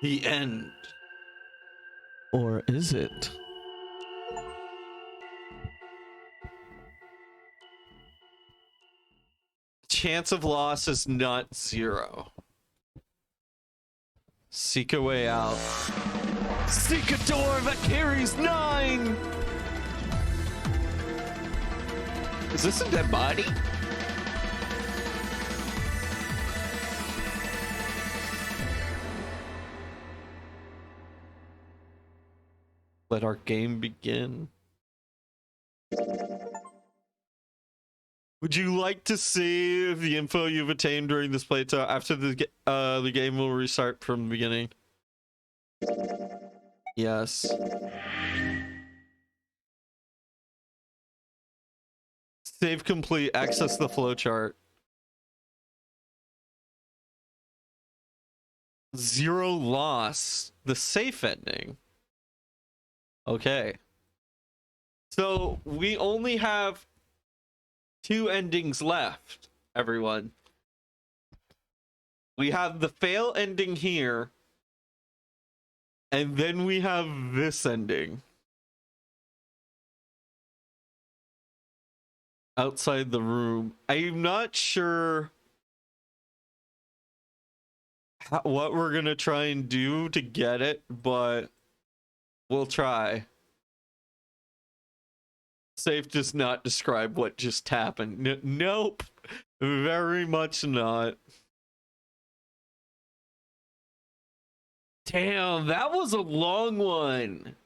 The end. Or is it? Chance of loss is not 0. Seek a way out. Seek a door that carries 9! Is this a dead body? Let our game begin. Would you like to see the info you've attained during this playtime after the game will restart from the beginning? Yes. Save complete. Access the flowchart. 0 loss. The safe ending. Okay. So we only have 2 endings left, everyone. We have the fail ending here, and then we have this ending. Outside the room. I'm not sure what we're gonna try and do to get it, but we'll try. Safe does not describe what just happened. Nope. Very much not. Damn, that was a long one.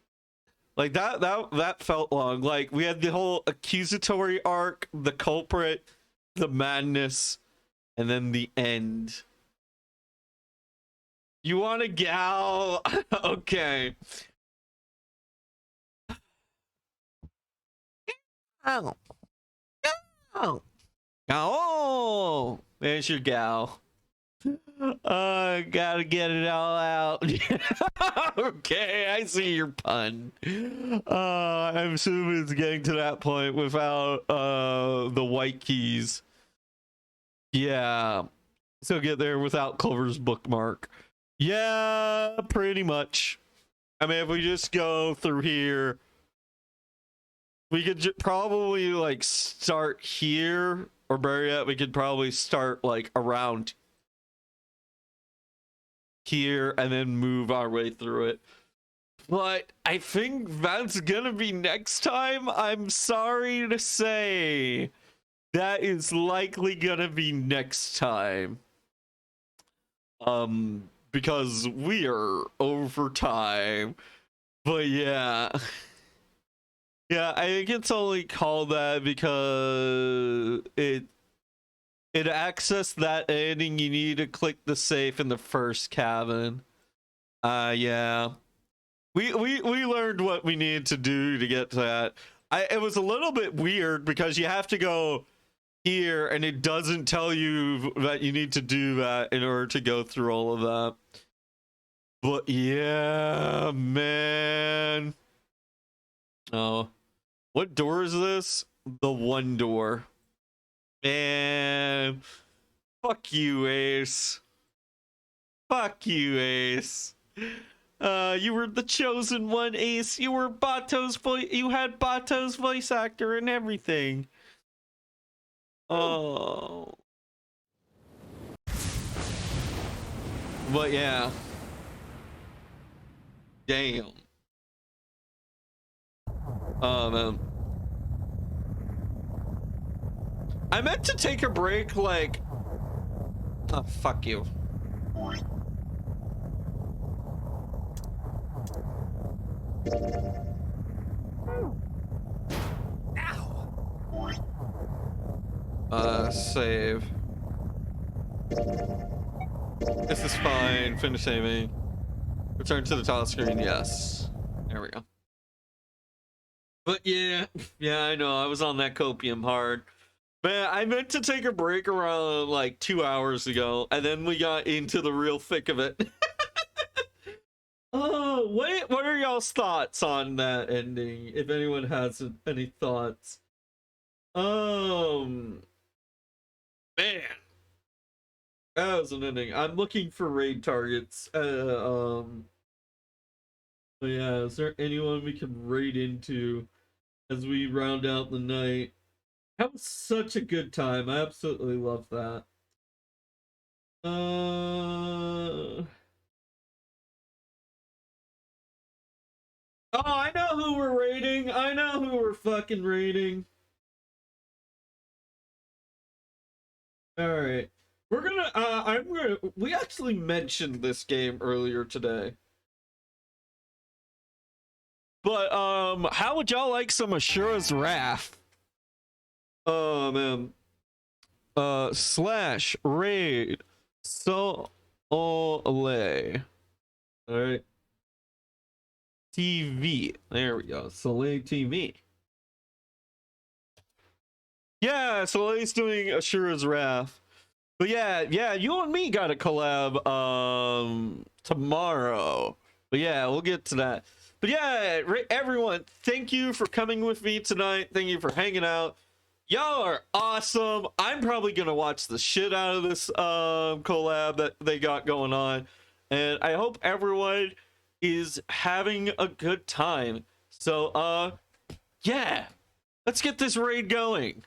Like that felt long. Like we had the whole accusatory arc, the culprit, the madness, and then the end. You want a gal? Okay. Oh. Oh. Oh. There's your gal. Gotta get it all out. Okay, I see your pun. I'm assuming it's getting to that point without the white keys. Yeah. So get there without Clover's bookmark. Yeah, pretty much. I mean, if we just go through here, we could probably like start here, or better yet, we could probably start like around here and then move our way through it. But I think that's gonna be next time. I'm sorry to say that is likely gonna be next time. Because we are over time. But yeah. Yeah, I think it's only called that because it accessed that ending. You need to click the safe in the first cabin. Yeah. We learned what we need to do to get to that. It was a little bit weird because you have to go here and it doesn't tell you that you need to do that in order to go through all of that. But yeah, man. Oh, what door is this? The one door. Man, fuck you, Ace. Fuck you, Ace. You were the chosen one, Ace. You were Bato's voice. You had Bato's voice actor and everything. Oh. But yeah. Damn. Oh, man. I meant to take a break, like... Oh, fuck you. Save. This is fine. Finish saving. Return to the title screen. Yes. There we go. But yeah, I know. I was on that copium hard. Man, I meant to take a break around like 2 hours ago, and then we got into the real thick of it. Oh, what are y'all's thoughts on that ending? If anyone has any thoughts. Man, that was an ending. I'm looking for raid targets. But yeah, is there anyone we can raid into as we round out the night? That was such a good time. I absolutely love that. Oh, I know who we're raiding. I know who we're fucking raiding. Alright. We're gonna, we actually mentioned this game earlier today. But, how would y'all like some Ashura's Wrath? Oh, man. Slash raid Soleil. Alright. TV. There we go. Soleil TV. Yeah, Soleil's doing Ashura's Wrath. But yeah, you and me got a collab tomorrow. But yeah, we'll get to that. But yeah, everyone, thank you for coming with me tonight. Thank you for hanging out. Y'all are awesome. I'm probably gonna watch the shit out of this collab that they got going on. And I hope everyone is having a good time. So yeah, let's get this raid going.